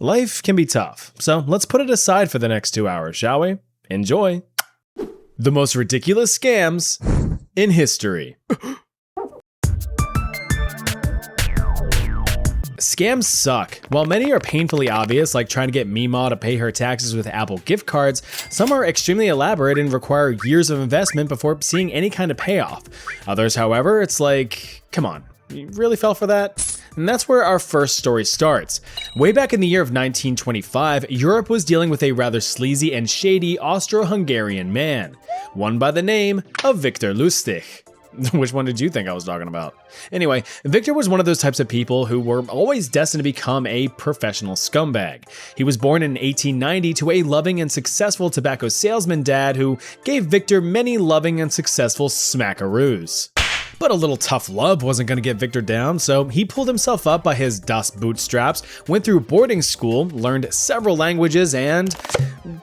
Life can be tough, so let's put it aside for the next 2 hours, shall we? Enjoy. The most ridiculous scams in history. Scams suck. While many are painfully obvious, like trying to get Meemaw to pay her taxes with Apple gift cards, some are extremely elaborate and require years of investment before seeing any kind of payoff. Others, however, it's like, come on, you really fell for that? And that's where our first story starts. Way back in the year of 1925, Europe was dealing with a rather sleazy and shady Austro-Hungarian man, one by the name of Viktor Lustig. Which one did you think I was talking about? Anyway, Victor was one of those types of people who were always destined to become a professional scumbag. He was born in 1890 to a loving and successful tobacco salesman dad who gave Victor many loving and successful smackaroos. But a little tough love wasn't going to get Victor down, so he pulled himself up by his dust bootstraps, went through boarding school, learned several languages, and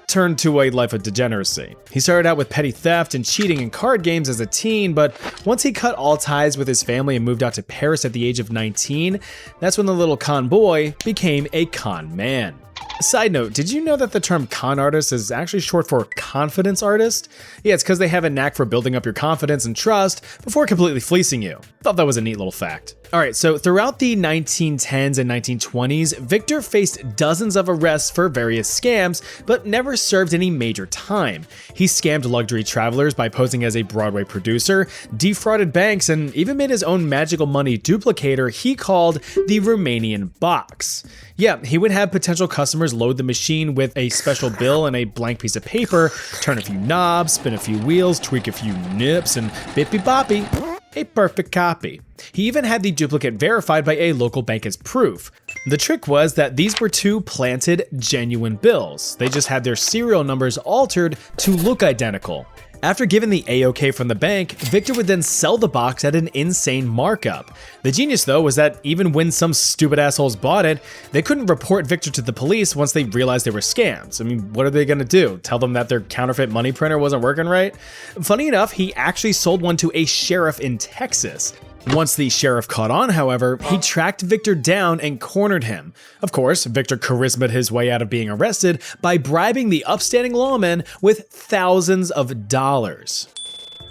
turned to a life of degeneracy. He started out with petty theft and cheating in card games as a teen, but once he cut all ties with his family and moved out to Paris at the age of 19, that's when the little con boy became a con man. Side note, did you know that the term con artist is actually short for confidence artist? Yeah, it's because they have a knack for building up your confidence and trust before completely fleecing you. Thought that was a neat little fact. Alright, so throughout the 1910s and 1920s, Victor faced dozens of arrests for various scams, but never served any major time. He scammed luxury travelers by posing as a Broadway producer, defrauded banks, and even made his own magical money duplicator he called the Romanian box. Yeah, he would have potential customers load the machine with a special bill and a blank piece of paper, turn a few knobs, spin a few wheels, tweak a few nips, and bippy boppy. A perfect copy. He even had the duplicate verified by a local bank as proof. The trick was that these were two planted, genuine bills. They just had their serial numbers altered to look identical. After giving the A-OK from the bank, Victor would then sell the box at an insane markup. The genius though was that even when some stupid assholes bought it, they couldn't report Victor to the police once they realized they were scams. I mean, what are they gonna do? Tell them that their counterfeit money printer wasn't working right? Funny enough, he actually sold one to a sheriff in Texas. Once the sheriff caught on, however, he tracked Victor down and cornered him. Of course, Victor charisma'd his way out of being arrested by bribing the upstanding lawman with thousands of dollars.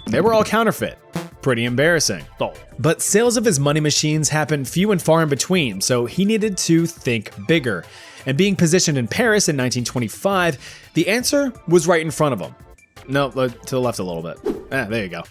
They were all counterfeit. Pretty embarrassing. But sales of his money machines happened few and far in between, so he needed to think bigger. And being positioned in Paris in 1925, the answer was right in front of him. No, to the left a little bit. There you go.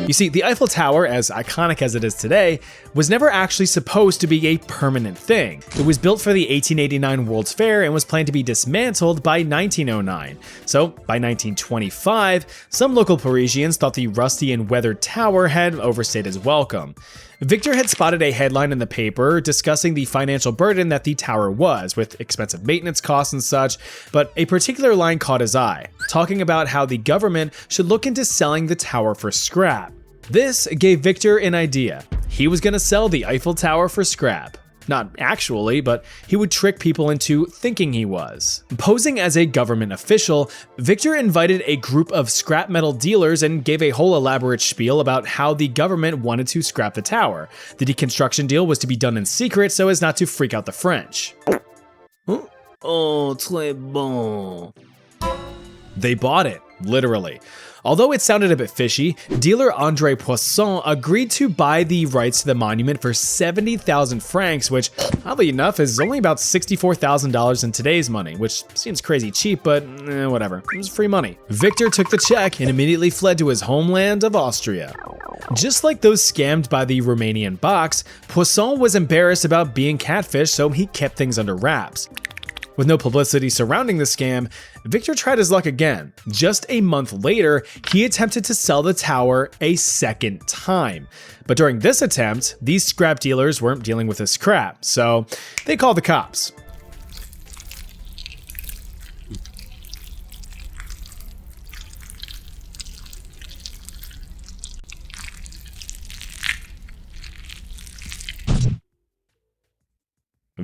You see, the Eiffel Tower, as iconic as it is today, was never actually supposed to be a permanent thing. It was built for the 1889 World's Fair and was planned to be dismantled by 1909. So, by 1925, some local Parisians thought the rusty and weathered tower had overstayed its welcome. Victor had spotted a headline in the paper discussing the financial burden that the tower was, with expensive maintenance costs and such, but a particular line caught his eye, talking about how the government should look into selling the tower for scrap. This gave Victor an idea. He was going to sell the Eiffel Tower for scrap. Not actually, but he would trick people into thinking he was. Posing as a government official, Victor invited a group of scrap metal dealers and gave a whole elaborate spiel about how the government wanted to scrap the tower. The deconstruction deal was to be done in secret so as not to freak out the French. Oh, très bon. They bought it, literally. Although it sounded a bit fishy, dealer André Poisson agreed to buy the rights to the monument for 70,000 francs, which, oddly enough, is only about $64,000 in today's money, which seems crazy cheap, but whatever. It was free money. Victor took the check and immediately fled to his homeland of Austria. Just like those scammed by the Romanian box, Poisson was embarrassed about being catfished, so he kept things under wraps. With no publicity surrounding the scam, Victor tried his luck again. Just a month later, he attempted to sell the tower a second time. But during this attempt, these scrap dealers weren't dealing with the scrap, so they called the cops.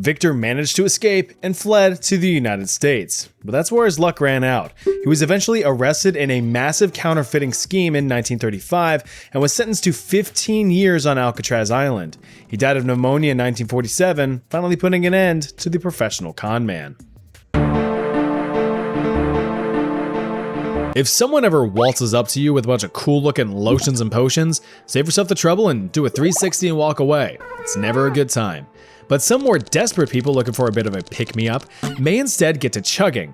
Victor managed to escape and fled to the United States. But that's where his luck ran out. He was eventually arrested in a massive counterfeiting scheme in 1935 and was sentenced to 15 years on Alcatraz Island. He died of pneumonia in 1947, finally putting an end to the professional con man. If someone ever waltzes up to you with a bunch of cool looking lotions and potions, save yourself the trouble and do a 360 and walk away. It's never a good time. But some more desperate people looking for a bit of a pick-me-up may instead get to chugging.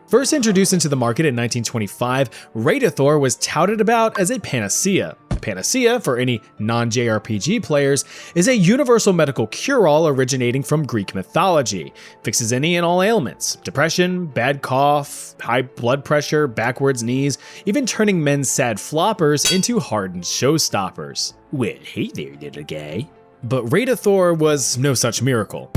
First introduced into the market in 1925, Radiator was touted about as a panacea. A panacea, for any non-JRPG players, is a universal medical cure-all originating from Greek mythology. Fixes any and all ailments: depression, bad cough, high blood pressure, backwards knees, even turning men's sad floppers into hardened showstoppers. Well, hey there, little guy. But Radiator was no such miracle.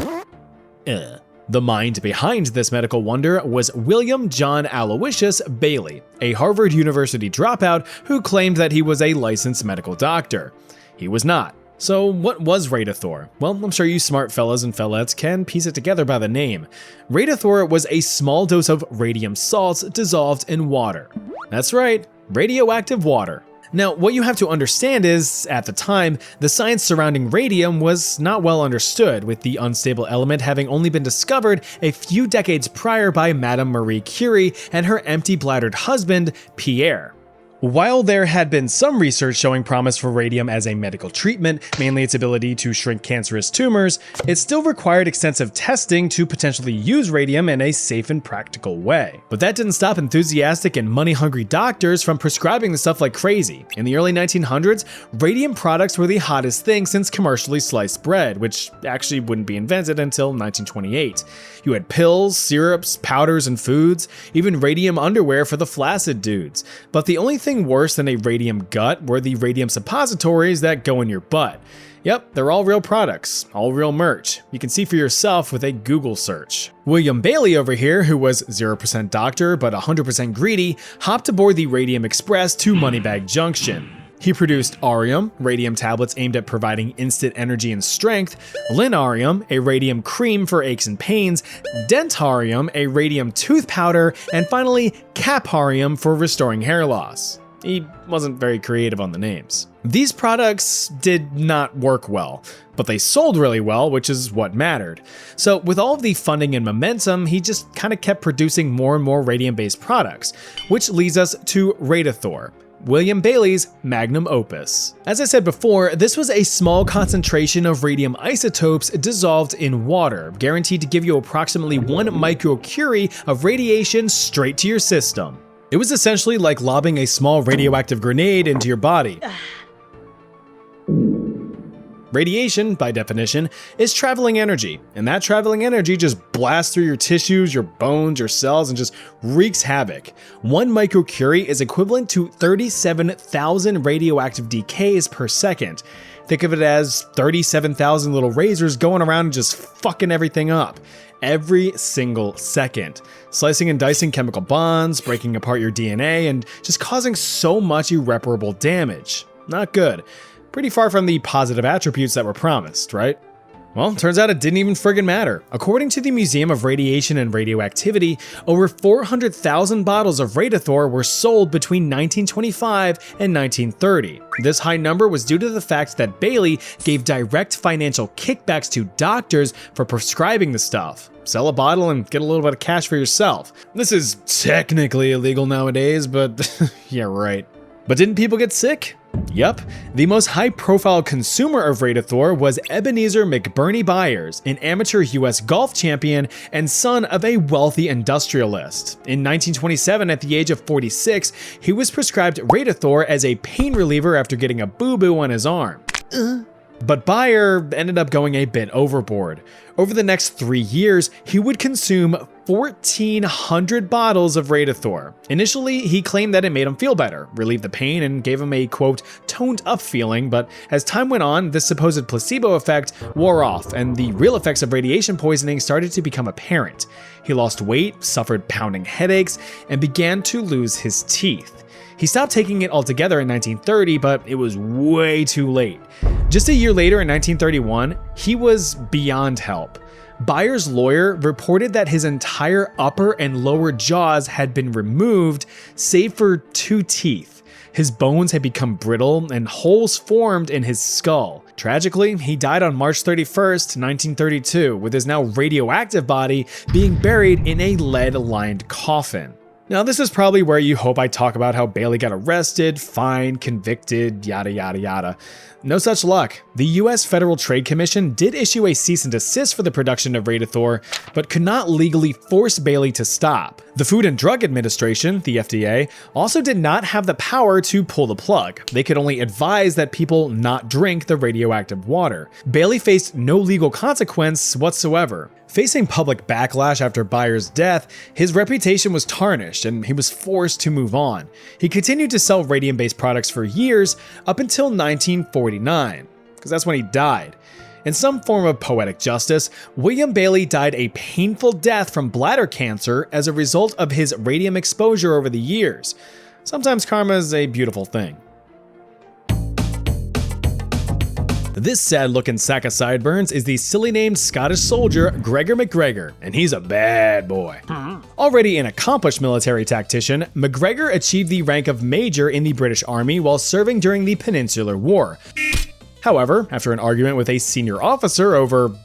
The mind behind this medical wonder was William John Aloysius Bailey, a Harvard University dropout who claimed that he was a licensed medical doctor. He was not. So what was Radiator? Well, I'm sure you smart fellas and fellettes can piece it together by the name. Radiator was a small dose of radium salts dissolved in water. That's right, radioactive water. Now, what you have to understand is, at the time, the science surrounding radium was not well understood, with the unstable element having only been discovered a few decades prior by Madame Marie Curie and her empty-bladdered husband, Pierre. While there had been some research showing promise for radium as a medical treatment, mainly its ability to shrink cancerous tumors, it still required extensive testing to potentially use radium in a safe and practical way. But that didn't stop enthusiastic and money-hungry doctors from prescribing the stuff like crazy. In the early 1900s, radium products were the hottest thing since commercially sliced bread, which actually wouldn't be invented until 1928. You had pills, syrups, powders, and foods, even radium underwear for the flaccid dudes. But the only thing worse than a radium gut were the radium suppositories that go in your butt. Yep, they're all real products, all real merch. You can see for yourself with a Google search. William Bailey over here, who was 0% doctor but 100% greedy, hopped aboard the Radium Express to Moneybag Junction. He produced Arium, radium tablets aimed at providing instant energy and strength, Linarium, a radium cream for aches and pains, Dentarium, a radium tooth powder, and finally Caparium for restoring hair loss. He wasn't very creative on the names. These products did not work well, but they sold really well, which is what mattered. So with all of the funding and momentum, he just kind of kept producing more and more radium-based products, which leads us to Radiator, William Bailey's magnum opus. As I said before, this was a small concentration of radium isotopes dissolved in water, guaranteed to give you approximately 1 microcurie of radiation straight to your system. It was essentially like lobbing a small radioactive grenade into your body. Radiation, by definition, is traveling energy, and that traveling energy just blasts through your tissues, your bones, your cells, and just wreaks havoc. 1 microcurie is equivalent to 37,000 radioactive decays per second. Think of it as 37,000 little razors going around and just fucking everything up. Every single second. Slicing and dicing chemical bonds, breaking apart your DNA, and just causing so much irreparable damage. Not good. Pretty far from the positive attributes that were promised, right? Well, turns out it didn't even friggin' matter. According to the Museum of Radiation and Radioactivity, over 400,000 bottles of Radiator were sold between 1925 and 1930. This high number was due to the fact that Bailey gave direct financial kickbacks to doctors for prescribing the stuff. Sell a bottle and get a little bit of cash for yourself. This is technically illegal nowadays, but yeah, right. But didn't people get sick? Yup. The most high-profile consumer of Radiator was Ebenezer McBurney Byers, an amateur US golf champion and son of a wealthy industrialist. In 1927, at the age of 46, he was prescribed Radiator as a pain reliever after getting a boo-boo on his arm. But Bayer ended up going a bit overboard. Over the next 3 years, he would consume 1,400 bottles of Radiator. Initially, he claimed that it made him feel better, relieved the pain, and gave him a, quote, toned up feeling, but as time went on, this supposed placebo effect wore off, and the real effects of radiation poisoning started to become apparent. He lost weight, suffered pounding headaches, and began to lose his teeth. He stopped taking it altogether in 1930, but it was way too late. Just a year later in 1931, he was beyond help. Byers' lawyer reported that his entire upper and lower jaws had been removed, save for 2 teeth. His bones had become brittle and holes formed in his skull. Tragically, he died on March 31st, 1932, with his now radioactive body being buried in a lead-lined coffin. Now, this is probably where you hope I talk about how Bailey got arrested, fined, convicted, yada yada yada. No such luck. The US Federal Trade Commission did issue a cease and desist for the production of Radithor, but could not legally force Bailey to stop. The Food and Drug Administration, the FDA, also did not have the power to pull the plug. They could only advise that people not drink the radioactive water. Bailey faced no legal consequence whatsoever. Facing public backlash after Byers' death, his reputation was tarnished and he was forced to move on. He continued to sell radium-based products for years up until 1949, because that's when he died. In some form of poetic justice, William Bailey died a painful death from bladder cancer as a result of his radium exposure over the years. Sometimes karma is a beautiful thing. This sad-looking sack of sideburns is the silly-named Scottish soldier Gregor MacGregor, and he's a bad boy. Already an accomplished military tactician, MacGregor achieved the rank of Major in the British Army while serving during the Peninsular War. However, after an argument with a senior officer over,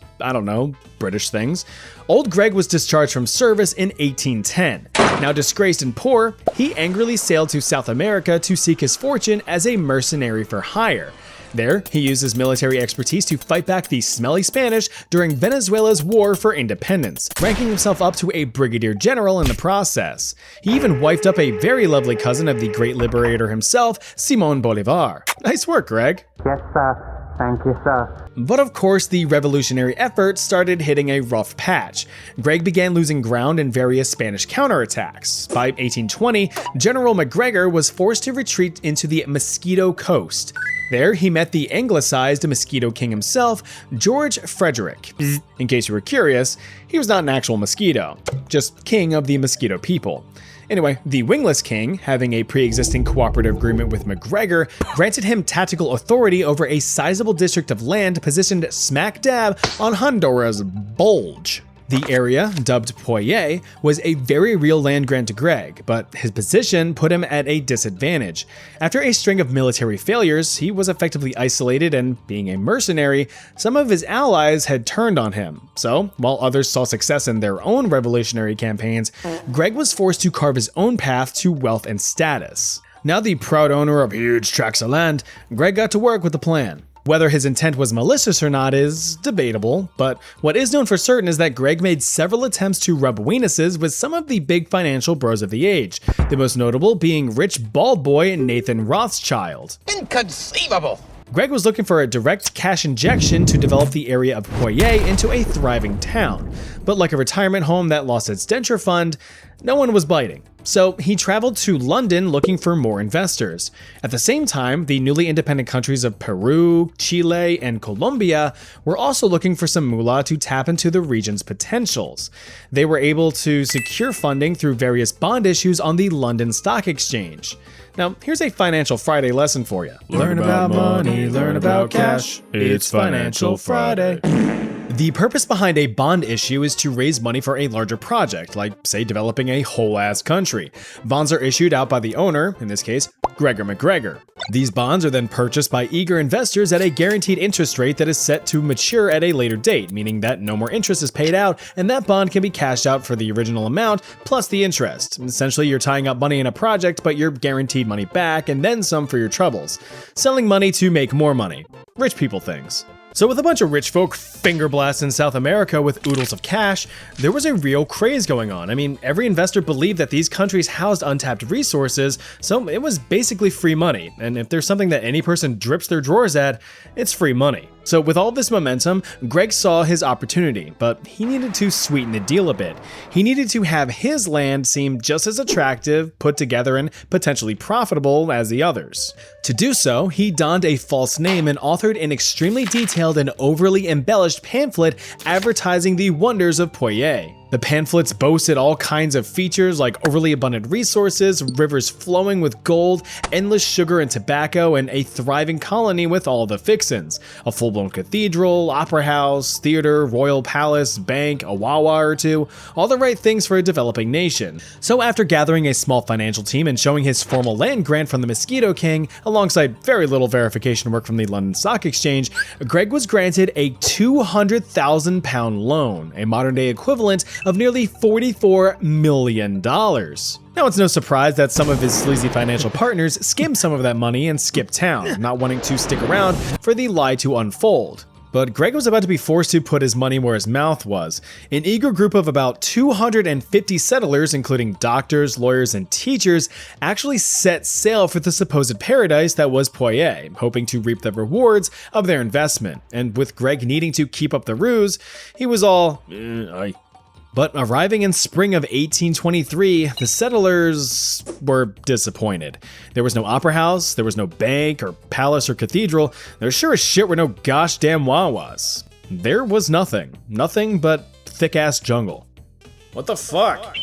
British things, old Greg was discharged from service in 1810. Now disgraced and poor, he angrily sailed to South America to seek his fortune as a mercenary for hire. There, he used his military expertise to fight back the smelly Spanish during Venezuela's war for independence, ranking himself up to a brigadier general in the process. He even wifed up a very lovely cousin of the great liberator himself, Simón Bolívar. Nice work, Greg. Yes, sir. Thank you, sir. But of course, the revolutionary effort started hitting a rough patch. Greg began losing ground in various Spanish counterattacks. By 1820, General MacGregor was forced to retreat into the Mosquito Coast. There, he met the anglicized Mosquito King himself, George Frederick. In case you were curious, he was not an actual mosquito, just king of the mosquito people. Anyway, the Wingless King, having a pre-existing cooperative agreement with MacGregor, granted him tactical authority over a sizable district of land positioned smack dab on Honduras' Bulge. The area, dubbed Poyet, was a very real land grant to Greg, but his position put him at a disadvantage. After a string of military failures, he was effectively isolated, and being a mercenary, some of his allies had turned on him. So, while others saw success in their own revolutionary campaigns, Greg was forced to carve his own path to wealth and status. Now the proud owner of huge tracts of land, Greg got to work with the plan. Whether his intent was malicious or not is debatable, but what is known for certain is that Greg made several attempts to rub weenuses with some of the big financial bros of the age, the most notable being rich bald boy Nathan Rothschild. Inconceivable! Greg was looking for a direct cash injection to develop the area of Poyet into a thriving town, but like a retirement home that lost its denture fund, no one was biting. So he traveled to London looking for more investors. At the same time, the newly independent countries of Peru, Chile, and Colombia were also looking for some moolah to tap into the region's potentials. They were able to secure funding through various bond issues on the London Stock Exchange. Now, here's a Financial Friday lesson for you. Learn about money, learn about cash. It's Financial Friday. The purpose behind a bond issue is to raise money for a larger project, like, say, developing a whole-ass country. Bonds are issued out by the owner, in this case, Gregor MacGregor. These bonds are then purchased by eager investors at a guaranteed interest rate that is set to mature at a later date, meaning that no more interest is paid out, and that bond can be cashed out for the original amount plus the interest. Essentially, you're tying up money in a project, but you're guaranteed money back and then some for your troubles. Selling money to make more money. Rich people things. So with a bunch of rich folk finger blasts in South America with oodles of cash, there was a real craze going on. I mean, every investor believed that these countries housed untapped resources, so it was basically free money. And if there's something that any person drips their drawers at, it's free money. So with all this momentum, Greg saw his opportunity, but he needed to sweeten the deal a bit. He needed to have his land seem just as attractive, put together, and potentially profitable as the others. To do so, he donned a false name and authored an extremely detailed and overly embellished pamphlet advertising the wonders of Poyet. The pamphlets boasted all kinds of features like overly abundant resources, rivers flowing with gold, endless sugar and tobacco, and a thriving colony with all the fixins. A full-blown cathedral, opera house, theater, royal palace, bank, a wawa or two, all the right things for a developing nation. So after gathering a small financial team and showing his formal land grant from the Mosquito King, alongside very little verification work from the London Stock Exchange, Greg was granted a £200,000 loan, a modern-day equivalent of nearly $44 million. Now, it's no surprise that some of his sleazy financial partners skimmed some of that money and skipped town, not wanting to stick around for the lie to unfold. But Greg was about to be forced to put his money where his mouth was. An eager group of about 250 settlers, including doctors, lawyers, and teachers, actually set sail for the supposed paradise that was Poitiers, hoping to reap the rewards of their investment. And with Greg needing to keep up the ruse, he was all, But arriving in spring of 1823, the settlers were disappointed. There was no opera house, there was no bank or palace or cathedral, there sure as shit were no gosh damn wawas. There was nothing. Nothing but thick-ass jungle. What the fuck?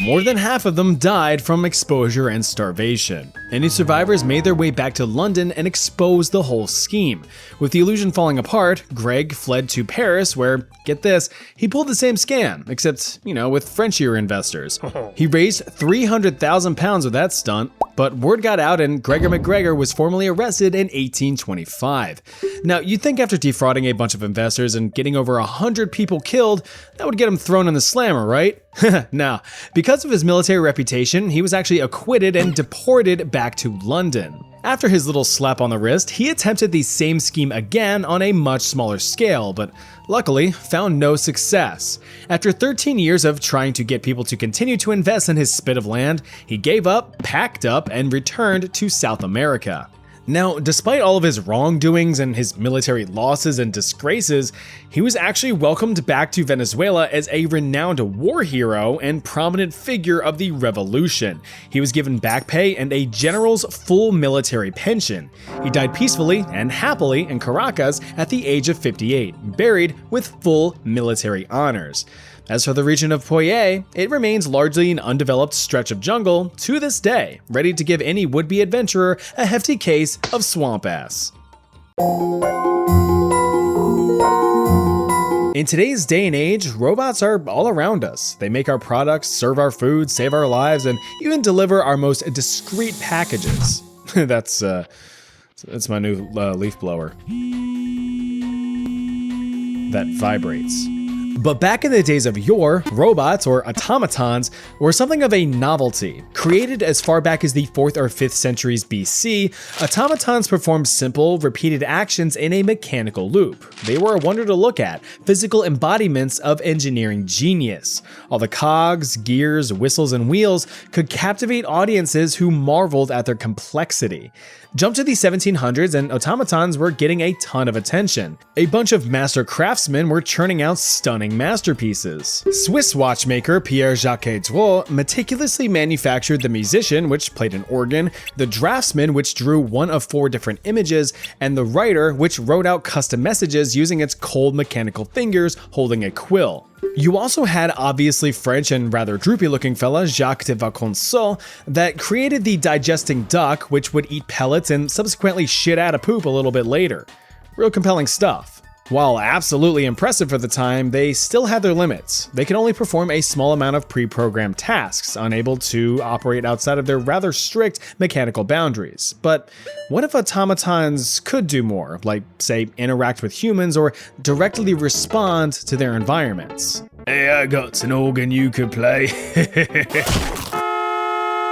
More than half of them died from exposure and starvation. Any survivors made their way back to London and exposed the whole scheme. With the illusion falling apart, Greg fled to Paris where, get this, he pulled the same scam, except, with Frenchier investors. He raised £300,000 with that stunt, but word got out and Gregor McGregor was formally arrested in 1825. Now, you'd think after defrauding a bunch of investors and getting over 100 people killed, that would get him thrown in the slammer, right? Now, because of his military reputation, he was actually acquitted and deported back to London. After his little slap on the wrist, he attempted the same scheme again on a much smaller scale, but luckily found no success. After 13 years of trying to get people to continue to invest in his spit of land, he gave up, packed up, and returned to South America. Now, despite all of his wrongdoings and his military losses and disgraces, he was actually welcomed back to Venezuela as a renowned war hero and prominent figure of the revolution. He was given back pay and a general's full military pension. He died peacefully and happily in Caracas at the age of 58, buried with full military honors. As for the region of Poitiers, it remains largely an undeveloped stretch of jungle to this day, ready to give any would-be adventurer a hefty case of swamp ass. In today's day and age, robots are all around us. They make our products, serve our food, save our lives, and even deliver our most discreet packages. That's my new leaf blower that vibrates. But back in the days of yore, robots, or automatons, were something of a novelty. Created as far back as the 4th or 5th centuries BC, automatons performed simple, repeated actions in a mechanical loop. They were a wonder to look at, physical embodiments of engineering genius. All the cogs, gears, whistles, and wheels could captivate audiences who marveled at their complexity. Jump to the 1700s and automatons were getting a ton of attention. A bunch of master craftsmen were churning out stunning masterpieces. Swiss watchmaker Pierre-Jacques Dreux meticulously manufactured the musician, which played an organ, the draftsman, which drew one of 4 different images, and the writer, which wrote out custom messages using its cold mechanical fingers holding a quill. You also had obviously French and rather droopy looking fella Jacques de Vaucanson that created the digesting duck, which would eat pellets and subsequently shit out a poop a little bit later. Real compelling stuff. While absolutely impressive for the time, they still had their limits. They could only perform a small amount of pre-programmed tasks, unable to operate outside of their rather strict mechanical boundaries. But what if automatons could do more, like, say, interact with humans or directly respond to their environments? Hey, I got an organ you could play.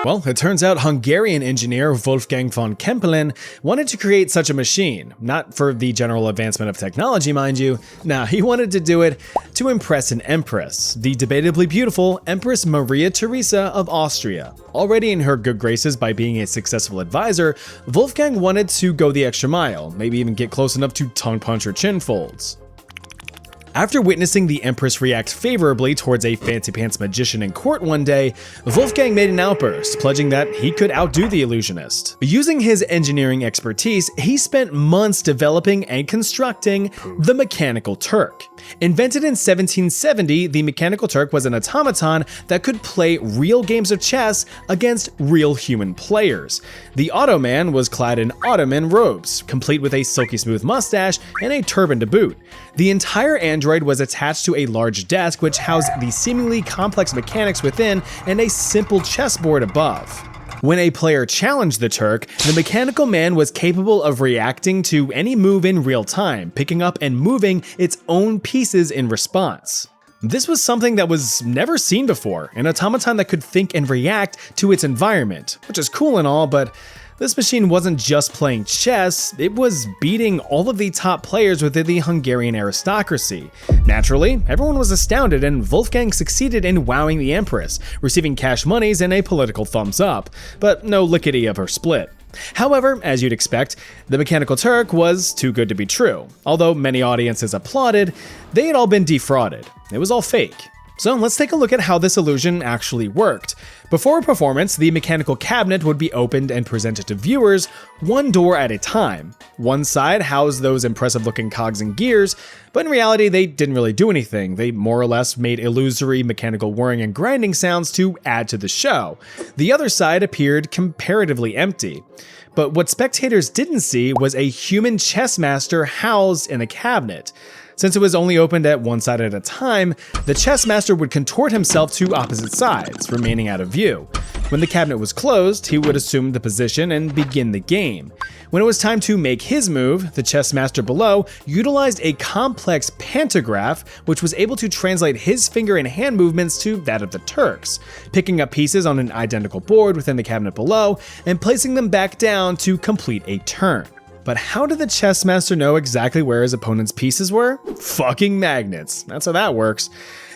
Well, it turns out Hungarian engineer Wolfgang von Kempelen wanted to create such a machine. Not for the general advancement of technology, mind you. Nah, he wanted to do it to impress an empress, the debatably beautiful Empress Maria Theresa of Austria. Already in her good graces by being a successful advisor, Wolfgang wanted to go the extra mile, maybe even get close enough to tongue punch her chin folds. After witnessing the Empress react favorably towards a fancy pants magician in court one day, Wolfgang made an outburst, pledging that he could outdo the illusionist. Using his engineering expertise, he spent months developing and constructing the Mechanical Turk. Invented in 1770, the Mechanical Turk was an automaton that could play real games of chess against real human players. The Automan was clad in Ottoman robes, complete with a silky smooth mustache and a turban to boot. The entire android was attached to a large desk which housed the seemingly complex mechanics within and a simple chessboard above. When a player challenged the Turk, the mechanical man was capable of reacting to any move in real time, picking up and moving its own pieces in response. This was something that was never seen before, an automaton that could think and react to its environment, which is cool and all, but this machine wasn't just playing chess, it was beating all of the top players within the Hungarian aristocracy. Naturally, everyone was astounded and Wolfgang succeeded in wowing the Empress, receiving cash monies and a political thumbs up, but no lickety of her split. However, as you'd expect, the Mechanical Turk was too good to be true. Although many audiences applauded, they had all been defrauded. It was all fake. So let's take a look at how this illusion actually worked. Before a performance, the mechanical cabinet would be opened and presented to viewers, one door at a time. One side housed those impressive looking cogs and gears, but in reality they didn't really do anything. They more or less made illusory mechanical whirring and grinding sounds to add to the show. The other side appeared comparatively empty. But what spectators didn't see was a human chess master housed in a cabinet. Since it was only opened at one side at a time, the chess master would contort himself to opposite sides, remaining out of view. When the cabinet was closed, he would assume the position and begin the game. When it was time to make his move, the chess master below utilized a complex pantograph, which was able to translate his finger and hand movements to that of the Turks, picking up pieces on an identical board within the cabinet below and placing them back down to complete a turn. But how did the chess master know exactly where his opponent's pieces were? Fucking magnets. That's how that works.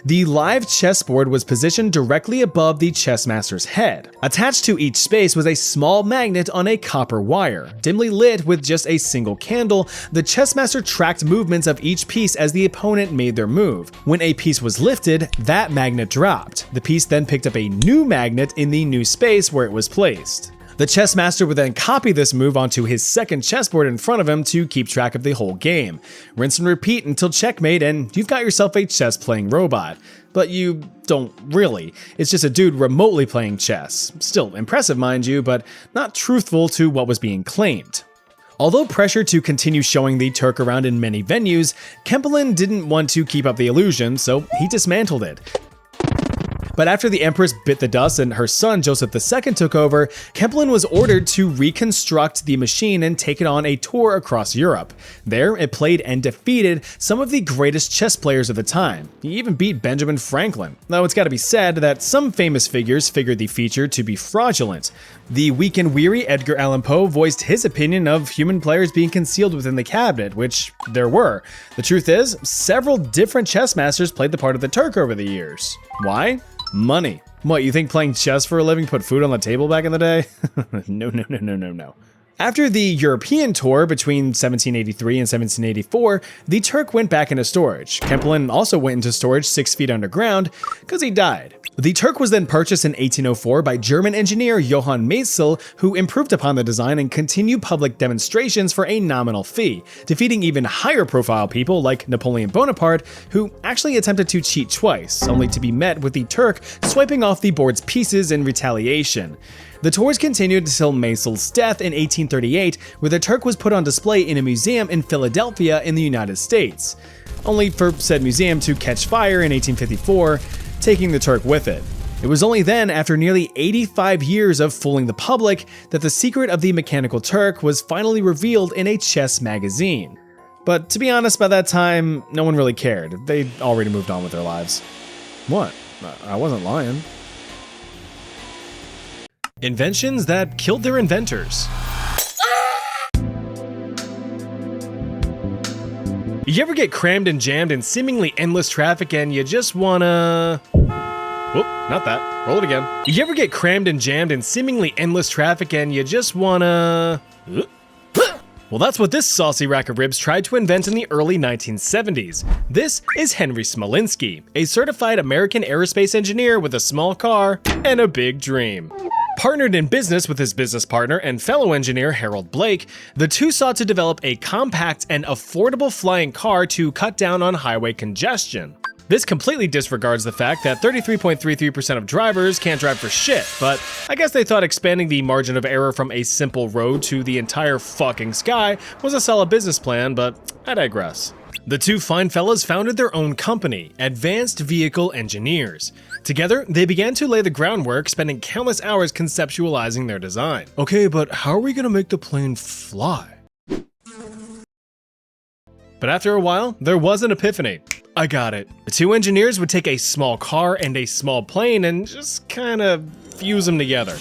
The live chessboard was positioned directly above the chess master's head. Attached to each space was a small magnet on a copper wire. Dimly lit with just a single candle, the chess master tracked movements of each piece as the opponent made their move. When a piece was lifted, that magnet dropped. The piece then picked up a new magnet in the new space where it was placed. The chess master would then copy this move onto his second chessboard in front of him to keep track of the whole game. Rinse and repeat until checkmate and you've got yourself a chess-playing robot. But you don't really. It's just a dude remotely playing chess. Still impressive, mind you, but not truthful to what was being claimed. Although pressured to continue showing the Turk around in many venues, Kempelen didn't want to keep up the illusion, so he dismantled it. But after the Empress bit the dust and her son Joseph II took over, Kempelen was ordered to reconstruct the machine and take it on a tour across Europe. There, it played and defeated some of the greatest chess players of the time. He even beat Benjamin Franklin. Though it's gotta be said that some famous figures figured the feature to be fraudulent. The weak and weary Edgar Allan Poe voiced his opinion of human players being concealed within the cabinet, which there were. The truth is, several different chess masters played the part of the Turk over the years. Why? Money. What, you think playing chess for a living put food on the table back in the day? No. After the European tour between 1783 and 1784, the Turk went back into storage. Kempelen also went into storage 6 feet underground because he died. The Turk was then purchased in 1804 by German engineer Johann Maisel, who improved upon the design and continued public demonstrations for a nominal fee, defeating even higher profile people like Napoleon Bonaparte, who actually attempted to cheat twice, only to be met with the Turk swiping off the board's pieces in retaliation. The tours continued until Maisel's death in 1838, where the Turk was put on display in a museum in Philadelphia in the United States, only for said museum to catch fire in 1854, taking the Turk with it. It was only then, after nearly 85 years of fooling the public, that the secret of the Mechanical Turk was finally revealed in a chess magazine. But to be honest, by that time, no one really cared. They'd already moved on with their lives. What? I wasn't lying. Inventions that killed their inventors. You ever get crammed and jammed in seemingly endless traffic and you just wanna... Whoop, not that. Roll it again. You ever get crammed and jammed in seemingly endless traffic and you just wanna... Well, that's what this saucy rack of ribs tried to invent in the early 1970s. This is Henry Smolinski, a certified American aerospace engineer with a small car and a big dream. Partnered in business with his business partner and fellow engineer Harold Blake, the two sought to develop a compact and affordable flying car to cut down on highway congestion. This completely disregards the fact that 33.33% of drivers can't drive for shit, but I guess they thought expanding the margin of error from a simple road to the entire fucking sky was a solid business plan, but I digress. The two fine fellas founded their own company, Advanced Vehicle Engineers. Together, they began to lay the groundwork, spending countless hours conceptualizing their design. Okay, but how are we gonna make the plane fly? But after a while, there was an epiphany. I got it. The two engineers would take a small car and a small plane and just kinda fuse them together.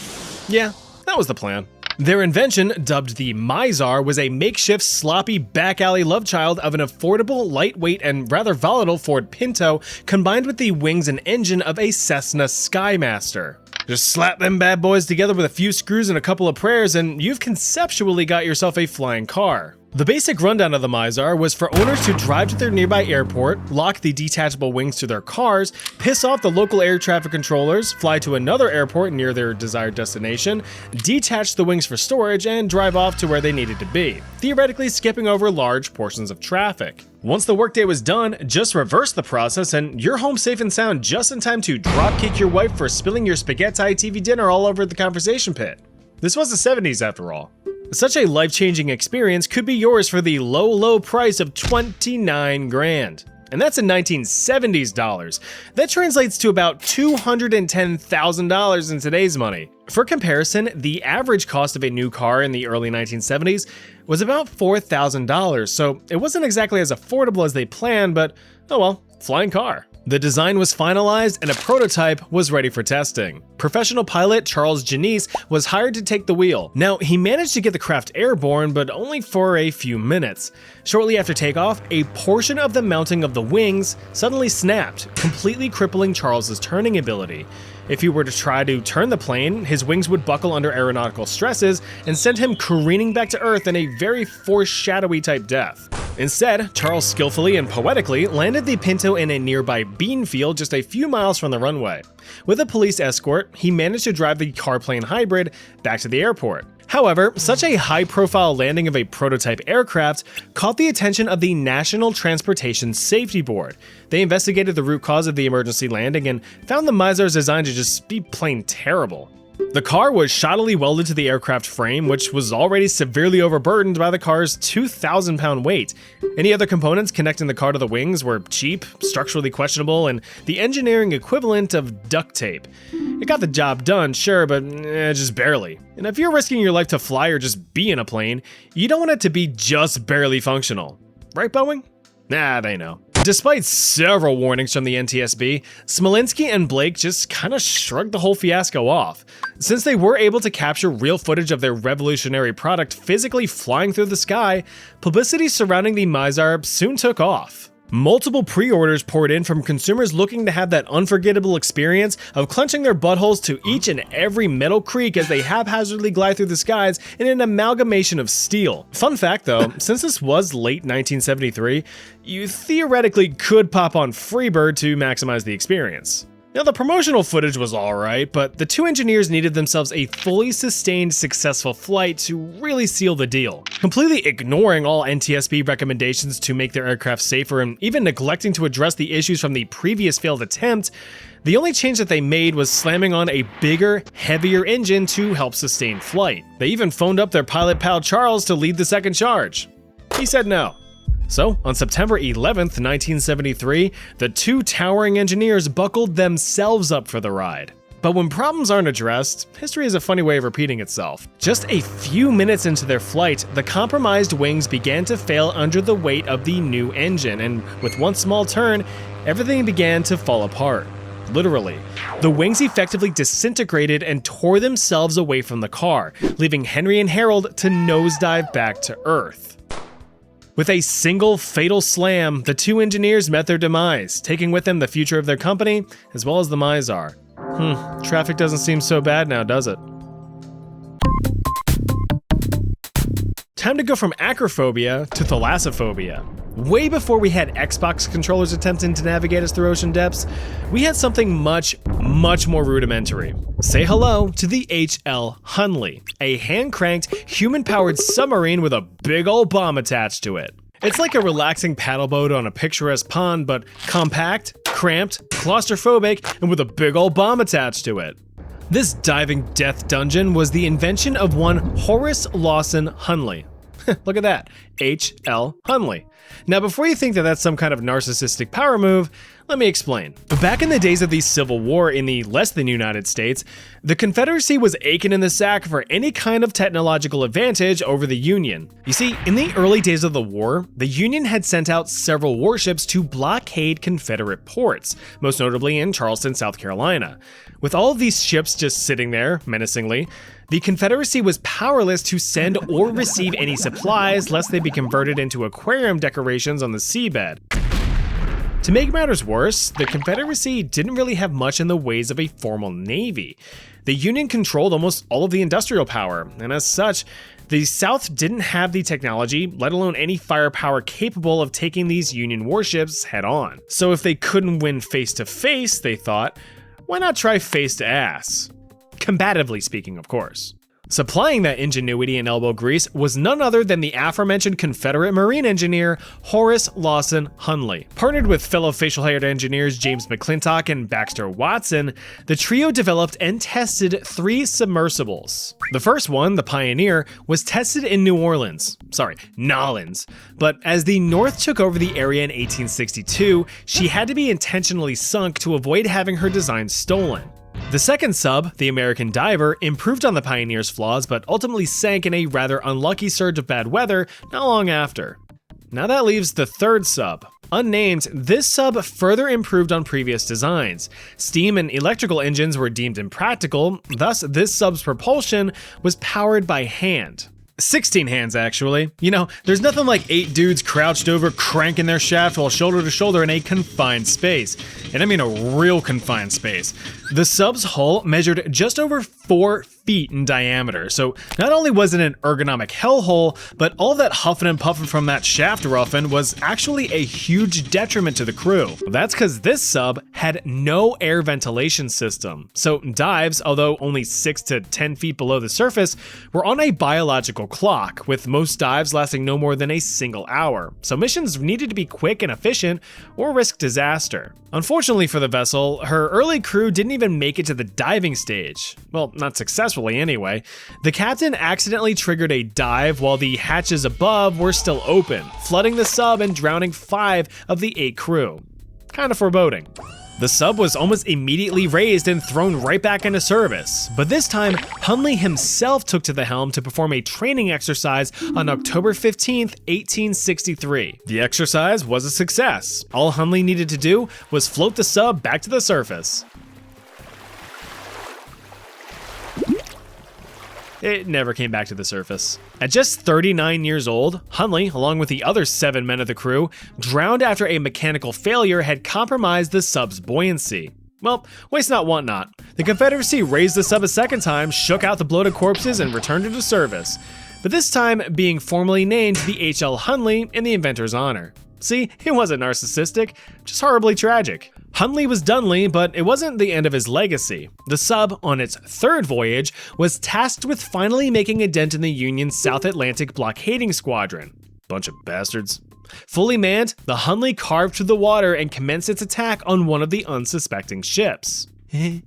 Yeah, that was the plan. Their invention, dubbed the Mizar, was a makeshift, sloppy, back-alley love child of an affordable, lightweight, and rather volatile Ford Pinto, combined with the wings and engine of a Cessna Skymaster. Just slap them bad boys together with a few screws and a couple of prayers, and you've conceptually got yourself a flying car. The basic rundown of the Mizar was for owners to drive to their nearby airport, lock the detachable wings to their cars, piss off the local air traffic controllers, fly to another airport near their desired destination, detach the wings for storage, and drive off to where they needed to be, theoretically skipping over large portions of traffic. Once the workday was done, just reverse the process and you're home safe and sound just in time to dropkick your wife for spilling your spaghetti TV dinner all over the conversation pit. This was the 70s after all. Such a life-changing experience could be yours for the low price of 29 grand. And that's in 1970s dollars. That translates to about $210,000 in today's money. For comparison, the average cost of a new car in the early 1970s was about $4,000, so it wasn't exactly as affordable as they planned, but oh well, flying car. The design was finalized and a prototype was ready for testing. Professional pilot Charles Janisse was hired to take the wheel. Now, he managed to get the craft airborne, but only for a few minutes. Shortly after takeoff, a portion of the mounting of the wings suddenly snapped, completely crippling Charles's turning ability. If he were to try to turn the plane, his wings would buckle under aeronautical stresses and send him careening back to Earth in a very foreshadowy type death. Instead, Charles skillfully and poetically landed the Pinto in a nearby bean field just a few miles from the runway. With a police escort, he managed to drive the car-plane hybrid back to the airport. However, such a high-profile landing of a prototype aircraft caught the attention of the National Transportation Safety Board. They investigated the root cause of the emergency landing and found the Mizar's design to just be plain terrible. The car was shoddily welded to the aircraft frame, which was already severely overburdened by the car's 2,000-pound weight. Any other components connecting the car to the wings were cheap, structurally questionable, and the engineering equivalent of duct tape. It got the job done, sure, but just barely. And if you're risking your life to fly or just be in a plane, you don't want it to be just barely functional. Right, Boeing? Nah, they know. Despite several warnings from the NTSB, Smolinski and Blake just kinda shrugged the whole fiasco off. Since they were able to capture real footage of their revolutionary product physically flying through the sky, publicity surrounding the Mizar soon took off. Multiple pre-orders poured in from consumers looking to have that unforgettable experience of clenching their buttholes to each and every metal creak as they haphazardly glide through the skies in an amalgamation of steel. Fun fact though, since this was late 1973, you theoretically could pop on Freebird to maximize the experience. Now, the promotional footage was alright, but the two engineers needed themselves a fully sustained, successful flight to really seal the deal. Completely ignoring all NTSB recommendations to make their aircraft safer and even neglecting to address the issues from the previous failed attempt, the only change that they made was slamming on a bigger, heavier engine to help sustain flight. They even phoned up their pilot pal Charles to lead the second charge. He said no. So, on September 11th, 1973, the two towering engineers buckled themselves up for the ride. But when problems aren't addressed, history is a funny way of repeating itself. Just a few minutes into their flight, the compromised wings began to fail under the weight of the new engine, and with one small turn, everything began to fall apart. Literally. The wings effectively disintegrated and tore themselves away from the car, leaving Henry and Harold to nosedive back to Earth. With a single fatal slam, the two engineers met their demise, taking with them the future of their company, as well as the Mizar. Traffic doesn't seem so bad now, does it? Time to go from acrophobia to thalassophobia. Way before we had Xbox controllers attempting to navigate us through ocean depths, we had something much more rudimentary. Say hello to the H.L. Hunley, a hand-cranked, human-powered submarine with a big old bomb attached to it. It's like a relaxing paddle boat on a picturesque pond, but compact, cramped, claustrophobic, and with a big old bomb attached to it. This diving death dungeon was the invention of one Horace Lawson Hunley. Look at that, H.L. Hunley. Now, before you think that that's some kind of narcissistic power move, let me explain. Back in the days of the Civil War in the less than United States, the Confederacy was aching in the sack for any kind of technological advantage over the Union. You see, in the early days of the war, the Union had sent out several warships to blockade Confederate ports, most notably in Charleston, South Carolina. With all of these ships just sitting there, menacingly, the Confederacy was powerless to send or receive any supplies lest they be converted into aquarium decorations on the seabed. To make matters worse, the Confederacy didn't really have much in the ways of a formal navy. The Union controlled almost all of the industrial power, and as such, the South didn't have the technology, let alone any firepower capable of taking these Union warships head on. So if they couldn't win face to face, they thought, why not try face to ass? Combatively speaking, of course. Supplying that ingenuity and elbow grease was none other than the aforementioned Confederate Marine engineer Horace Lawson Hunley. Partnered with fellow facial-haired engineers James McClintock and Baxter Watson, the trio developed and tested 3 submersibles. The first one, the Pioneer, was tested in Nolans. But as the North took over the area in 1862, she had to be intentionally sunk to avoid having her design stolen. The second sub, the American Diver, improved on the Pioneer's flaws but ultimately sank in a rather unlucky surge of bad weather not long after. Now that leaves the third sub. Unnamed, this sub further improved on previous designs. Steam and electrical engines were deemed impractical, thus this sub's propulsion was powered by hand. 16 hands, actually. You know, there's nothing like 8 dudes crouched over cranking their shaft while shoulder to shoulder in a confined space. And I mean a real confined space. The sub's hull measured just over 4 feet in diameter, so not only was it an ergonomic hellhole, but all that huffing and puffing from that shaft roughing was actually a huge detriment to the crew. That's because this sub had no air ventilation system, so dives, although only 6 to 10 feet below the surface, were on a biological clock, with most dives lasting no more than a single hour, so missions needed to be quick and efficient or risk disaster. Unfortunately for the vessel, her early crew didn't even make it to the diving stage. Well, not successfully anyway. The captain accidentally triggered a dive while the hatches above were still open, flooding the sub and drowning 5 of the 8 crew. Kinda foreboding. The sub was almost immediately raised and thrown right back into service, but this time, Hunley himself took to the helm to perform a training exercise on October 15th, 1863. The exercise was a success. All Hunley needed to do was float the sub back to the surface. It never came back to the surface. At just 39 years old, Hunley, along with the other 7 men of the crew, drowned after a mechanical failure had compromised the sub's buoyancy. Well, waste not, want not. The Confederacy raised the sub a second time, shook out the bloated corpses, and returned it to service. But this time being formally named the H.L. Hunley in the inventor's honor. See, it wasn't narcissistic, just horribly tragic. Hunley was Dunley, but it wasn't the end of his legacy. The sub, on its 3rd voyage, was tasked with finally making a dent in the Union's South Atlantic blockading squadron. Bunch of bastards. Fully manned, the Hunley carved through the water and commenced its attack on one of the unsuspecting ships. The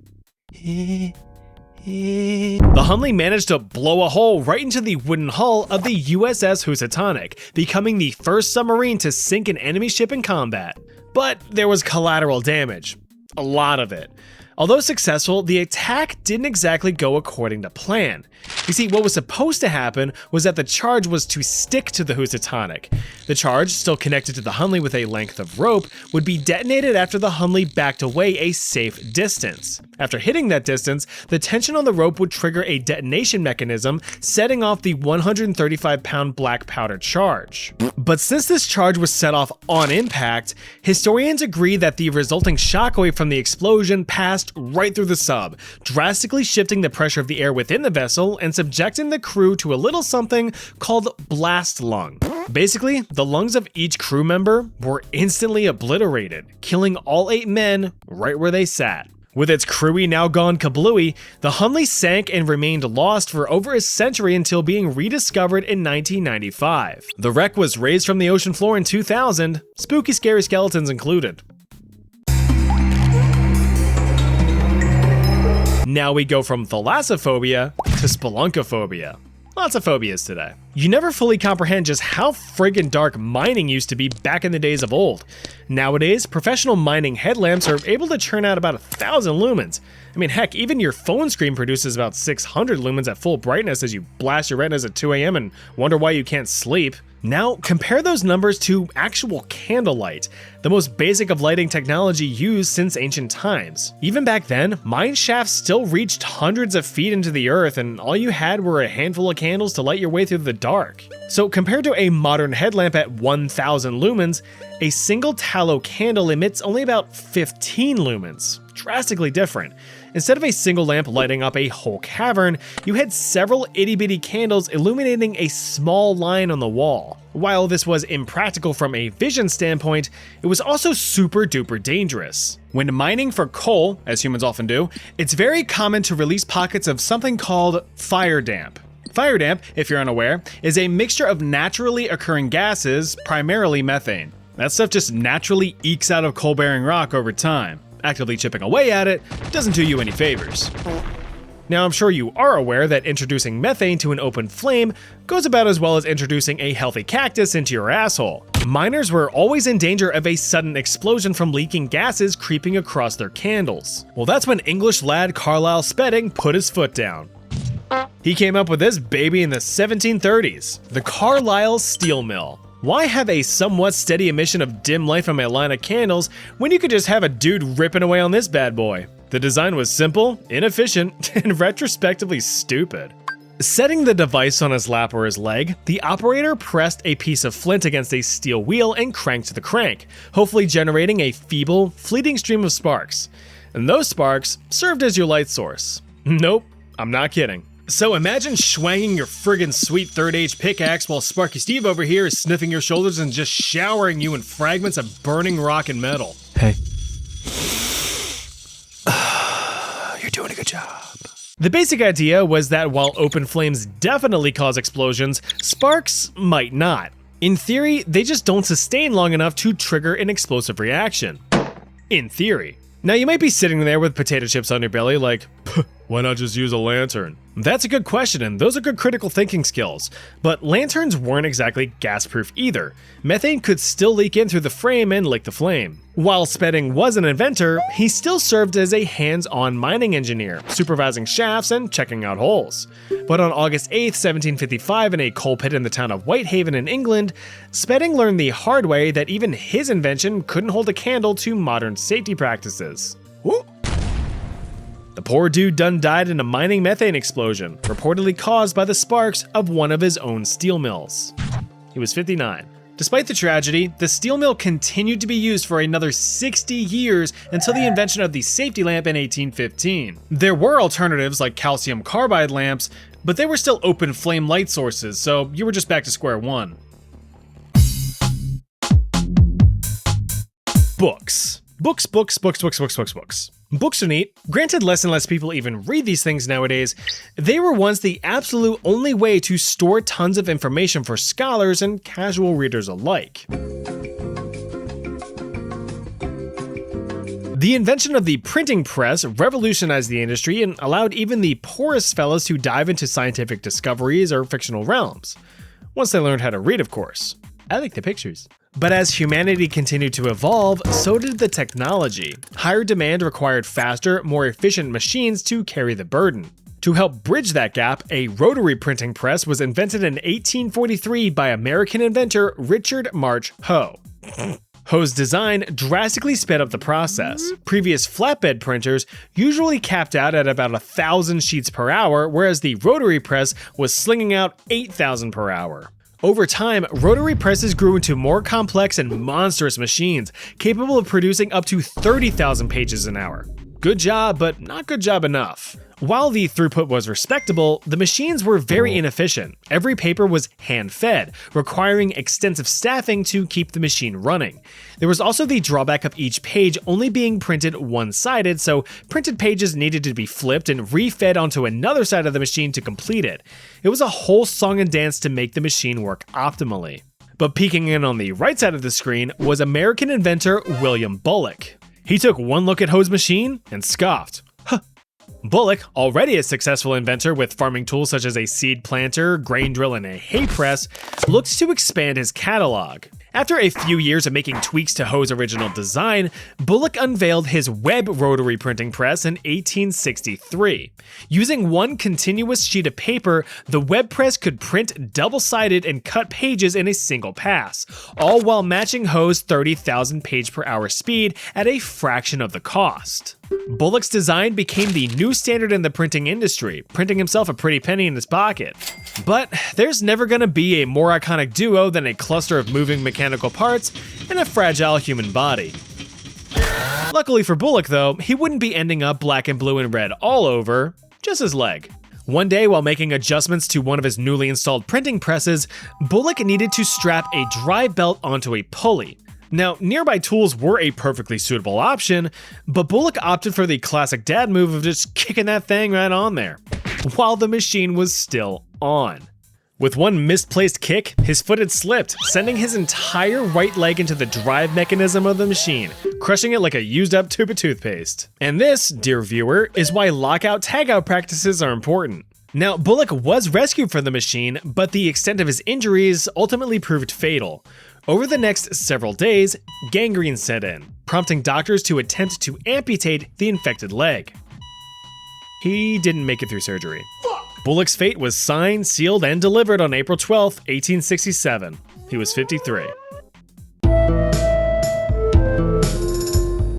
Hunley managed to blow a hole right into the wooden hull of the USS Housatonic, becoming the first submarine to sink an enemy ship in combat. But there was collateral damage. A lot of it. Although successful, the attack didn't exactly go according to plan. You see, what was supposed to happen was that the charge was to stick to the Housatonic. The charge, still connected to the Hunley with a length of rope, would be detonated after the Hunley backed away a safe distance. After hitting that distance, the tension on the rope would trigger a detonation mechanism, setting off the 135-pound black powder charge. But since this charge was set off on impact, historians agree that the resulting shockwave from the explosion passed right through the sub, drastically shifting the pressure of the air within the vessel and subjecting the crew to a little something called blast lung. Basically, the lungs of each crew member were instantly obliterated, killing all 8 men right where they sat. With its crewy now gone kablooey, the Hunley sank and remained lost for over a century until being rediscovered in 1995. The wreck was raised from the ocean floor in 2000, spooky scary skeletons included. Now we go from thalassophobia to spelunkophobia. Lots of phobias today. You never fully comprehend just how friggin' dark mining used to be back in the days of old. Nowadays, professional mining headlamps are able to churn out about 1,000 lumens. I mean, heck, even your phone screen produces about 600 lumens at full brightness as you blast your retinas at 2 a.m. and wonder why you can't sleep. Now, compare those numbers to actual candlelight, the most basic of lighting technology used since ancient times. Even back then, mine shafts still reached hundreds of feet into the earth, and all you had were a handful of candles to light your way through the dark. So compared to a modern headlamp at 1,000 lumens, a single tallow candle emits only about 15 lumens. Drastically different. Instead of a single lamp lighting up a whole cavern, you had several itty-bitty candles illuminating a small line on the wall. While this was impractical from a vision standpoint, it was also super duper dangerous. When mining for coal, as humans often do, it's very common to release pockets of something called fire damp. Fire damp, if you're unaware, is a mixture of naturally occurring gases, primarily methane. That stuff just naturally ekes out of coal-bearing rock over time. Actively chipping away at it doesn't do you any favors. Now, I'm sure you are aware that introducing methane to an open flame goes about as well as introducing a healthy cactus into your asshole. Miners were always in danger of a sudden explosion from leaking gases creeping across their candles. Well, that's when English lad Carlisle Spedding put his foot down. He came up with this baby in the 1730s, the Carlisle Steel Mill. Why have a somewhat steady emission of dim light from a line of candles when you could just have a dude ripping away on this bad boy? The design was simple, inefficient, and retrospectively stupid. Setting the device on his lap or his leg, the operator pressed a piece of flint against a steel wheel and cranked the crank, hopefully generating a feeble, fleeting stream of sparks. And those sparks served as your light source. Nope, I'm not kidding. So imagine swanging your friggin' sweet third age pickaxe while Sparky Steve over here is sniffing your shoulders and just showering you in fragments of burning rock and metal. Hey. You're doing a good job. The basic idea was that while open flames definitely cause explosions, sparks might not. In theory, they just don't sustain long enough to trigger an explosive reaction. In theory. Now you might be sitting there with potato chips on your belly like, why not just use a lantern? That's a good question, and those are good critical thinking skills. But lanterns weren't exactly gas-proof either. Methane could still leak in through the frame and lick the flame. While Spedding was an inventor, he still served as a hands-on mining engineer, supervising shafts and checking out holes. But on August 8, 1755, in a coal pit in the town of Whitehaven in England, Spedding learned the hard way that even his invention couldn't hold a candle to modern safety practices. Whoop. The poor dude done died in a mining methane explosion, reportedly caused by the sparks of one of his own steel mills. He was 59. Despite the tragedy, the steel mill continued to be used for another 60 years until the invention of the safety lamp in 1815. There were alternatives like calcium carbide lamps, but they were still open flame light sources, so you were just back to square one. Books. Books. Books are neat. Granted, less and less people even read these things nowadays. They were once the absolute only way to store tons of information for scholars and casual readers alike. The invention of the printing press revolutionized the industry and allowed even the poorest fellows to dive into scientific discoveries or fictional realms. Once they learned how to read, of course. I like the pictures. But as humanity continued to evolve, so did the technology. Higher demand required faster, more efficient machines to carry the burden. To help bridge that gap, a rotary printing press was invented in 1843 by American inventor Richard March Hoe. Ho's design drastically sped up the process. Previous flatbed printers usually capped out at about 1,000 sheets per hour, whereas the rotary press was slinging out 8,000 per hour. Over time, rotary presses grew into more complex and monstrous machines, capable of producing up to 30,000 pages an hour. Good job, but not good job enough. While the throughput was respectable, the machines were very inefficient. Every paper was hand-fed, requiring extensive staffing to keep the machine running. There was also the drawback of each page only being printed one-sided, so printed pages needed to be flipped and re-fed onto another side of the machine to complete it. It was a whole song and dance to make the machine work optimally. But peeking in on the right side of the screen was American inventor William Bullock. He took one look at Ho's machine and scoffed. Bullock, already a successful inventor with farming tools such as a seed planter, grain drill, and a hay press, looked to expand his catalog. After a few years of making tweaks to Ho's original design, Bullock unveiled his web rotary printing press in 1863. Using one continuous sheet of paper, the web press could print double-sided and cut pages in a single pass, all while matching Ho's 30,000 page per hour speed at a fraction of the cost. Bullock's design became the new standard in the printing industry, printing himself a pretty penny in his pocket. But there's never gonna be a more iconic duo than a cluster of moving mechanical parts and a fragile human body. Luckily for Bullock though, he wouldn't be ending up black and blue and red all over, just his leg. One day, while making adjustments to one of his newly installed printing presses, Bullock needed to strap a drive belt onto a pulley. Now, nearby tools were a perfectly suitable option, but Bullock opted for the classic dad move of just kicking that thing right on there, while the machine was still on. With one misplaced kick, his foot had slipped, sending his entire right leg into the drive mechanism of the machine, crushing it like a used-up tube of toothpaste. And this, dear viewer, is why lockout-tagout practices are important. Now, Bullock was rescued from the machine, but the extent of his injuries ultimately proved fatal. Over the next several days, gangrene set in, prompting doctors to attempt to amputate the infected leg. He didn't make it through surgery. Bullock's fate was signed, sealed, and delivered on April 12, 1867. He was 53.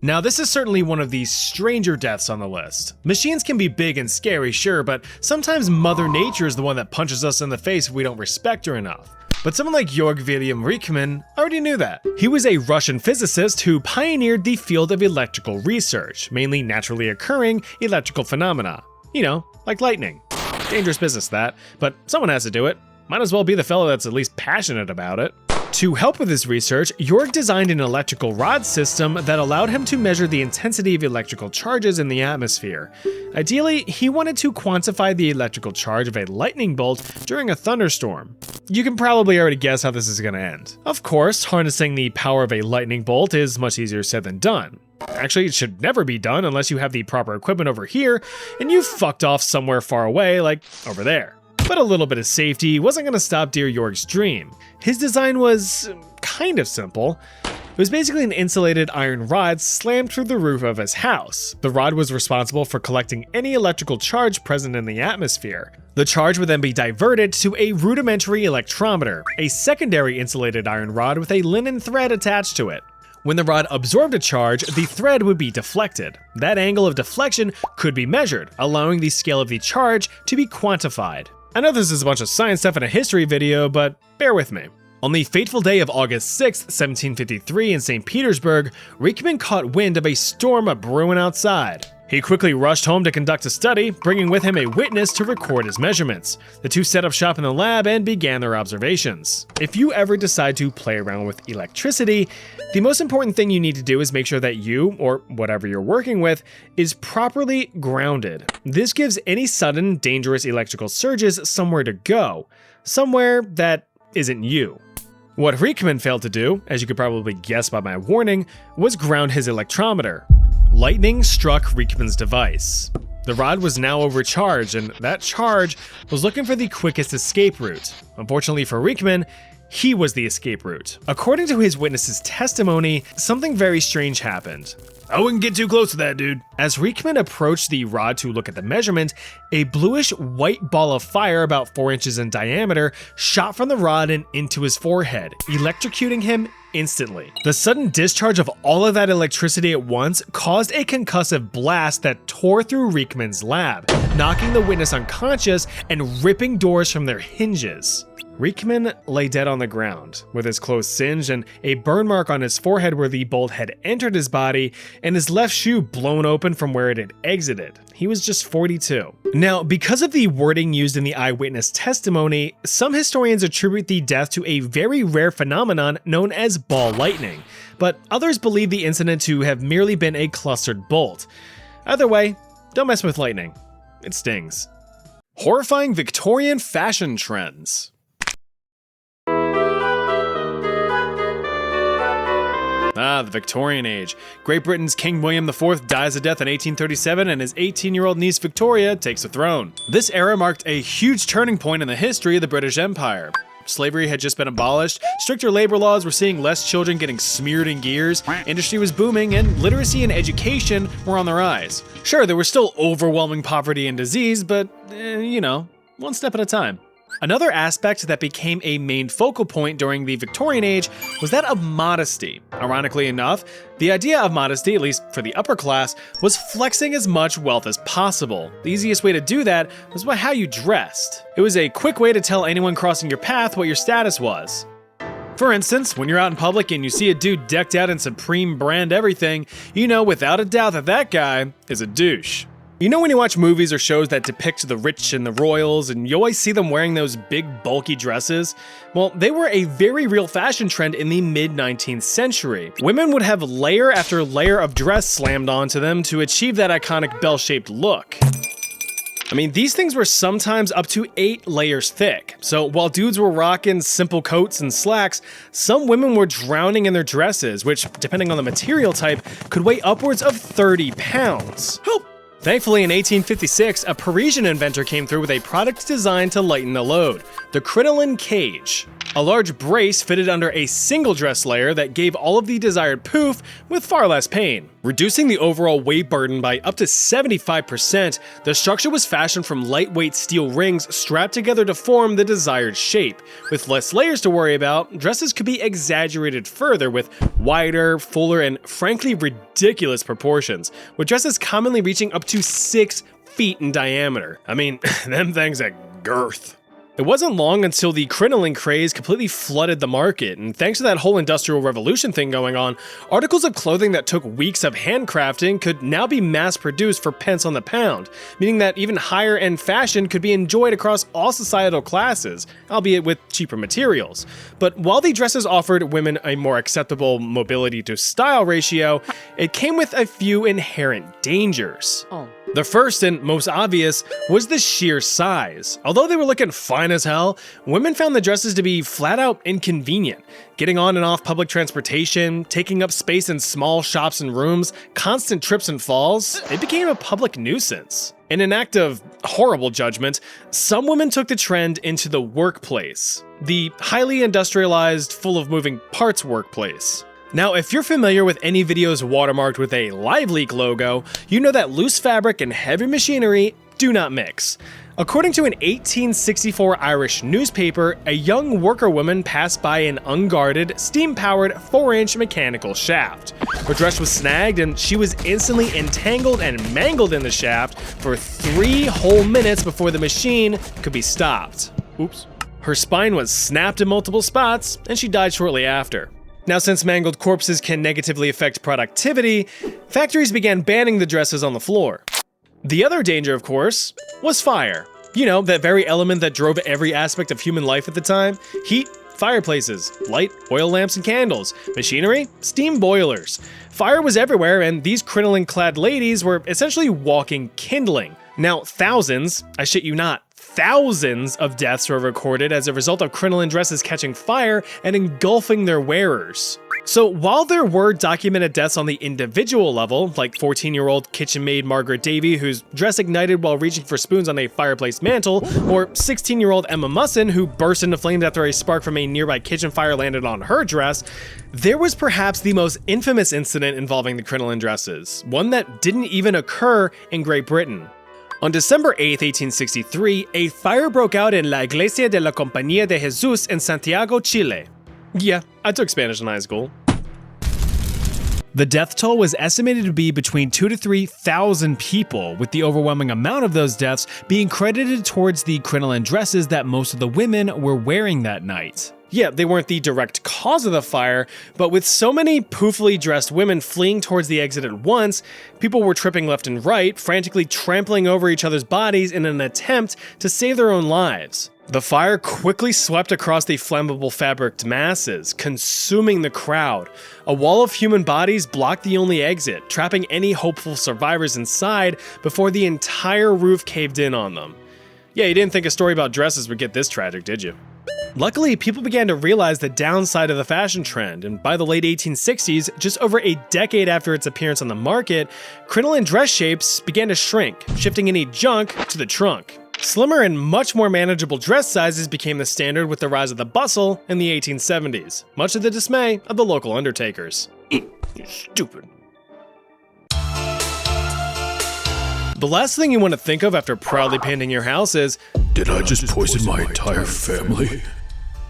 Now, this is certainly one of the stranger deaths on the list. Machines can be big and scary, sure, but sometimes Mother Nature is the one that punches us in the face if we don't respect her enough. But someone like Georg Wilhelm Rieckmann already knew that. He was a Russian physicist who pioneered the field of electrical research, mainly naturally occurring electrical phenomena. You know, like lightning. Dangerous business that, but someone has to do it. Might as well be the fellow that's at least passionate about it. To help with his research, Georg designed an electrical rod system that allowed him to measure the intensity of electrical charges in the atmosphere. Ideally, he wanted to quantify the electrical charge of a lightning bolt during a thunderstorm. You can probably already guess how this is going to end. Of course, harnessing the power of a lightning bolt is much easier said than done. Actually, it should never be done unless you have the proper equipment over here and you've fucked off somewhere far away, like over there. But a little bit of safety wasn't going to stop dear Georg's dream. His design was kind of simple. It was basically an insulated iron rod slammed through the roof of his house. The rod was responsible for collecting any electrical charge present in the atmosphere. The charge would then be diverted to a rudimentary electrometer, a secondary insulated iron rod with a linen thread attached to it. When the rod absorbed a charge, the thread would be deflected. That angle of deflection could be measured, allowing the scale of the charge to be quantified. I know this is a bunch of science stuff in a history video, but bear with me. On the fateful day of August 6, 1753 in St. Petersburg, Rieckmann caught wind of a storm brewing outside. He quickly rushed home to conduct a study, bringing with him a witness to record his measurements. The two set up shop in the lab and began their observations. If you ever decide to play around with electricity, the most important thing you need to do is make sure that you, or whatever you're working with, is properly grounded. This gives any sudden, dangerous electrical surges somewhere to go. Somewhere that isn't you. What Rieckmann failed to do, as you could probably guess by my warning, was ground his electrometer. Lightning struck Rieckmann's device. The rod was now overcharged, and that charge was looking for the quickest escape route. Unfortunately for Rieckmann, He was the escape route. According to his witness's testimony, something very strange happened. I wouldn't get too close to that, dude. As Riekman approached the rod to look at the measurement, a bluish white ball of fire about 4 inches in diameter shot from the rod and into his forehead, electrocuting him instantly. The sudden discharge of all of that electricity at once caused a concussive blast that tore through Riekman's lab, knocking the witness unconscious and ripping doors from their hinges. Riekman lay dead on the ground, with his clothes singed and a burn mark on his forehead where the bolt had entered his body, and his left shoe blown open from where it had exited. He was just 42. Now, because of the wording used in the eyewitness testimony, some historians attribute the death to a very rare phenomenon known as ball lightning, but others believe the incident to have merely been a clustered bolt. Either way, don't mess with lightning. It stings. Horrifying Victorian fashion trends. The Victorian age. Great Britain's King William IV dies of death in 1837 and his 18-year-old niece Victoria takes the throne. This era marked a huge turning point in the history of the British Empire. Slavery had just been abolished, stricter labor laws were seeing less children getting smeared in gears, industry was booming, and literacy and education were on the rise. Sure, there was still overwhelming poverty and disease, but, one step at a time. Another aspect that became a main focal point during the Victorian age was that of modesty. Ironically enough, the idea of modesty, at least for the upper class, was flexing as much wealth as possible. The easiest way to do that was by how you dressed. It was a quick way to tell anyone crossing your path what your status was. For instance, when you're out in public and you see a dude decked out in Supreme brand everything, you know without a doubt that that guy is a douche. You know when you watch movies or shows that depict the rich and the royals and you always see them wearing those big bulky dresses? Well, they were a very real fashion trend in the mid-19th century. Women would have layer after layer of dress slammed onto them to achieve that iconic bell-shaped look. I mean, these things were sometimes up to 8 layers thick, so while dudes were rocking simple coats and slacks, some women were drowning in their dresses, which, depending on the material type, could weigh upwards of 30 pounds. Help! Thankfully, in 1856, a Parisian inventor came through with a product designed to lighten the load, the crinoline cage. A large brace fitted under a single dress layer that gave all of the desired poof with far less pain. Reducing the overall weight burden by up to 75%, the structure was fashioned from lightweight steel rings strapped together to form the desired shape. With less layers to worry about, dresses could be exaggerated further with wider, fuller, and frankly ridiculous proportions, with dresses commonly reaching up to 6 feet in diameter. I mean, them things are girth. It wasn't long until the crinoline craze completely flooded the market, and thanks to that whole industrial revolution thing going on, articles of clothing that took weeks of handcrafting could now be mass-produced for pence on the pound, meaning that even higher-end fashion could be enjoyed across all societal classes, albeit with cheaper materials. But while the dresses offered women a more acceptable mobility to style ratio, it came with a few inherent dangers. The first and most obvious was the sheer size. Although they were looking fine as hell, women found the dresses to be flat out inconvenient. Getting on and off public transportation, taking up space in small shops and rooms, constant trips and falls, it became a public nuisance. In an act of horrible judgment, some women took the trend into the workplace. The highly industrialized, full of moving parts workplace. Now, if you're familiar with any videos watermarked with a Live Leak logo, you know that loose fabric and heavy machinery do not mix. According to an 1864 Irish newspaper, a young worker woman passed by an unguarded, steam-powered 4-inch mechanical shaft. Her dress was snagged and she was instantly entangled and mangled in the shaft for 3 whole minutes before the machine could be stopped. Oops. Her spine was snapped in multiple spots and she died shortly after. Now, since mangled corpses can negatively affect productivity, factories began banning the dresses on the floor. The other danger, of course, was fire. You know, that very element that drove every aspect of human life at the time. Heat, fireplaces, light, oil lamps and candles, machinery, steam boilers. Fire was everywhere, and these crinoline-clad ladies were essentially walking kindling. Now, thousands, I shit you not, thousands of deaths were recorded as a result of crinoline dresses catching fire and engulfing their wearers. So while there were documented deaths on the individual level, like 14-year-old kitchen maid Margaret Davy, whose dress ignited while reaching for spoons on a fireplace mantle, or 16-year-old Emma Musson, who burst into flames after a spark from a nearby kitchen fire landed on her dress, there was perhaps the most infamous incident involving the crinoline dresses, one that didn't even occur in Great Britain. On December 8, 1863, a fire broke out in La Iglesia de la Compañía de Jesús in Santiago, Chile. Yeah, I took Spanish in high school. The death toll was estimated to be between 2,000 to 3,000 people, with the overwhelming amount of those deaths being credited towards the crinoline dresses that most of the women were wearing that night. Yeah, they weren't the direct cause of the fire, but with so many poofily dressed women fleeing towards the exit at once, people were tripping left and right, frantically trampling over each other's bodies in an attempt to save their own lives. The fire quickly swept across the flammable fabric masses, consuming the crowd. A wall of human bodies blocked the only exit, trapping any hopeful survivors inside before the entire roof caved in on them. Yeah, you didn't think a story about dresses would get this tragic, did you? Luckily, people began to realize the downside of the fashion trend, and by the late 1860s, just over a decade after its appearance on the market, crinoline dress shapes began to shrink, shifting any junk to the trunk. Slimmer and much more manageable dress sizes became the standard with the rise of the bustle in the 1870s, much to the dismay of the local undertakers. You stupid. The last thing you want to think of after proudly painting your house is, did I just poison my entire family?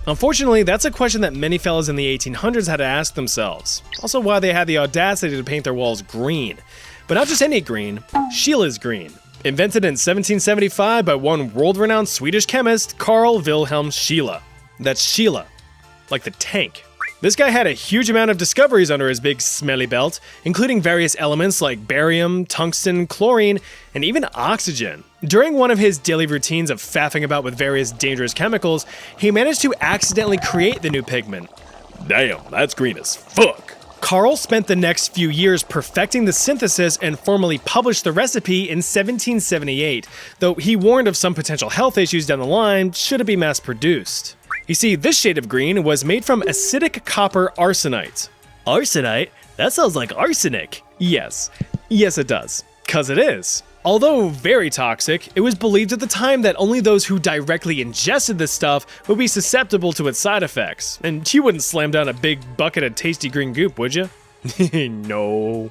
Unfortunately, that's a question that many fellas in the 1800s had to ask themselves. Also why they had the audacity to paint their walls green. But not just any green, Sheila's green. Invented in 1775 by one world-renowned Swedish chemist, Carl Wilhelm Scheele. That's Sheila, like the tank. This guy had a huge amount of discoveries under his big smelly belt, including various elements like barium, tungsten, chlorine, and even oxygen. During one of his daily routines of faffing about with various dangerous chemicals, he managed to accidentally create the new pigment. Damn, that's green as fuck. Carl spent the next few years perfecting the synthesis and formally published the recipe in 1778, though he warned of some potential health issues down the line should it be mass-produced. You see, this shade of green was made from acidic copper arsenite. Arsenite? That sounds like arsenic. Yes it does, 'cause it is. Although very toxic, it was believed at the time that only those who directly ingested this stuff would be susceptible to its side effects. And you wouldn't slam down a big bucket of tasty green goop, would you? No.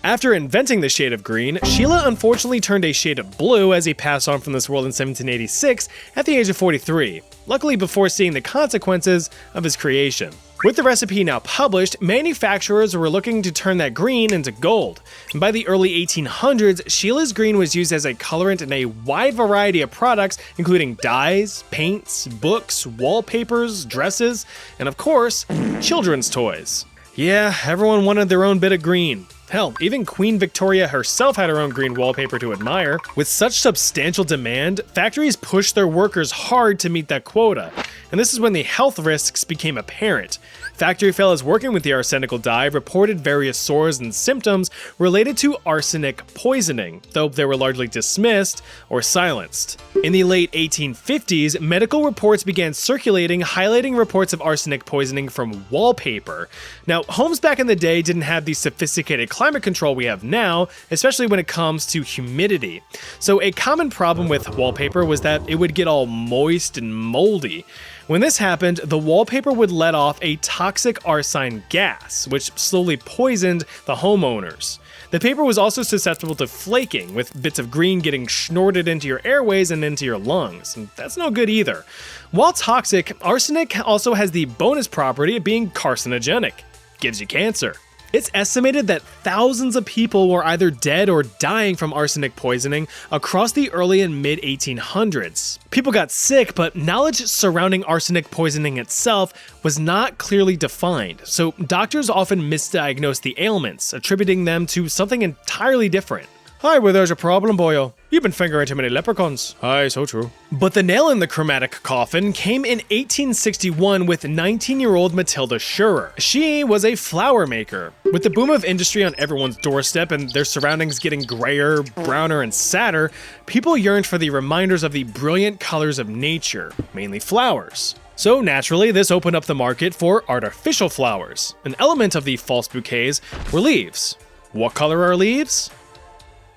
After inventing the shade of green, Scheele unfortunately turned a shade of blue as he passed on from this world in 1786 at the age of 43, luckily before seeing the consequences of his creation. With the recipe now published, manufacturers were looking to turn that green into gold, and by the early 1800s, Sheila's green was used as a colorant in a wide variety of products, including dyes, paints, books, wallpapers, dresses, and of course, children's toys. Yeah, everyone wanted their own bit of green. Hell, even Queen Victoria herself had her own green wallpaper to admire. With such substantial demand, factories pushed their workers hard to meet that quota, and this is when the health risks became apparent. Factory fellas working with the arsenical dye reported various sores and symptoms related to arsenic poisoning, though they were largely dismissed or silenced. In the late 1850s, medical reports began circulating highlighting reports of arsenic poisoning from wallpaper. Now, homes back in the day didn't have the sophisticated climate control we have now, especially when it comes to humidity. So a common problem with wallpaper was that it would get all moist and moldy. When this happened, the wallpaper would let off a toxic arsine gas, which slowly poisoned the homeowners. The paper was also susceptible to flaking, with bits of green getting snorted into your airways and into your lungs, and that's no good either. While toxic, arsenic also has the bonus property of being carcinogenic. Gives you cancer. It's estimated that thousands of people were either dead or dying from arsenic poisoning across the early and mid-1800s. People got sick, but knowledge surrounding arsenic poisoning itself was not clearly defined, so doctors often misdiagnosed the ailments, attributing them to something entirely different. Hi, well, there's a problem, boyo. You've been fingering too many leprechauns. Hi, so true. But the nail in the chromatic coffin came in 1861 with 19-year-old Matilda Schurer. She was a flower maker. With the boom of industry on everyone's doorstep and their surroundings getting grayer, browner, and sadder, people yearned for the reminders of the brilliant colors of nature, mainly flowers. So naturally, this opened up the market for artificial flowers. An element of the false bouquets were leaves. What color are leaves?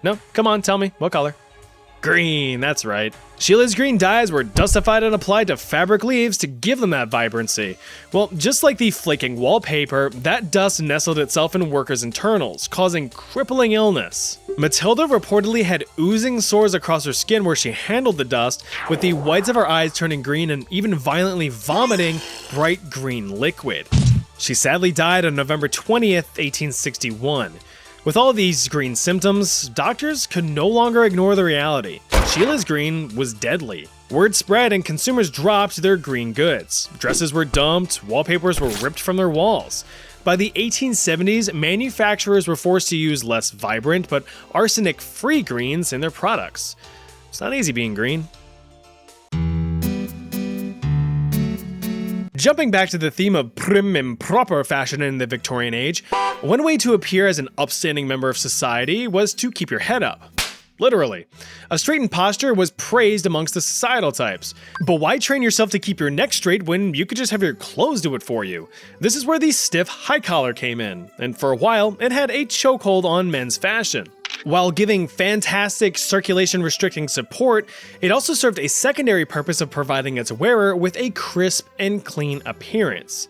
No, come on, tell me, what color? Green, that's right. Sheila's green dyes were dustified and applied to fabric leaves to give them that vibrancy. Well, just like the flaking wallpaper, that dust nestled itself in workers' internals, causing crippling illness. Matilda reportedly had oozing sores across her skin where she handled the dust, with the whites of her eyes turning green and even violently vomiting bright green liquid. She sadly died on November 20th, 1861. With all these green symptoms, doctors could no longer ignore the reality. Sheila's green was deadly. Word spread and consumers dropped their green goods. Dresses were dumped, wallpapers were ripped from their walls. By the 1870s, manufacturers were forced to use less vibrant but arsenic-free greens in their products. It's not easy being green. Jumping back to the theme of prim and proper fashion in the Victorian age, one way to appear as an upstanding member of society was to keep your head up. Literally. A straightened posture was praised amongst the societal types. But why train yourself to keep your neck straight when you could just have your clothes do it for you? This is where the stiff high collar came in, and for a while, it had a chokehold on men's fashion. While giving fantastic circulation restricting support, it also served a secondary purpose of providing its wearer with a crisp and clean appearance.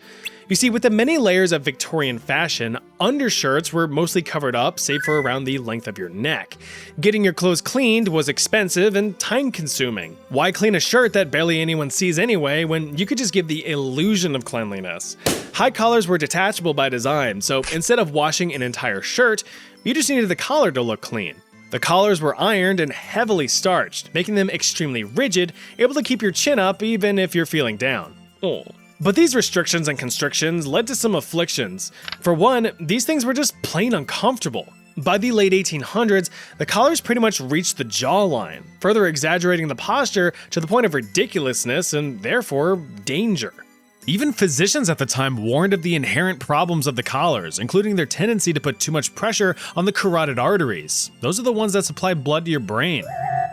You see, with the many layers of Victorian fashion, undershirts were mostly covered up save for around the length of your neck. Getting your clothes cleaned was expensive and time-consuming. Why clean a shirt that barely anyone sees anyway when you could just give the illusion of cleanliness? High collars were detachable by design, so instead of washing an entire shirt, you just needed the collar to look clean. The collars were ironed and heavily starched, making them extremely rigid, able to keep your chin up even if you're feeling down. Oh. But these restrictions and constrictions led to some afflictions. For one, these things were just plain uncomfortable. By the late 1800s, the collars pretty much reached the jawline, further exaggerating the posture to the point of ridiculousness and therefore danger. Even physicians at the time warned of the inherent problems of the collars, including their tendency to put too much pressure on the carotid arteries. Those are the ones that supply blood to your brain.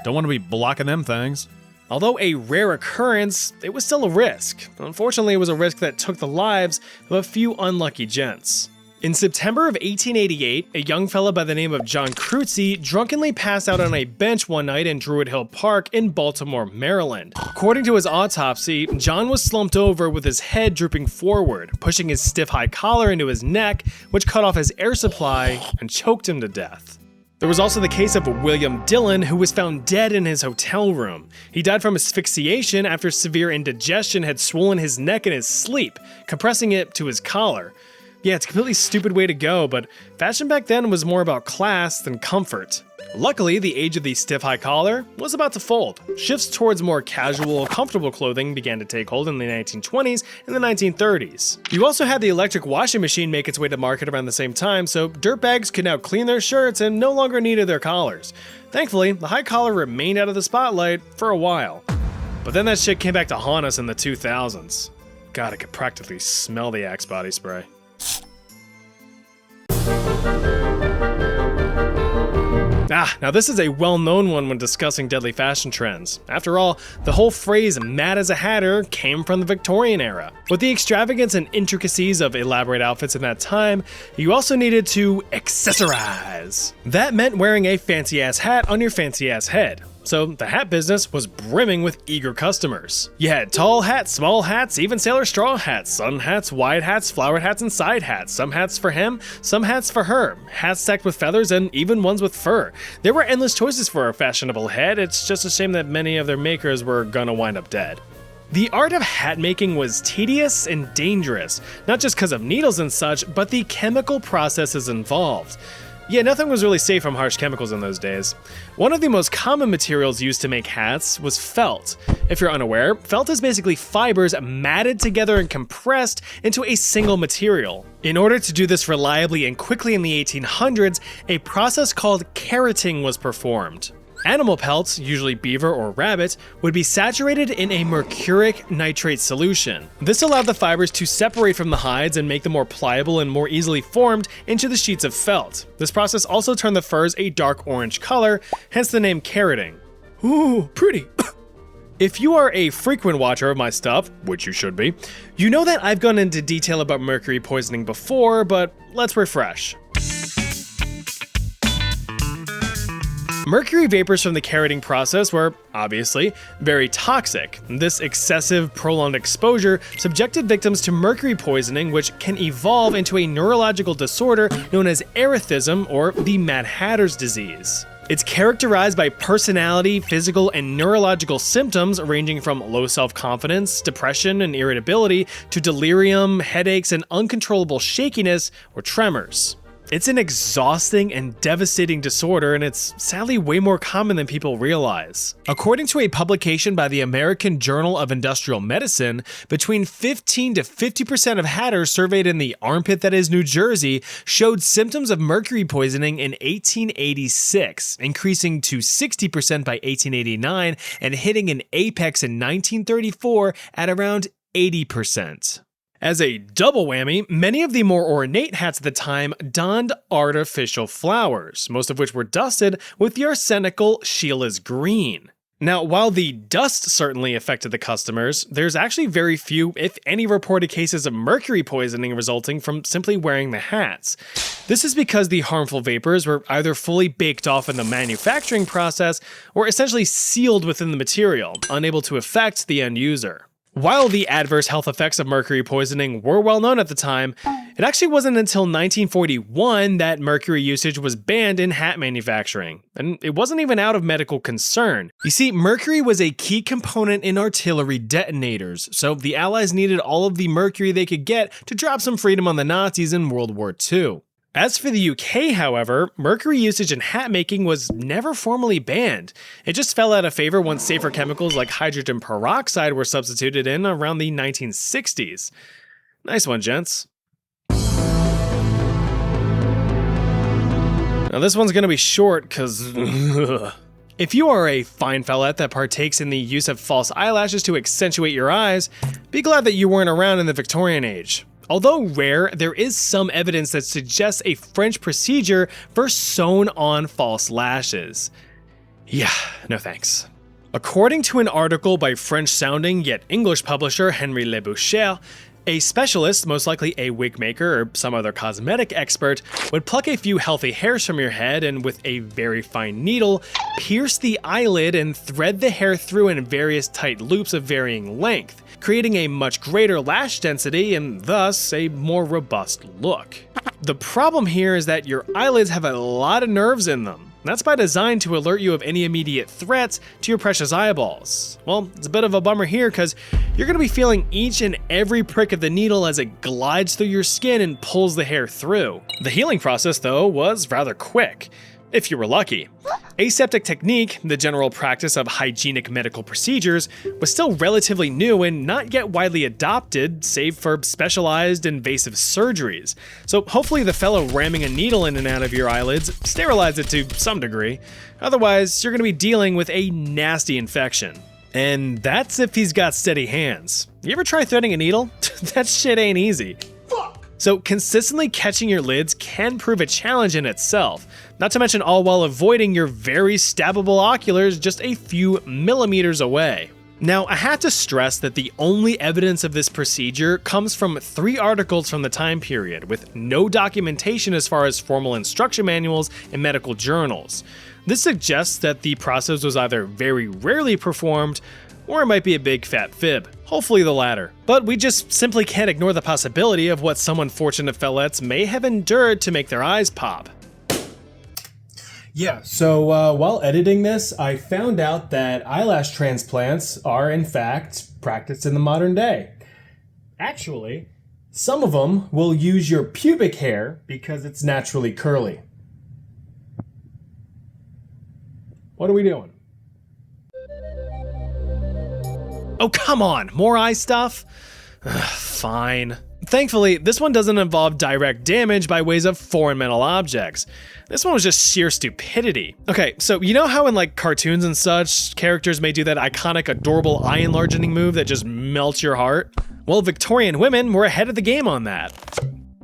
Don't want to be blocking them things. Although a rare occurrence, it was still a risk. Unfortunately, it was a risk that took the lives of a few unlucky gents. In September of 1888, a young fella by the name of John Cruzy drunkenly passed out on a bench one night in Druid Hill Park in Baltimore, Maryland. According to his autopsy, John was slumped over with his head drooping forward, pushing his stiff high collar into his neck, which cut off his air supply and choked him to death. There was also the case of William Dillon, who was found dead in his hotel room. He died from asphyxiation after severe indigestion had swollen his neck in his sleep, compressing it to his collar. Yeah, it's a completely stupid way to go, but fashion back then was more about class than comfort. Luckily, the age of the stiff high collar was about to fold. Shifts towards more casual, comfortable clothing began to take hold in the 1920s and the 1930s. You also had the electric washing machine make its way to market around the same time, so dirtbags could now clean their shirts and no longer needed their collars. Thankfully, the high collar remained out of the spotlight for a while. But then that shit came back to haunt us in the 2000s. God, I could practically smell the Axe body spray. Now this is a well-known one when discussing deadly fashion trends. After all, the whole phrase "mad as a hatter" came from the Victorian era. With the extravagance and intricacies of elaborate outfits in that time, you also needed to accessorize. That meant wearing a fancy-ass hat on your fancy-ass head. So the hat business was brimming with eager customers. You had tall hats, small hats, even sailor straw hats, sun hats, wide hats, flowered hats, and side hats. Some hats for him, some hats for her. Hats stacked with feathers and even ones with fur. There were endless choices for a fashionable head. It's just a shame that many of their makers were gonna wind up dead. The art of hat making was tedious and dangerous, not just because of needles and such, but the chemical processes involved. Yeah, nothing was really safe from harsh chemicals in those days. One of the most common materials used to make hats was felt. If you're unaware, felt is basically fibers matted together and compressed into a single material. In order to do this reliably and quickly in the 1800s, a process called carroting was performed. Animal pelts, usually beaver or rabbit, would be saturated in a mercuric nitrate solution. This allowed the fibers to separate from the hides and make them more pliable and more easily formed into the sheets of felt. This process also turned the furs a dark orange color, hence the name carroting. Ooh, pretty. If you are a frequent watcher of my stuff, which you should be, you know that I've gone into detail about mercury poisoning before, but let's refresh. Mercury vapors from the carotene process were, obviously, very toxic. This excessive, prolonged exposure subjected victims to mercury poisoning, which can evolve into a neurological disorder known as erethism, or the Mad Hatter's disease. It's characterized by personality, physical, and neurological symptoms ranging from low self-confidence, depression, and irritability to delirium, headaches, and uncontrollable shakiness or tremors. It's an exhausting and devastating disorder, and it's sadly way more common than people realize. According to a publication by the American Journal of Industrial Medicine, between 15 to 50% of hatters surveyed in the armpit that is New Jersey showed symptoms of mercury poisoning in 1886, increasing to 60% by 1889 and hitting an apex in 1934 at around 80%. As a double whammy, many of the more ornate hats at the time donned artificial flowers, most of which were dusted with the arsenical Sheila's green. Now, while the dust certainly affected the customers, there's actually very few, if any, reported cases of mercury poisoning resulting from simply wearing the hats. This is because the harmful vapors were either fully baked off in the manufacturing process or essentially sealed within the material, unable to affect the end user. While the adverse health effects of mercury poisoning were well known at the time, it actually wasn't until 1941 that mercury usage was banned in hat manufacturing, and it wasn't even out of medical concern. You see, mercury was a key component in artillery detonators, so the Allies needed all of the mercury they could get to drop some freedom on the Nazis in World War II. As for the UK, however, mercury usage in hat making was never formally banned. It just fell out of favor once safer chemicals like hydrogen peroxide were substituted in around the 1960s. Nice one, gents. Now this one's gonna be short, cause if you are a fine fellette that partakes in the use of false eyelashes to accentuate your eyes, be glad that you weren't around in the Victorian age. Although rare, there is some evidence that suggests a French procedure for sewn-on false lashes. Yeah, no thanks. According to an article by French-sounding yet English publisher Henry Leboucher, a specialist, most likely a wig maker or some other cosmetic expert, would pluck a few healthy hairs from your head and with a very fine needle, pierce the eyelid and thread the hair through in various tight loops of varying length, creating a much greater lash density and thus a more robust look. The problem here is that your eyelids have a lot of nerves in them. That's by design to alert you of any immediate threats to your precious eyeballs. Well, it's a bit of a bummer here because you're going to be feeling each and every prick of the needle as it glides through your skin and pulls the hair through. The healing process, though, was rather quick, if you were lucky. Aseptic technique, the general practice of hygienic medical procedures, was still relatively new and not yet widely adopted, save for specialized invasive surgeries. So hopefully the fellow ramming a needle in and out of your eyelids sterilized it to some degree. Otherwise, you're going to be dealing with a nasty infection. And that's if he's got steady hands. You ever try threading a needle? That shit ain't easy. So consistently catching your lids can prove a challenge in itself, not to mention all while avoiding your very stabbable oculars just a few millimeters away. Now, I have to stress that the only evidence of this procedure comes from 3 articles from the time period, with no documentation as far as formal instruction manuals and medical journals. This suggests that the process was either very rarely performed, or it might be a big fat fib. Hopefully the latter. But we just simply can't ignore the possibility of what some unfortunate fellettes may have endured to make their eyes pop. Yeah, so while editing this, I found out that eyelash transplants are in fact practiced in the modern day. Actually, some of them will use your pubic hair because it's naturally curly. What are we doing? Oh, come on, more eye stuff? Fine. Thankfully, this one doesn't involve direct damage by ways of foreign metal objects. This one was just sheer stupidity. Okay, so you know how in like cartoons and such, characters may do that iconic adorable eye enlarging move that just melts your heart? Well, Victorian women were ahead of the game on that.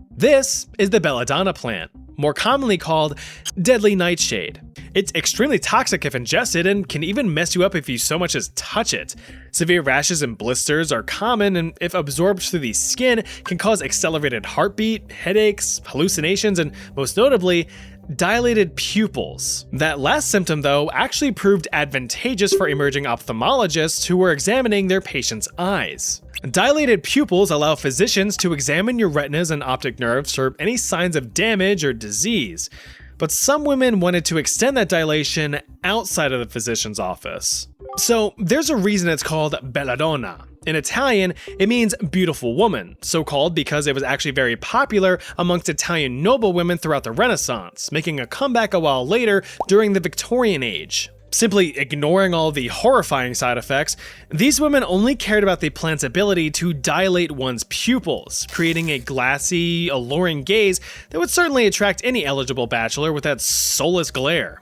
This is the belladonna plant. more commonly called deadly nightshade. It's extremely toxic if ingested and can even mess you up if you so much as touch it. Severe rashes and blisters are common, and if absorbed through the skin, can cause accelerated heartbeat, headaches, hallucinations, and most notably, dilated pupils. That last symptom, though, actually proved advantageous for emerging ophthalmologists who were examining their patients' eyes. Dilated pupils allow physicians to examine your retinas and optic nerves for any signs of damage or disease. But some women wanted to extend that dilation outside of the physician's office. So there's a reason it's called belladonna. In Italian, it means beautiful woman, so called because it was actually very popular amongst Italian noblewomen throughout the Renaissance, making a comeback a while later during the Victorian age. Simply ignoring all the horrifying side effects, these women only cared about the plant's ability to dilate one's pupils, creating a glassy, alluring gaze that would certainly attract any eligible bachelor with that soulless glare.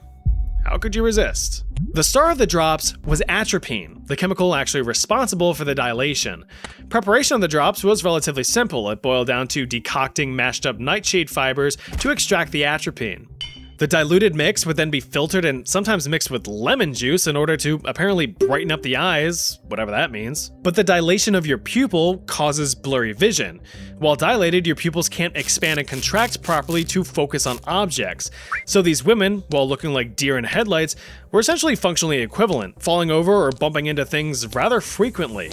How could you resist? The star of the drops was atropine, the chemical actually responsible for the dilation. Preparation of the drops was relatively simple. It boiled down to decocting mashed up nightshade fibers to extract the atropine. The diluted mix would then be filtered and sometimes mixed with lemon juice in order to apparently brighten up the eyes, whatever that means. But the dilation of your pupil causes blurry vision. While dilated, your pupils can't expand and contract properly to focus on objects. So these women, while looking like deer in headlights, were essentially functionally equivalent, falling over or bumping into things rather frequently.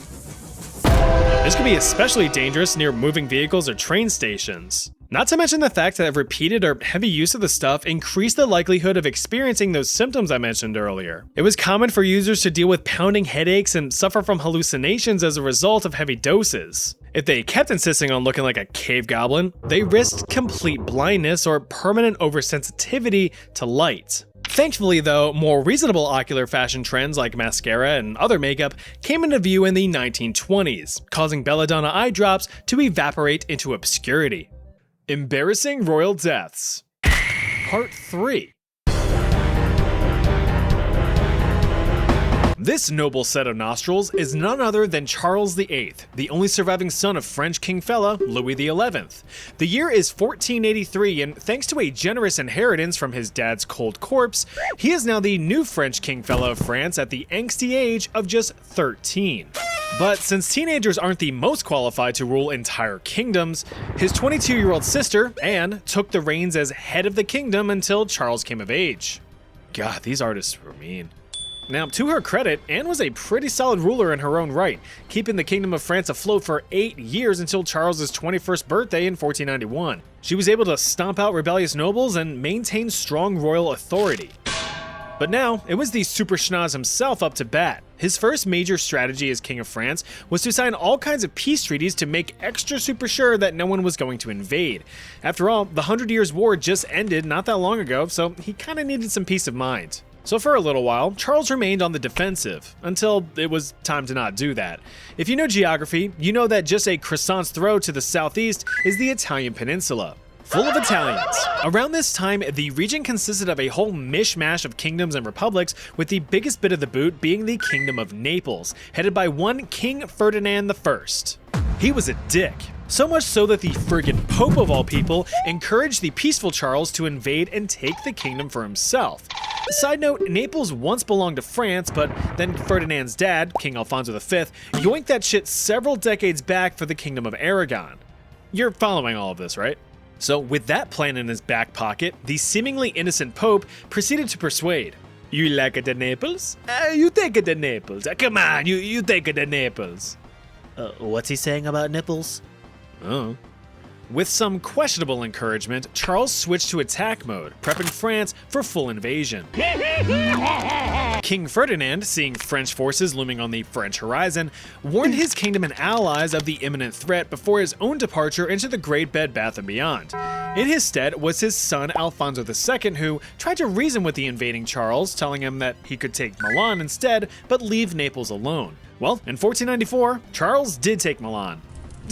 This could be especially dangerous near moving vehicles or train stations. Not to mention the fact that repeated or heavy use of the stuff increased the likelihood of experiencing those symptoms I mentioned earlier. It was common for users to deal with pounding headaches and suffer from hallucinations as a result of heavy doses. If they kept insisting on looking like a cave goblin, they risked complete blindness or permanent oversensitivity to light. Thankfully though, more reasonable ocular fashion trends like mascara and other makeup came into view in the 1920s, causing belladonna eye drops to evaporate into obscurity. Embarrassing royal deaths. Part 3. This noble set of nostrils is none other than Charles VIII, the only surviving son of French King Fela, Louis XI. The year is 1483, and thanks to a generous inheritance from his dad's cold corpse, he is now the new French King Fela of France at the angsty age of just 13. But since teenagers aren't the most qualified to rule entire kingdoms, his 22-year-old sister, Anne, took the reins as head of the kingdom until Charles came of age. God, these artists were mean. Now, to her credit, Anne was a pretty solid ruler in her own right, keeping the Kingdom of France afloat for 8 years until Charles's 21st birthday in 1491. She was able to stomp out rebellious nobles and maintain strong royal authority. But now, it was the super schnoz himself up to bat. His first major strategy as King of France was to sign all kinds of peace treaties to make extra super sure that no one was going to invade. After all, the 100 Years' War just ended not that long ago, so he kinda needed some peace of mind. So for a little while, Charles remained on the defensive, until it was time to not do that. If you know geography, you know that just a croissant's throw to the southeast is the Italian peninsula, full of Italians. Around this time, the region consisted of a whole mishmash of kingdoms and republics, with the biggest bit of the boot being the Kingdom of Naples, headed by one King Ferdinand I. He was a dick. So much so that the friggin' Pope of all people encouraged the peaceful Charles to invade and take the kingdom for himself. Side note, Naples once belonged to France, but then Ferdinand's dad, King Alfonso V, yoinked that shit several decades back for the Kingdom of Aragon. You're following all of this, right? So with that plan in his back pocket, the seemingly innocent Pope proceeded to persuade. You like it in Naples? You take it in Naples. Come on, you take it in Naples. What's he saying about nipples? Oh. With some questionable encouragement, Charles switched to attack mode, prepping France for full invasion. King Ferdinand, seeing French forces looming on the French horizon, warned his kingdom and allies of the imminent threat before his own departure into the Great Bed Bath and Beyond. In his stead was his son Alfonso II, who tried to reason with the invading Charles, telling him that he could take Milan instead, but leave Naples alone. Well, in 1494, Charles did take Milan.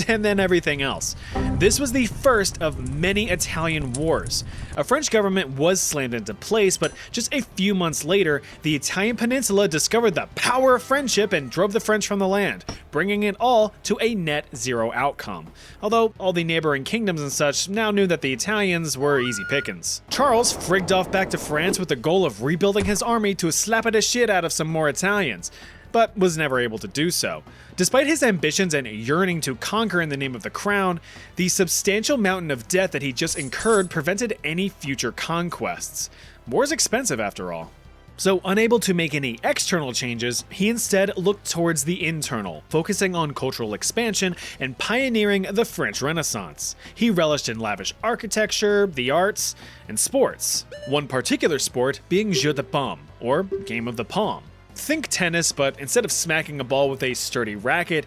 And then everything else. This was the first of many Italian wars. A French government was slammed into place, but just a few months later, the Italian peninsula discovered the power of friendship and drove the French from the land, bringing it all to a net zero outcome. Although all the neighboring kingdoms and such now knew that the Italians were easy pickings. Charles frigged off back to France with the goal of rebuilding his army to slap the shit out of some more Italians, but was never able to do so. Despite his ambitions and yearning to conquer in the name of the crown, the substantial mountain of debt that he just incurred prevented any future conquests. War is expensive after all. So, unable to make any external changes, he instead looked towards the internal, focusing on cultural expansion and pioneering the French Renaissance. He relished in lavish architecture, the arts, and sports. One particular sport being jeu de paume, or game of the palm. Think tennis, but instead of smacking a ball with a sturdy racket,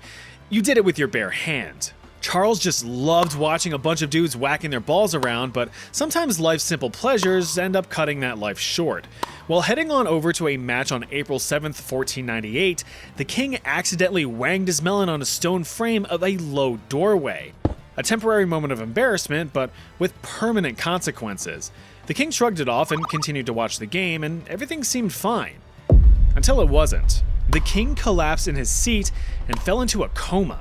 you did it with your bare hand. Charles just loved watching a bunch of dudes whacking their balls around, but sometimes life's simple pleasures end up cutting that life short. While heading on over to a match on April 7th, 1498, the king accidentally wanged his melon on a stone frame of a low doorway. A temporary moment of embarrassment, but with permanent consequences. The king shrugged it off and continued to watch the game, and everything seemed fine. Until it wasn't. The king collapsed in his seat and fell into a coma.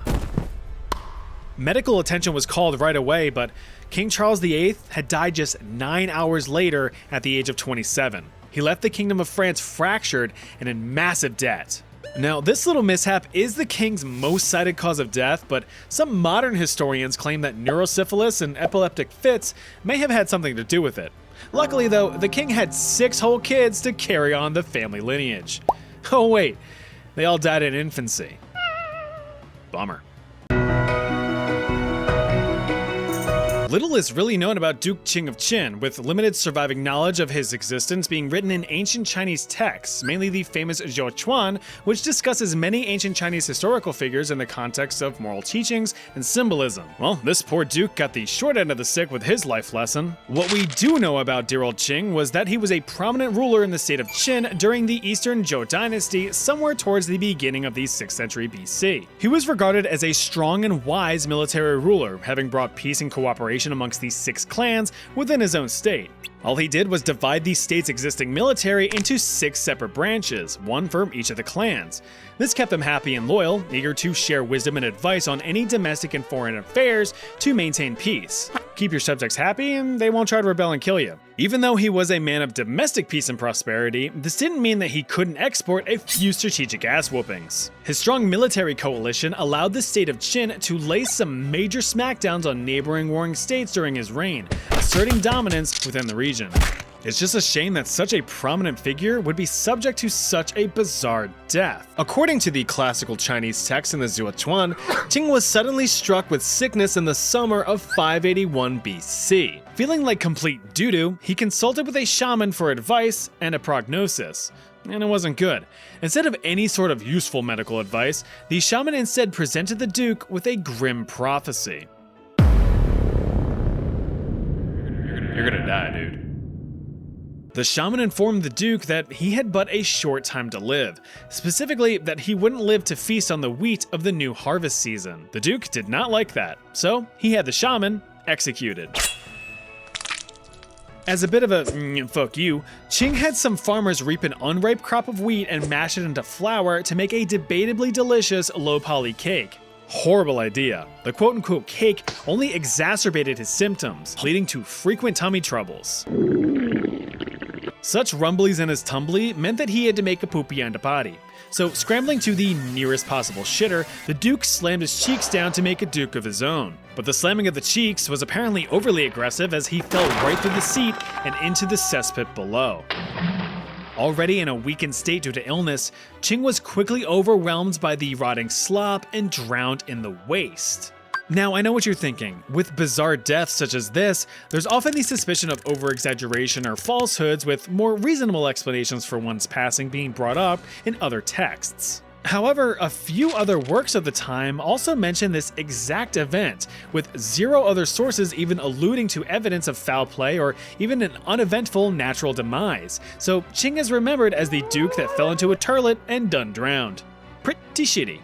Medical attention was called right away, but King Charles VIII had died just 9 hours later at the age of 27. He left the Kingdom of France fractured and in massive debt. Now, this little mishap is the king's most cited cause of death, but some modern historians claim that neurosyphilis and epileptic fits may have had something to do with it. Luckily though, the king had 6 whole kids to carry on the family lineage. Oh wait, they all died in infancy. Bummer. Little is really known about Duke Qing of Qin, with limited surviving knowledge of his existence being written in ancient Chinese texts, mainly the famous Zhuochuan, which discusses many ancient Chinese historical figures in the context of moral teachings and symbolism. Well, this poor duke got the short end of the stick with his life lesson. What we do know about dear old Qing was that he was a prominent ruler in the state of Qin during the Eastern Zhou dynasty, somewhere towards the beginning of the 6th century BC. He was regarded as a strong and wise military ruler, having brought peace and cooperation amongst the 6 clans within his own state. All he did was divide the state's existing military into 6 separate branches, one for each of the clans. This kept them happy and loyal, eager to share wisdom and advice on any domestic and foreign affairs to maintain peace. Keep your subjects happy and they won't try to rebel and kill you. Even though he was a man of domestic peace and prosperity, this didn't mean that he couldn't export a few strategic ass whoopings. His strong military coalition allowed the state of Qin to lay some major smackdowns on neighboring warring states during his reign, asserting dominance within the region. It's just a shame that such a prominent figure would be subject to such a bizarre death. According to the classical Chinese text in the Zhuochuan, Qing was suddenly struck with sickness in the summer of 581 BC. Feeling like complete doo-doo, he consulted with a shaman for advice and a prognosis. And it wasn't good. Instead of any sort of useful medical advice, the shaman instead presented the duke with a grim prophecy. You're gonna die, dude. The shaman informed the duke that he had but a short time to live, specifically that he wouldn't live to feast on the wheat of the new harvest season. The duke did not like that, so he had the shaman executed. As a bit of a fuck you, Qing had some farmers reap an unripe crop of wheat and mash it into flour to make a debatably delicious low-poly cake. Horrible idea. The quote-unquote cake only exacerbated his symptoms, leading to frequent tummy troubles. Such rumblies in his tumbly meant that he had to make a poopy and a potty. So, scrambling to the nearest possible shitter, the duke slammed his cheeks down to make a duke of his own. But the slamming of the cheeks was apparently overly aggressive as he fell right through the seat and into the cesspit below. Already in a weakened state due to illness, Qing was quickly overwhelmed by the rotting slop and drowned in the waste. Now, I know what you're thinking. With bizarre deaths such as this, there's often the suspicion of over-exaggeration or falsehoods, with more reasonable explanations for one's passing being brought up in other texts. However, a few other works of the time also mention this exact event, with 0 other sources even alluding to evidence of foul play or even an uneventful natural demise. So Qing is remembered as the duke that fell into a turlet and done drowned. Pretty shitty.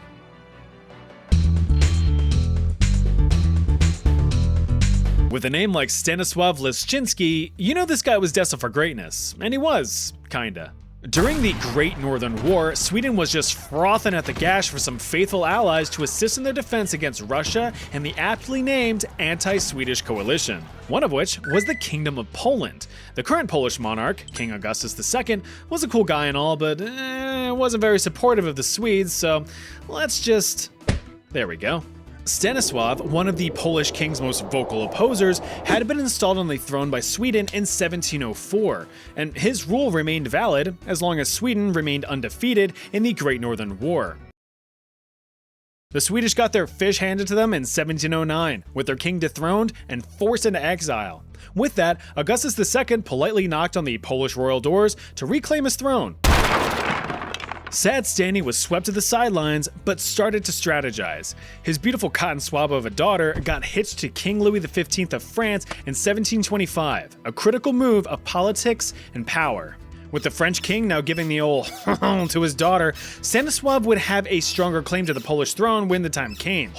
With a name like Stanisław Leszczyński, you know this guy was destined for greatness, and he was, kinda. During the Great Northern War, Sweden was just frothing at the gash for some faithful allies to assist in their defense against Russia and the aptly named anti-Swedish coalition, one of which was the Kingdom of Poland. The current Polish monarch, King Augustus II, was a cool guy and all, but wasn't very supportive of the Swedes, so there we go. Stanislav, one of the Polish king's most vocal opposers, had been installed on the throne by Sweden in 1704, and his rule remained valid as long as Sweden remained undefeated in the Great Northern War. The Swedish got their fish handed to them in 1709, with their king dethroned and forced into exile. With that, Augustus II politely knocked on the Polish royal doors to reclaim his throne. Sad Stanley was swept to the sidelines, but started to strategize. His beautiful cotton swab of a daughter got hitched to King Louis XV of France in 1725, a critical move of politics and power. With the French king now giving the old to his daughter, Stanislav would have a stronger claim to the Polish throne when the time came.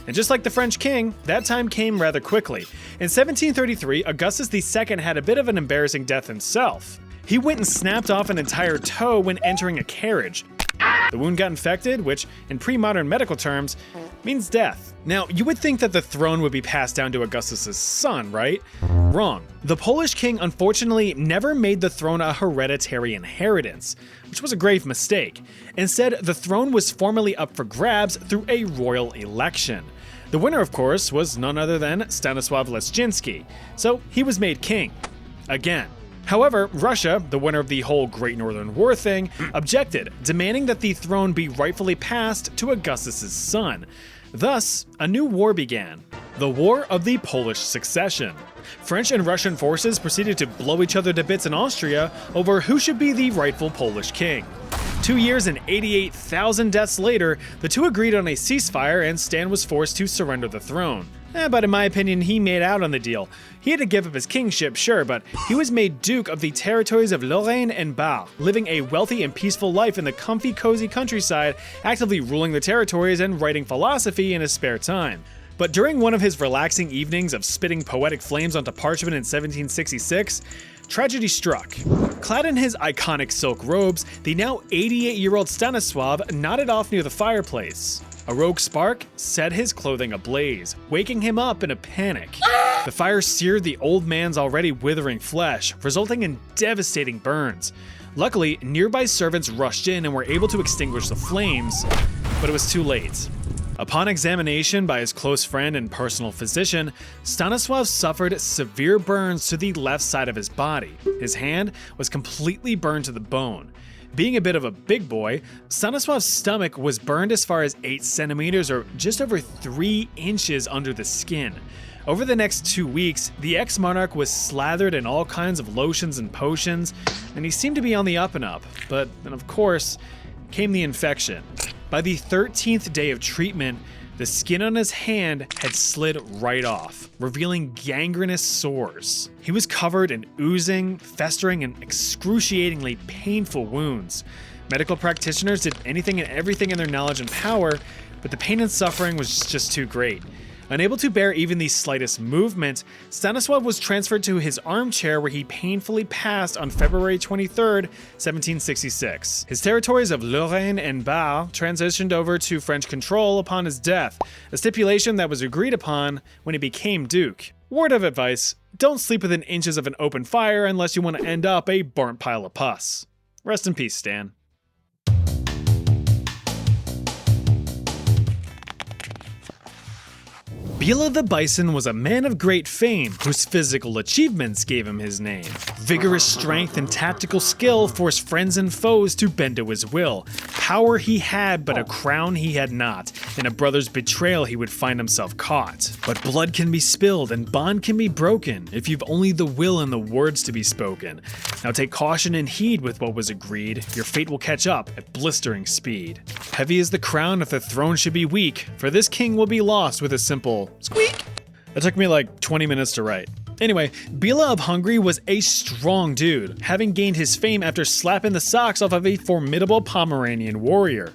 And just like the French king, that time came rather quickly. In 1733, Augustus II had a bit of an embarrassing death himself. He went and snapped off an entire toe when entering a carriage. The wound got infected, which, in pre-modern medical terms, means death. Now, you would think that the throne would be passed down to Augustus' son, right? Wrong. The Polish king unfortunately never made the throne a hereditary inheritance, which was a grave mistake. Instead, the throne was formally up for grabs through a royal election. The winner, of course, was none other than Stanislav Leszczynski, so he was made king. Again. However, Russia, the winner of the whole Great Northern War thing, objected, demanding that the throne be rightfully passed to Augustus' son. Thus, a new war began, the War of the Polish Succession. French and Russian forces proceeded to blow each other to bits in Austria over who should be the rightful Polish king. 2 years and 88,000 deaths later, the two agreed on a ceasefire and Stan was forced to surrender the throne. But in my opinion, he made out on the deal. He had to give up his kingship, sure, but he was made Duke of the territories of Lorraine and Bar, living a wealthy and peaceful life in the comfy, cozy countryside, actively ruling the territories and writing philosophy in his spare time. But during one of his relaxing evenings of spitting poetic flames onto parchment in 1766, tragedy struck. Clad in his iconic silk robes, the now 88-year-old Stanislav nodded off near the fireplace. A rogue spark set his clothing ablaze, waking him up in a panic. The fire seared the old man's already withering flesh, resulting in devastating burns. Luckily, nearby servants rushed in and were able to extinguish the flames, but it was too late. Upon examination by his close friend and personal physician, Stanislav suffered severe burns to the left side of his body. His hand was completely burned to the bone. Being a bit of a big boy, Stanislav's stomach was burned as far as 8 centimeters or just over 3 inches under the skin. Over the next 2 weeks, the ex-monarch was slathered in all kinds of lotions and potions, and he seemed to be on the up and up. But then, of course, came the infection. By the 13th day of treatment, the skin on his hand had slid right off, revealing gangrenous sores. He was covered in oozing, festering, and excruciatingly painful wounds. Medical practitioners did anything and everything in their knowledge and power, but the pain and suffering was just too great. Unable to bear even the slightest movement, Stanislav was transferred to his armchair where he painfully passed on February 23, 1766. His territories of Lorraine and Bar transitioned over to French control upon his death, a stipulation that was agreed upon when he became Duke. Word of advice, don't sleep within inches of an open fire unless you want to end up a burnt pile of pus. Rest in peace, Stan. Bela the Bison was a man of great fame, whose physical achievements gave him his name. Vigorous strength and tactical skill forced friends and foes to bend to his will. Power he had, but a crown he had not. In a brother's betrayal he would find himself caught. But blood can be spilled and bond can be broken, if you've only the will and the words to be spoken. Now take caution and heed with what was agreed, your fate will catch up at blistering speed. Heavy is the crown if the throne should be weak, for this king will be lost with a simple squeak. That took me like 20 minutes to write. Anyway, Bela of Hungary was a strong dude, having gained his fame after slapping the socks off of a formidable Pomeranian warrior.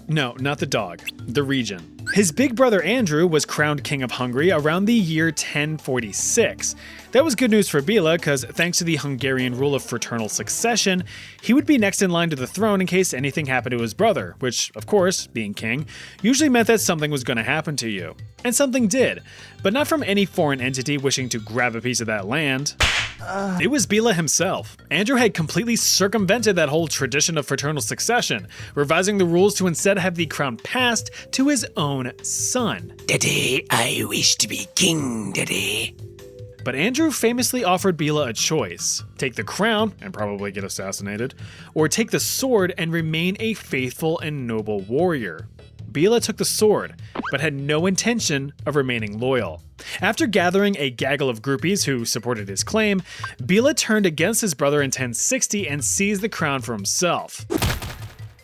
No, not the dog, the region. His big brother Andrew was crowned king of Hungary around the year 1046. That was good news for Béla because thanks to the Hungarian rule of fraternal succession, he would be next in line to the throne in case anything happened to his brother, which, of course, being king, usually meant that something was going to happen to you. And something did, but not from any foreign entity wishing to grab a piece of that land. It was Béla himself. Andrew had completely circumvented that whole tradition of fraternal succession, revising the rules to instead have the crown passed to his own son. Daddy, I wish to be king, Daddy. But Andrew famously offered Béla a choice: take the crown and probably get assassinated, or take the sword and remain a faithful and noble warrior. Béla took the sword, but had no intention of remaining loyal. After gathering a gaggle of groupies who supported his claim, Béla turned against his brother in 1060 and seized the crown for himself.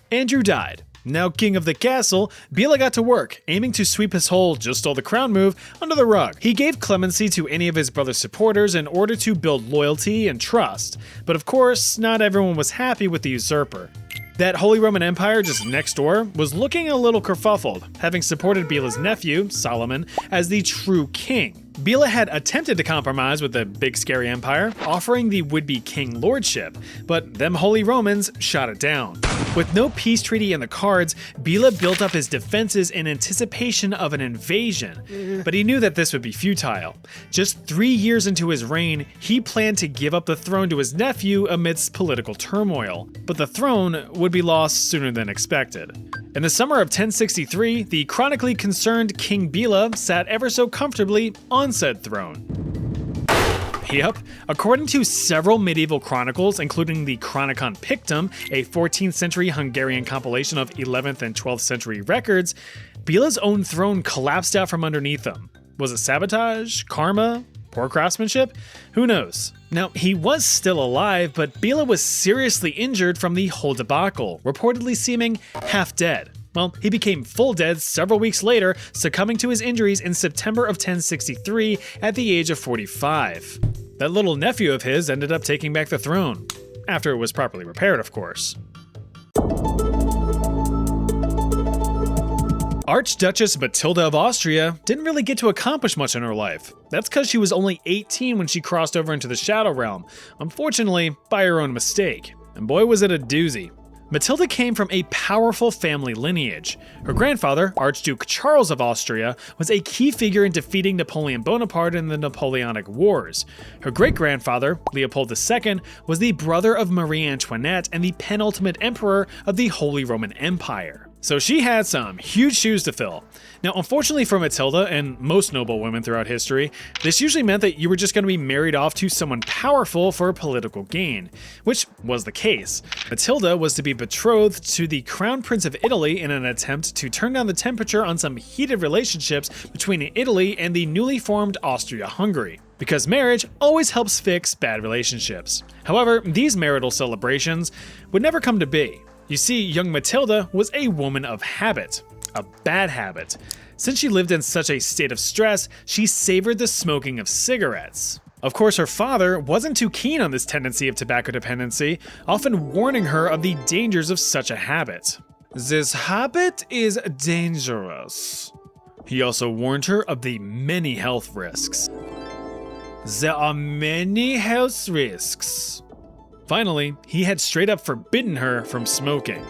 Andrew died. Now king of the castle, Béla got to work, aiming to sweep his whole "just stole the crown" move under the rug. He gave clemency to any of his brother's supporters in order to build loyalty and trust, but of course, not everyone was happy with the usurper. That Holy Roman Empire just next door was looking a little kerfuffled, having supported Béla's nephew, Solomon, as the true king. Béla had attempted to compromise with the big scary empire, offering the would-be king lordship, but them Holy Romans shot it down. With no peace treaty in the cards, Béla built up his defenses in anticipation of an invasion, but he knew that this would be futile. Just 3 years into his reign, he planned to give up the throne to his nephew amidst political turmoil, but the throne would be lost sooner than expected. In the summer of 1063, the chronically concerned King Béla sat ever so comfortably on said throne. Yep, according to several medieval chronicles, including the Chronicon Pictum, a 14th century Hungarian compilation of 11th and 12th century records, Béla's own throne collapsed out from underneath him. Was it sabotage? Karma? Poor craftsmanship? Who knows? Now, he was still alive, but Béla was seriously injured from the whole debacle, reportedly seeming half dead. Well, he became full dead several weeks later, succumbing to his injuries in September of 1063 at the age of 45. That little nephew of his ended up taking back the throne. After it was properly repaired, of course. Archduchess Matilda of Austria didn't really get to accomplish much in her life. That's because she was only 18 when she crossed over into the Shadow Realm, unfortunately by her own mistake. And boy was it a doozy. Matilda came from a powerful family lineage. Her grandfather, Archduke Charles of Austria, was a key figure in defeating Napoleon Bonaparte in the Napoleonic Wars. Her great-grandfather, Leopold II, was the brother of Marie Antoinette and the penultimate emperor of the Holy Roman Empire. So she had some huge shoes to fill. Now, unfortunately for Matilda and most noble women throughout history, this usually meant that you were just going to be married off to someone powerful for political gain, which was the case. Matilda was to be betrothed to the Crown Prince of Italy in an attempt to turn down the temperature on some heated relationships between Italy and the newly formed Austria-Hungary, because marriage always helps fix bad relationships. However, these marital celebrations would never come to be. You see, young Matilda was a woman of habit. A bad habit. Since she lived in such a state of stress, she savored the smoking of cigarettes. Of course, her father wasn't too keen on this tendency of tobacco dependency, often warning her of the dangers of such a habit. "This habit is dangerous." He also warned her of the many health risks. "There are many health risks." Finally, he had straight up forbidden her from smoking.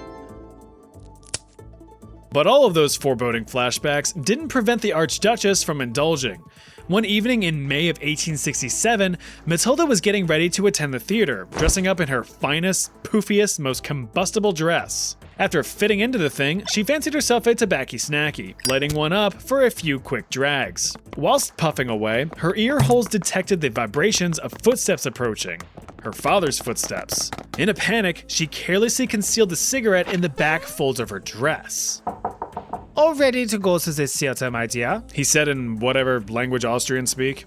But all of those foreboding flashbacks didn't prevent the Archduchess from indulging. One evening in May of 1867, Matilda was getting ready to attend the theater, dressing up in her finest, poofiest, most combustible dress. After fitting into the thing, she fancied herself a tobacco snacky, lighting one up for a few quick drags. Whilst puffing away, her ear holes detected the vibrations of footsteps approaching. Her father's footsteps. In a panic, she carelessly concealed the cigarette in the back folds of her dress. "All ready to go to the theater, my dear?" he said in whatever language Austrians speak.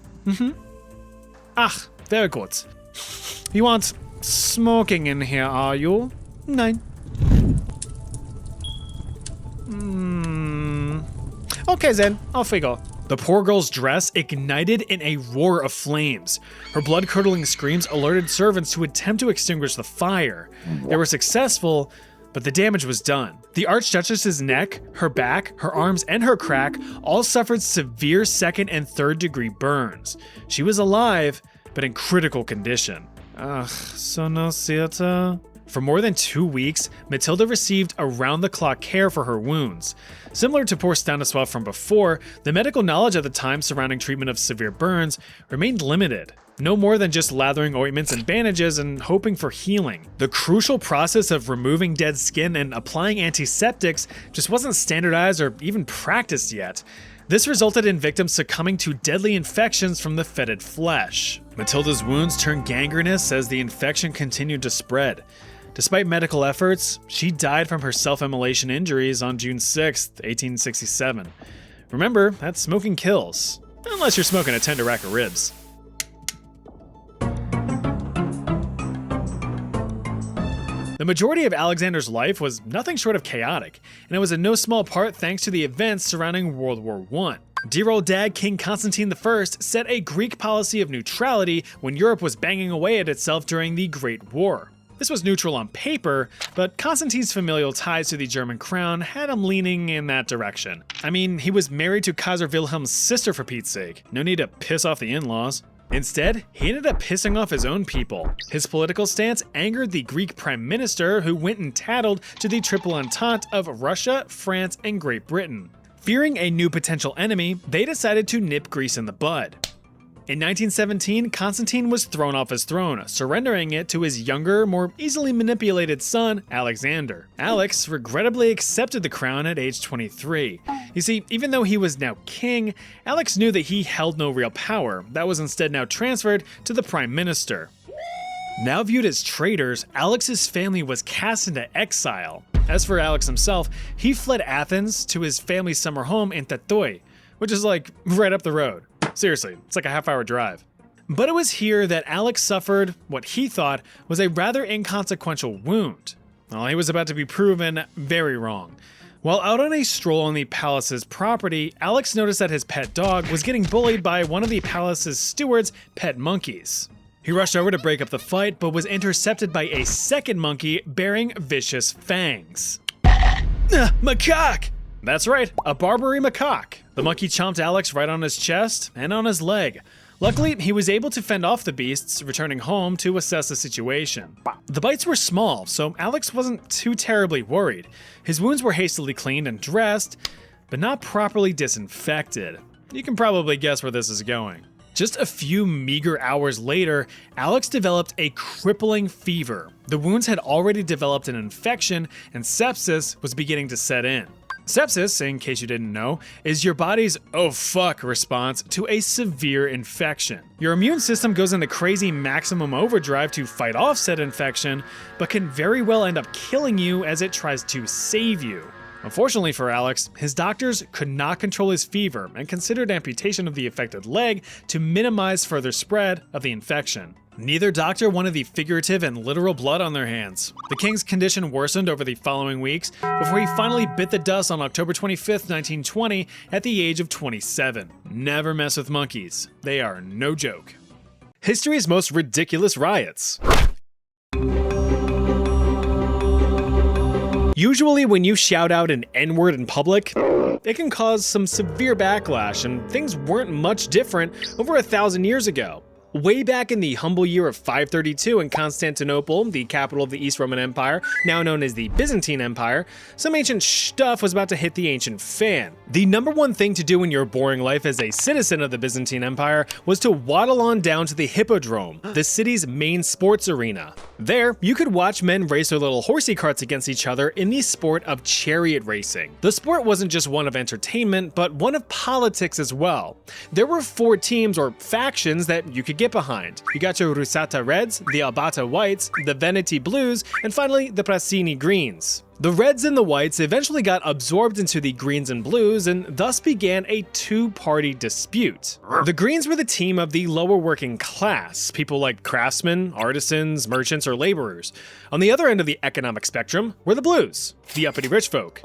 "Ach, very good. You aren't smoking in here, are you?" "Nein." "Okay then, off we go." The poor girl's dress ignited in a roar of flames. Her blood-curdling screams alerted servants to attempt to extinguish the fire. They were successful, but the damage was done. The Archduchess's neck, her back, her arms, and her crack all suffered severe second and third degree burns. She was alive, but in critical condition. Ugh, so no theater. For more than 2 weeks, Matilda received around-the-clock care for her wounds. Similar to poor Stanislav from before, the medical knowledge at the time surrounding treatment of severe burns remained limited. No more than just lathering ointments and bandages and hoping for healing. The crucial process of removing dead skin and applying antiseptics just wasn't standardized or even practiced yet. This resulted in victims succumbing to deadly infections from the fetid flesh. Matilda's wounds turned gangrenous as the infection continued to spread. Despite medical efforts, she died from her self-immolation injuries on June 6, 1867. Remember, that smoking kills. Unless you're smoking a tender rack of ribs. The majority of Alexander's life was nothing short of chaotic, and it was in no small part thanks to the events surrounding World War I. Dear old dad King Constantine I set a Greek policy of neutrality when Europe was banging away at itself during the Great War. This was neutral on paper, but Constantine's familial ties to the German crown had him leaning in that direction. I mean, he was married to Kaiser Wilhelm's sister for Pete's sake. No need to piss off the in-laws. Instead, he ended up pissing off his own people. His political stance angered the Greek prime minister, who went and tattled to the Triple Entente of Russia, France, and Great Britain. Fearing a new potential enemy, they decided to nip Greece in the bud. In 1917, Constantine was thrown off his throne, surrendering it to his younger, more easily manipulated son, Alexander. Alex regrettably accepted the crown at age 23. You see, even though he was now king, Alex knew that he held no real power. That was instead now transferred to the prime minister. Now viewed as traitors, Alex's family was cast into exile. As for Alex himself, he fled Athens to his family's summer home in Tatoi, which is like right up the road. Seriously, it's like a half-hour drive. But it was here that Alex suffered what he thought was a rather inconsequential wound. Well, he was about to be proven very wrong. While out on a stroll on the palace's property, Alex noticed that his pet dog was getting bullied by one of the palace's steward's pet monkeys. He rushed over to break up the fight, but was intercepted by a second monkey bearing vicious fangs. Macaque! That's right, a Barbary macaque. The monkey chomped Alex right on his chest and on his leg. Luckily, he was able to fend off the beasts, returning home to assess the situation. The bites were small, so Alex wasn't too terribly worried. His wounds were hastily cleaned and dressed, but not properly disinfected. You can probably guess where this is going. Just a few meager hours later, Alex developed a crippling fever. The wounds had already developed an infection, and sepsis was beginning to set in. Sepsis, in case you didn't know, is your body's oh fuck response to a severe infection. Your immune system goes into crazy maximum overdrive to fight off said infection, but can very well end up killing you as it tries to save you. Unfortunately for Alex, his doctors could not control his fever and considered amputation of the affected leg to minimize further spread of the infection. Neither doctor wanted the figurative and literal blood on their hands. The king's condition worsened over the following weeks before he finally bit the dust on October 25th, 1920 at the age of 27. Never mess with monkeys. They are no joke. History's most ridiculous riots. Usually when you shout out an N-word in public, it can cause some severe backlash, and things weren't much different over 1,000 years ago. Way back in the humble year of 532 in Constantinople, the capital of the East Roman Empire, now known as the Byzantine Empire, some ancient stuff was about to hit the ancient fan. The number one thing to do in your boring life as a citizen of the Byzantine Empire was to waddle on down to the Hippodrome, the city's main sports arena. There, you could watch men race their little horsey carts against each other in the sport of chariot racing. The sport wasn't just one of entertainment, but one of politics as well. There were 4 teams or factions that you could get behind. You got your Rusata Reds, the Albata Whites, the Veneti Blues, and finally the Prassini Greens. The Reds and the Whites eventually got absorbed into the Greens and Blues and thus began a 2-party dispute. The Greens were the team of the lower working class, people like craftsmen, artisans, merchants, or laborers. On the other end of the economic spectrum were the Blues, the uppity rich folk.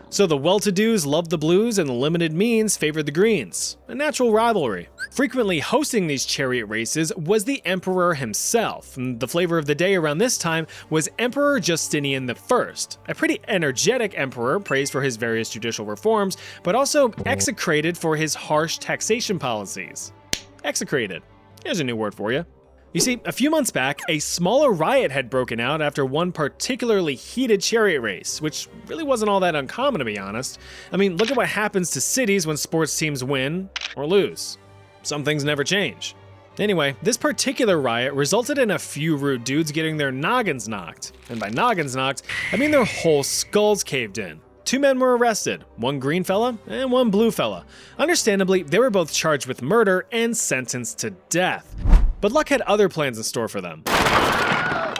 So the well-to-dos loved the Blues and the limited means favored the Greens, a natural rivalry. Frequently hosting these chariot races was the emperor himself, and the flavor of the day around this time was Emperor Justinian I, a pretty energetic emperor, praised for his various judicial reforms, but also execrated for his harsh taxation policies. Execrated. Here's a new word for you. You see, a few months back, a smaller riot had broken out after one particularly heated chariot race, which really wasn't all that uncommon, to be honest. I mean, look at what happens to cities when sports teams win or lose. Some things never change. Anyway, this particular riot resulted in a few rude dudes getting their noggins knocked. And by noggins knocked, I mean their whole skulls caved in. 2 men were arrested, one green fella and one blue fella. Understandably, they were both charged with murder and sentenced to death. But luck had other plans in store for them.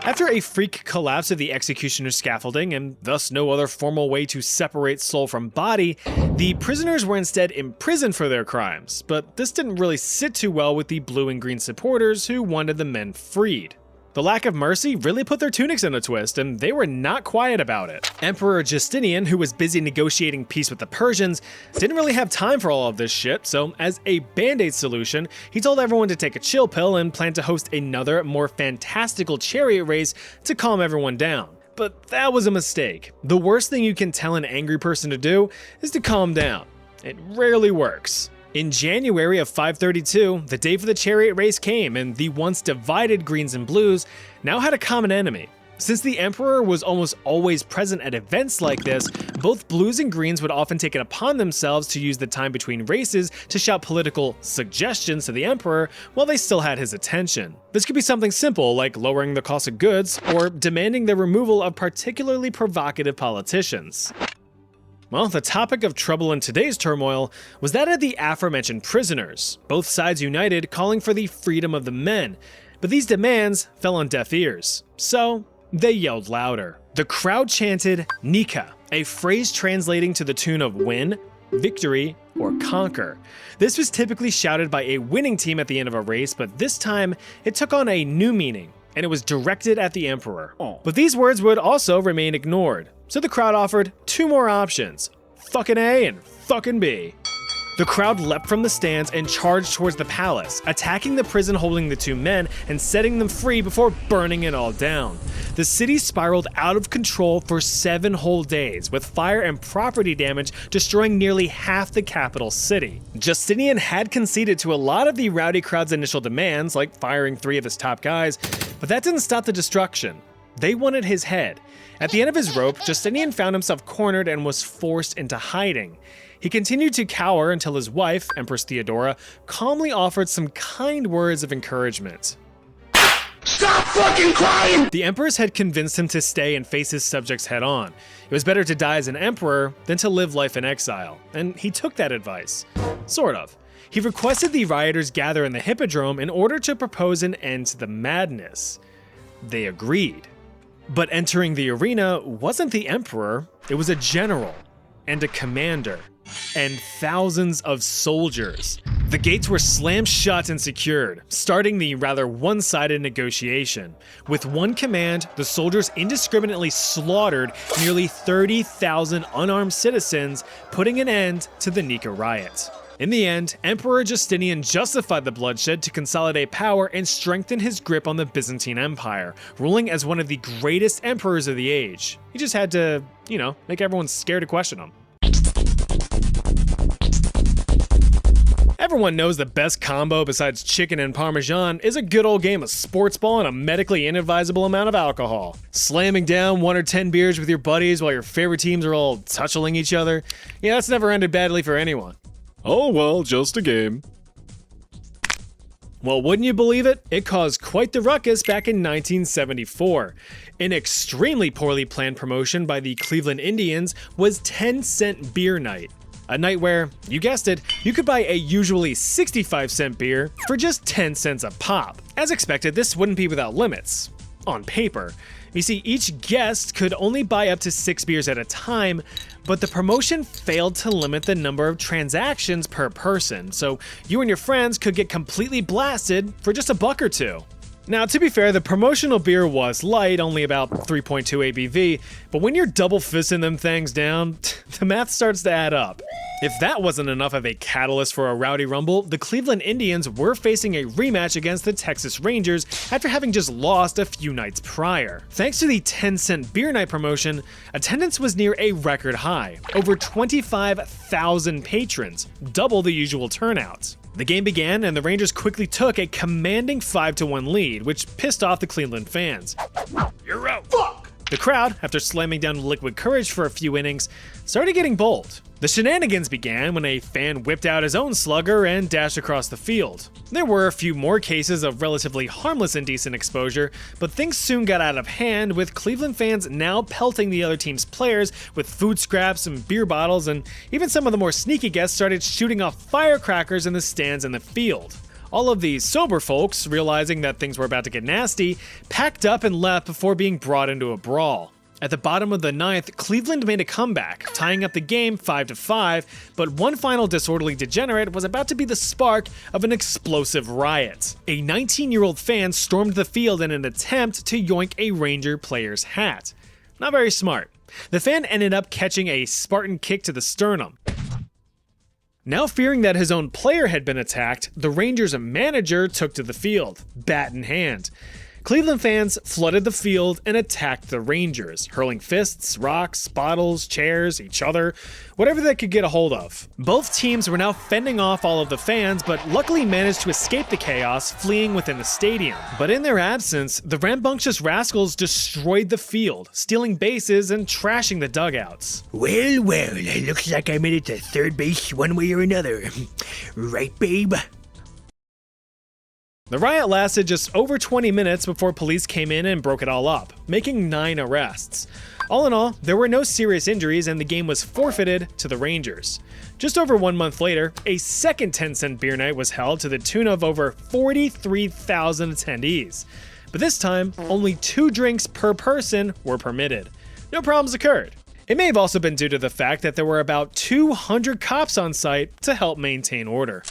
After a freak collapse of the executioner's scaffolding, and thus no other formal way to separate soul from body, the prisoners were instead imprisoned for their crimes. But this didn't really sit too well with the blue and green supporters who wanted the men freed. The lack of mercy really put their tunics in a twist, and they were not quiet about it. Emperor Justinian, who was busy negotiating peace with the Persians, didn't really have time for all of this shit, so as a band-aid solution, he told everyone to take a chill pill and planned to host another, more fantastical chariot race to calm everyone down. But that was a mistake. The worst thing you can tell an angry person to do is to calm down. It rarely works. In January of 532, the day for the chariot race came, and the once divided greens and blues now had a common enemy. Since the emperor was almost always present at events like this, both blues and greens would often take it upon themselves to use the time between races to shout political suggestions to the emperor while they still had his attention. This could be something simple like lowering the cost of goods or demanding the removal of particularly provocative politicians. Well, the topic of trouble in today's turmoil was that of the aforementioned prisoners, both sides united calling for the freedom of the men. But these demands fell on deaf ears, so they yelled louder. The crowd chanted Nika, a phrase translating to the tune of win, victory, or conquer. This was typically shouted by a winning team at the end of a race, but this time it took on a new meaning, and it was directed at the emperor. But these words would also remain ignored. So the crowd offered 2 more options, fucking A and fucking B. The crowd leapt from the stands and charged towards the palace, attacking the prison holding the 2 men and setting them free before burning it all down. The city spiraled out of control for 7 whole days, with fire and property damage destroying nearly half the capital city. Justinian had conceded to a lot of the rowdy crowd's initial demands, like firing 3 of his top guys, but that didn't stop the destruction. They wanted his head. At the end of his rope, Justinian found himself cornered and was forced into hiding. He continued to cower until his wife, Empress Theodora, calmly offered some kind words of encouragement. Stop fucking crying! The empress had convinced him to stay and face his subjects head on. It was better to die as an emperor than to live life in exile, and he took that advice. Sort of. He requested the rioters gather in the Hippodrome in order to propose an end to the madness. They agreed. But entering the arena wasn't the emperor, it was a general, and a commander, and thousands of soldiers. The gates were slammed shut and secured, starting the rather one-sided negotiation. With one command, the soldiers indiscriminately slaughtered nearly 30,000 unarmed citizens, putting an end to the Nika riot. In the end, Emperor Justinian justified the bloodshed to consolidate power and strengthen his grip on the Byzantine Empire, ruling as one of the greatest emperors of the age. He just had to, make everyone scared to question him. Everyone knows the best combo besides chicken and parmesan is a good old game of sports ball and a medically inadvisable amount of alcohol. Slamming down 1 or 10 beers with your buddies while your favorite teams are all touching each other, that's never ended badly for anyone. Oh well, just a game. Well, wouldn't you believe it? It caused quite the ruckus back in 1974. An extremely poorly planned promotion by the Cleveland Indians was 10-cent beer night. A night where, you guessed it, you could buy a usually 65-cent beer for just 10 cents a pop. As expected, this wouldn't be without limits. On paper. You see, each guest could only buy up to 6 beers at a time, but the promotion failed to limit the number of transactions per person, so you and your friends could get completely blasted for just $1 or $2. Now, to be fair, the promotional beer was light, only about 3.2 ABV, but when you're double fisting them things down, the math starts to add up. If that wasn't enough of a catalyst for a rowdy rumble, the Cleveland Indians were facing a rematch against the Texas Rangers after having just lost a few nights prior. Thanks to the 10-cent beer night promotion, attendance was near a record high, over 25,000 patrons, double the usual turnout. The game began and the Rangers quickly took a commanding 5-1 lead, which pissed off the Cleveland fans. You're out. Fuck! The crowd, after slamming down liquid courage for a few innings, started getting bold. The shenanigans began when a fan whipped out his own slugger and dashed across the field. There were a few more cases of relatively harmless indecent exposure, but things soon got out of hand, with Cleveland fans now pelting the other team's players with food scraps and beer bottles, and even some of the more sneaky guests started shooting off firecrackers in the stands in the field. All of these sober folks, realizing that things were about to get nasty, packed up and left before being brought into a brawl. At the bottom of the ninth, Cleveland made a comeback, tying up the game 5-5, but one final disorderly degenerate was about to be the spark of an explosive riot. A 19-year-old fan stormed the field in an attempt to yoink a Ranger player's hat. Not very smart. The fan ended up catching a Spartan kick to the sternum. Now fearing that his own player had been attacked, the Rangers' manager took to the field, bat in hand. Cleveland fans flooded the field and attacked the Rangers, hurling fists, rocks, bottles, chairs, each other, whatever they could get a hold of. Both teams were now fending off all of the fans, but luckily managed to escape the chaos, fleeing within the stadium. But in their absence, the rambunctious rascals destroyed the field, stealing bases and trashing the dugouts. Well, it looks like I made it to third base one way or another. Right, babe? The riot lasted just over 20 minutes before police came in and broke it all up, making 9 arrests. All in all, there were no serious injuries and the game was forfeited to the Rangers. Just over 1 month later, a second 10-cent beer night was held to the tune of over 43,000 attendees. But this time, only 2 drinks per person were permitted. No problems occurred. It may have also been due to the fact that there were about 200 cops on site to help maintain order.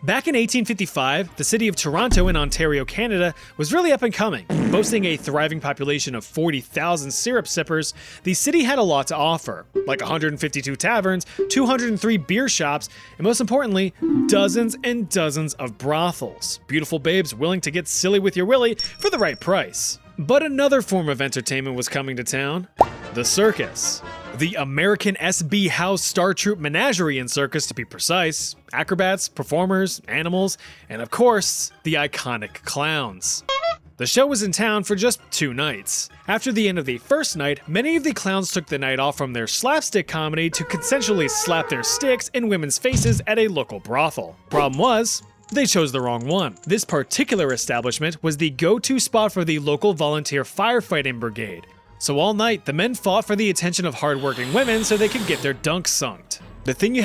Back in 1855, the city of Toronto in Ontario, Canada was really up and coming. Boasting a thriving population of 40,000 syrup sippers, the city had a lot to offer, like 152 taverns, 203 beer shops, and most importantly, dozens and dozens of brothels. Beautiful babes willing to get silly with your willy for the right price. But another form of entertainment was coming to town: the circus. The American SB House Star Troop Menagerie and Circus, to be precise. Acrobats, performers, animals, and of course, the iconic clowns. The show was in town for just 2 nights. After the end of the first night, many of the clowns took the night off from their slapstick comedy to consensually slap their sticks in women's faces at a local brothel. Problem was, they chose the wrong one. This particular establishment was the go-to spot for the local volunteer firefighting brigade. So all night, the men fought for the attention of hardworking women so they could get their dunks sunked. The thing you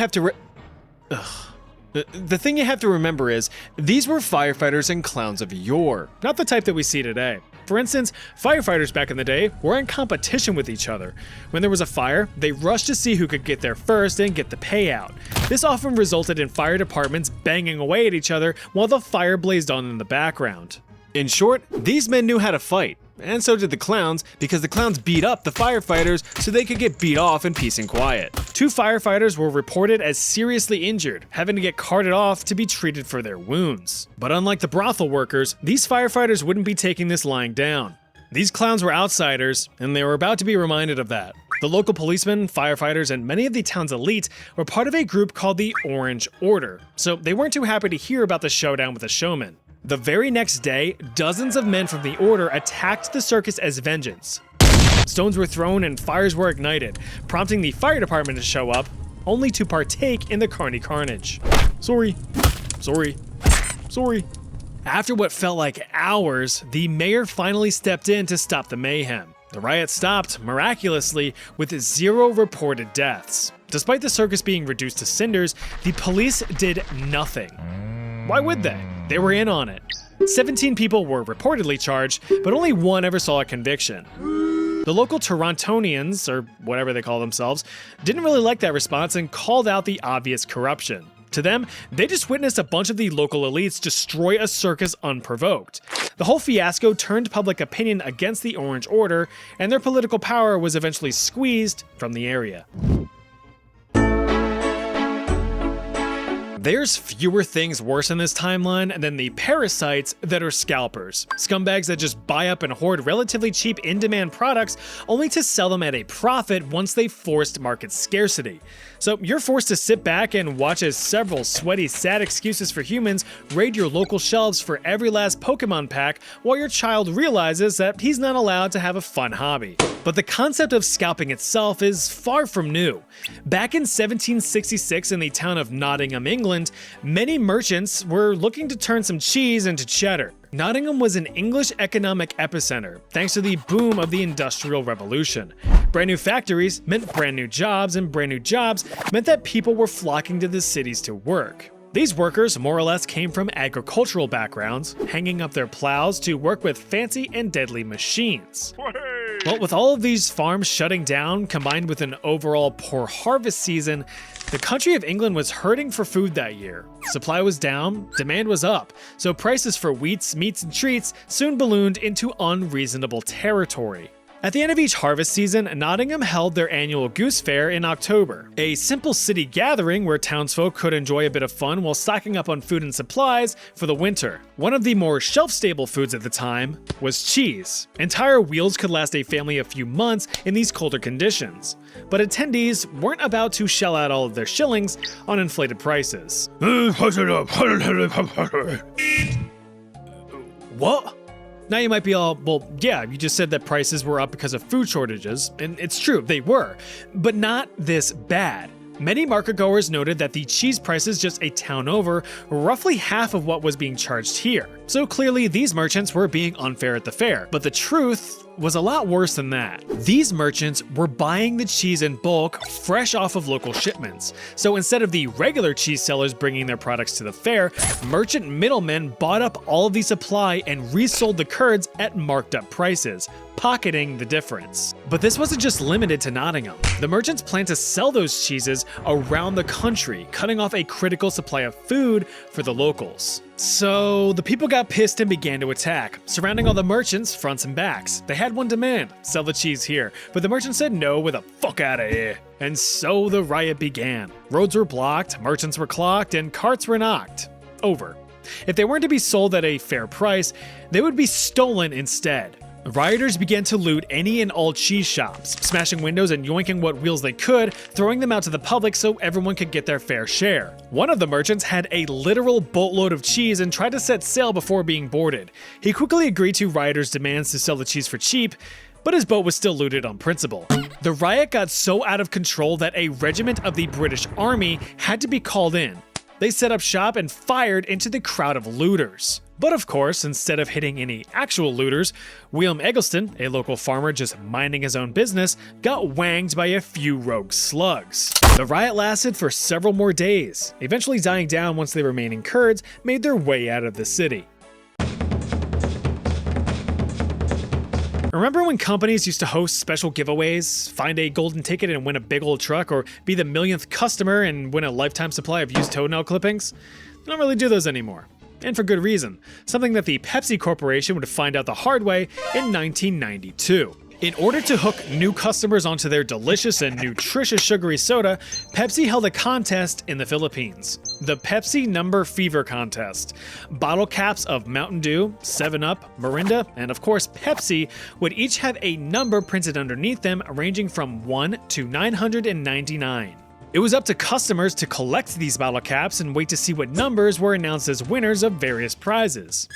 have to remember is, these were firefighters and clowns of yore, not the type that we see today. For instance, firefighters back in the day were in competition with each other. When there was a fire, they rushed to see who could get there first and get the payout. This often resulted in fire departments banging away at each other while the fire blazed on in the background. In short, these men knew how to fight. And so did the clowns, because the clowns beat up the firefighters so they could get beat off in peace and quiet. 2 firefighters were reported as seriously injured, having to get carted off to be treated for their wounds. But unlike the brothel workers, these firefighters wouldn't be taking this lying down. These clowns were outsiders, and they were about to be reminded of that. The local policemen, firefighters, and many of the town's elite were part of a group called the Orange Order, so they weren't too happy to hear about the showdown with the showman. The very next day, dozens of men from the Order attacked the circus as vengeance. Stones were thrown and fires were ignited, prompting the fire department to show up, only to partake in the carnage. Sorry. After what felt like hours, the mayor finally stepped in to stop the mayhem. The riot stopped, miraculously, with 0 reported deaths. Despite the circus being reduced to cinders, the police did nothing. Why would they? They were in on it. 17 people were reportedly charged, but only 1 ever saw a conviction. The local Torontonians, or whatever they call themselves, didn't really like that response and called out the obvious corruption. To them, they just witnessed a bunch of the local elites destroy a circus unprovoked. The whole fiasco turned public opinion against the Orange Order, and their political power was eventually squeezed from the area. There's fewer things worse in this timeline than the parasites that are scalpers. Scumbags that just buy up and hoard relatively cheap in-demand products only to sell them at a profit once they forced market scarcity. So you're forced to sit back and watch as several sweaty, sad excuses for humans raid your local shelves for every last Pokemon pack while your child realizes that he's not allowed to have a fun hobby. But the concept of scalping itself is far from new. Back in 1766 in the town of Nottingham, England, many merchants were looking to turn some cheese into cheddar. Nottingham was an English economic epicenter, thanks to the boom of the Industrial Revolution. Brand new factories meant brand new jobs, and brand new jobs meant that people were flocking to the cities to work. These workers more or less came from agricultural backgrounds, hanging up their plows to work with fancy and deadly machines. Well, with all of these farms shutting down, combined with an overall poor harvest season, the country of England was hurting for food that year. Supply was down, demand was up, so prices for wheats, meats, and treats soon ballooned into unreasonable territory. At the end of each harvest season, Nottingham held their annual Goose Fair in October, a simple city gathering where townsfolk could enjoy a bit of fun while stocking up on food and supplies for the winter. One of the more shelf-stable foods at the time was cheese. Entire wheels could last a family a few months in these colder conditions. But attendees weren't about to shell out all of their shillings on inflated prices. What? Now you might be all, well, yeah, you just said that prices were up because of food shortages, and it's true, they were, but not this bad. Many marketgoers noted that the cheese prices just a town over were roughly half of what was being charged here. So clearly these merchants were being unfair at the fair, but the truth was a lot worse than that. These merchants were buying the cheese in bulk, fresh off of local shipments. So instead of the regular cheese sellers bringing their products to the fair, merchant middlemen bought up all of the supply and resold the curds at marked up prices, pocketing the difference. But this wasn't just limited to Nottingham. The merchants planned to sell those cheeses around the country, cutting off a critical supply of food for the locals. So the people got pissed and began to attack, surrounding all the merchants fronts and backs. They had one demand: sell the cheese here, but the merchants said no with a fuck out of here. And so the riot began. Roads were blocked, merchants were clocked, and carts were knocked over. If they weren't to be sold at a fair price, they would be stolen instead. Rioters began to loot any and all cheese shops, smashing windows and yoinking what wheels they could, throwing them out to the public so everyone could get their fair share. One of the merchants had a literal boatload of cheese and tried to set sail before being boarded. He quickly agreed to rioters' demands to sell the cheese for cheap, but his boat was still looted on principle. The riot got so out of control that a regiment of the British Army had to be called in. They set up shop and fired into the crowd of looters. But of course, instead of hitting any actual looters, William Eggleston, a local farmer just minding his own business, got wanged by a few rogue slugs. The riot lasted for several more days, eventually dying down once the remaining Kurds made their way out of the city. Remember when companies used to host special giveaways, find a golden ticket and win a big old truck, or be the millionth customer and win a lifetime supply of used toenail clippings? They don't really do those anymore. And for good reason, something that the Pepsi Corporation would find out the hard way in 1992. In order to hook new customers onto their delicious and nutritious sugary soda, Pepsi held a contest in the Philippines. The Pepsi Number Fever Contest. Bottle caps of Mountain Dew, 7-Up, Mirinda, and of course Pepsi would each have a number printed underneath them ranging from 1 to 999. It was up to customers to collect these bottle caps and wait to see what numbers were announced as winners of various prizes.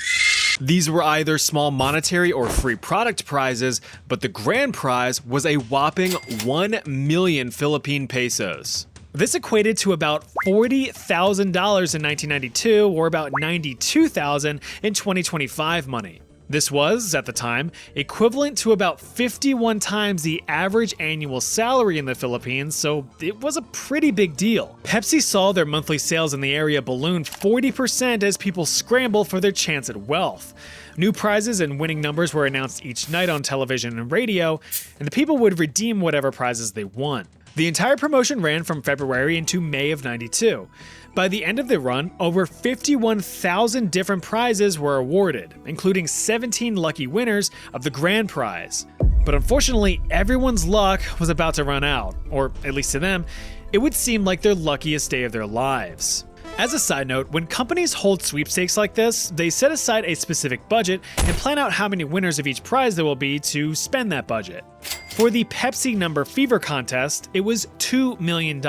These were either small monetary or free product prizes, but the grand prize was a whopping 1 million Philippine pesos. This equated to about $40,000 in 1992, or about $92,000 in 2025 money. This was, at the time, equivalent to about 51 times the average annual salary in the Philippines, so it was a pretty big deal. Pepsi saw their monthly sales in the area balloon 40% as people scramble for their chance at wealth. New prizes and winning numbers were announced each night on television and radio, and the people would redeem whatever prizes they won. The entire promotion ran from February into May of '92. By the end of the run, over 51,000 different prizes were awarded, including 17 lucky winners of the grand prize. But unfortunately, everyone's luck was about to run out, or at least to them, it would seem like their luckiest day of their lives. As a side note, when companies hold sweepstakes like this, they set aside a specific budget and plan out how many winners of each prize there will be to spend that budget. For the Pepsi Number Fever contest, it was $2 million.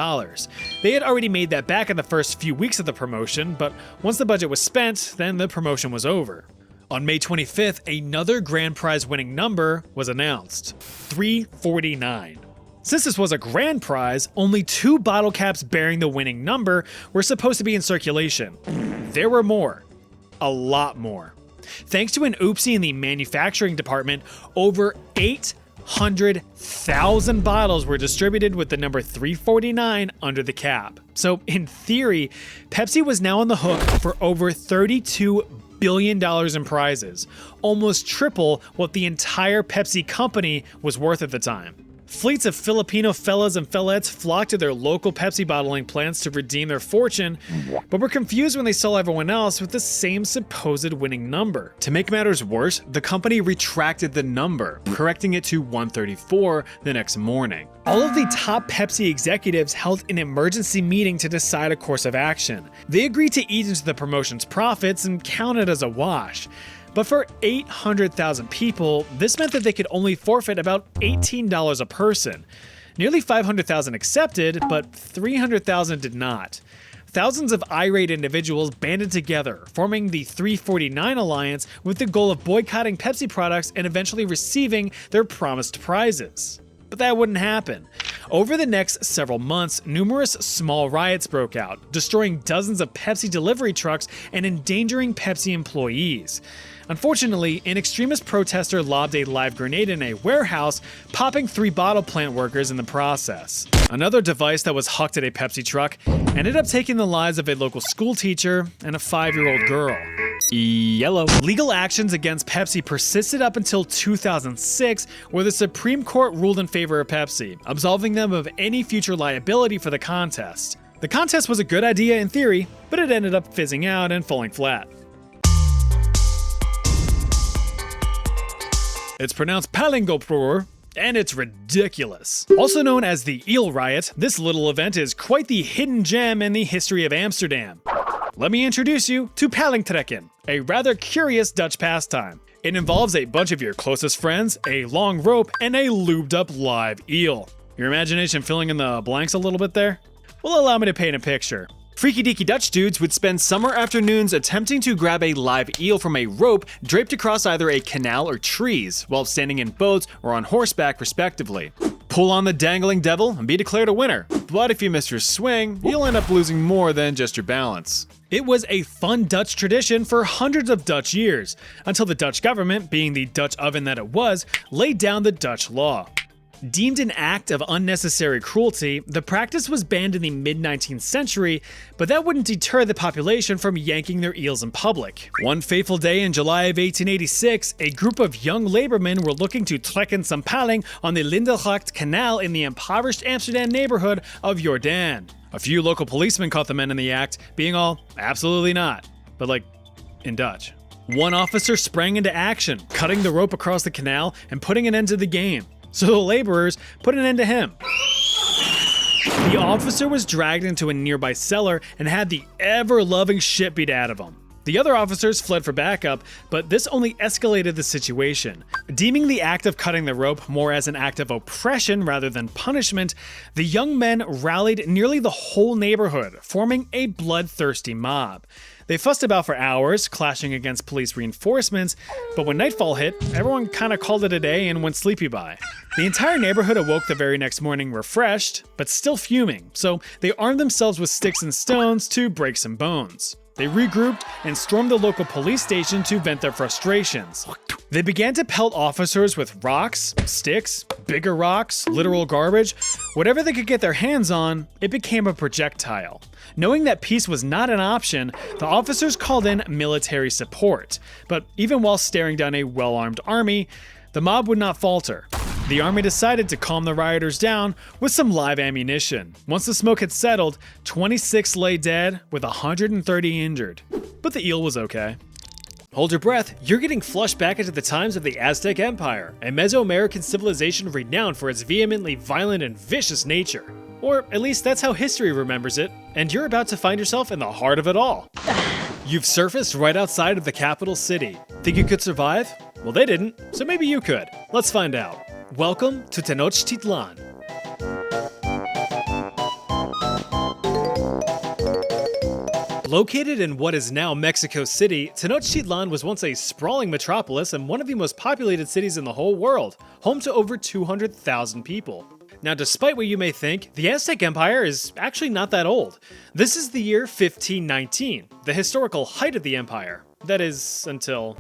They had already made that back in the first few weeks of the promotion, but once the budget was spent, then the promotion was over. On May 25th, another grand prize winning number was announced, 349. Since this was a grand prize, only 2 bottle caps bearing the winning number were supposed to be in circulation. There were more. A lot more. Thanks to an oopsie in the manufacturing department, over 800,000 bottles were distributed with the number 349 under the cap. So in theory, Pepsi was now on the hook for over $32 billion in prizes, almost triple what the entire Pepsi company was worth at the time. Fleets of Filipino fellas and fellettes flocked to their local Pepsi bottling plants to redeem their fortune, but were confused when they saw everyone else with the same supposed winning number. To make matters worse, the company retracted the number, correcting it to 134 the next morning. All of the top Pepsi executives held an emergency meeting to decide a course of action. They agreed to eat into the promotion's profits and count it as a wash. But for 800,000 people, this meant that they could only forfeit about $18 a person. Nearly 500,000 accepted, but 300,000 did not. Thousands of irate individuals banded together, forming the 349 Alliance with the goal of boycotting Pepsi products and eventually receiving their promised prizes. But that wouldn't happen. Over the next several months, numerous small riots broke out, destroying dozens of Pepsi delivery trucks and endangering Pepsi employees. Unfortunately, an extremist protester lobbed a live grenade in a warehouse, popping 3 bottle plant workers in the process. Another device that was hucked at a Pepsi truck ended up taking the lives of a local school teacher and a 5-year-old girl. Yellow. Legal actions against Pepsi persisted up until 2006, where the Supreme Court ruled in favor of Pepsi, absolving them of any future liability for the contest. The contest was a good idea in theory, but it ended up fizzing out and falling flat. It's pronounced Palingopur, and it's ridiculous. Also known as the Eel Riot, this little event is quite the hidden gem in the history of Amsterdam. Let me introduce you to Palingtrekken, a rather curious Dutch pastime. It involves a bunch of your closest friends, a long rope, and a lubed up live eel. Your imagination filling in the blanks a little bit there? Well, allow me to paint a picture. Freaky deaky Dutch dudes would spend summer afternoons attempting to grab a live eel from a rope draped across either a canal or trees, while standing in boats or on horseback respectively. Pull on the dangling devil and be declared a winner, but if you miss your swing, you'll end up losing more than just your balance. It was a fun Dutch tradition for hundreds of Dutch years, until the Dutch government, being the Dutch oven that it was, laid down the Dutch law. Deemed an act of unnecessary cruelty, the practice was banned in the mid-19th century, but that wouldn't deter the population from yanking their eels in public. One fateful day in July of 1886, a group of young labormen were looking to trekken some paling on the Lindelgracht Canal in the impoverished Amsterdam neighborhood of Jordaan. A few local policemen caught the men in the act, being all, absolutely not, but like, in Dutch. One officer sprang into action, cutting the rope across the canal and putting an end to the game. So the laborers put an end to him. The officer was dragged into a nearby cellar and had the ever-loving shit beat out of him. The other officers fled for backup, but this only escalated the situation. Deeming the act of cutting the rope more as an act of oppression rather than punishment, the young men rallied nearly the whole neighborhood, forming a bloodthirsty mob. They fussed about for hours, clashing against police reinforcements, but when nightfall hit, everyone kinda called it a day and went sleepy by. The entire neighborhood awoke the very next morning refreshed, but still fuming, so they armed themselves with sticks and stones to break some bones. They regrouped and stormed the local police station to vent their frustrations. They began to pelt officers with rocks, sticks, bigger rocks, literal garbage. Whatever they could get their hands on, it became a projectile. Knowing that peace was not an option, the officers called in military support. But even while staring down a well-armed army, the mob would not falter. The army decided to calm the rioters down with some live ammunition. Once the smoke had settled, 26 lay dead with 130 injured. But the eel was okay. Hold your breath, you're getting flushed back into the times of the Aztec Empire, a Mesoamerican civilization renowned for its vehemently violent and vicious nature. Or at least that's how history remembers it, and you're about to find yourself in the heart of it all. You've surfaced right outside of the capital city. Think you could survive? Well, they didn't, so maybe you could. Let's find out. Welcome to Tenochtitlan. Located in what is now Mexico City, Tenochtitlan was once a sprawling metropolis and one of the most populated cities in the whole world, home to over 200,000 people. Now, despite what you may think, the Aztec Empire is actually not that old. This is the year 1519, the historical height of the empire. That is, until...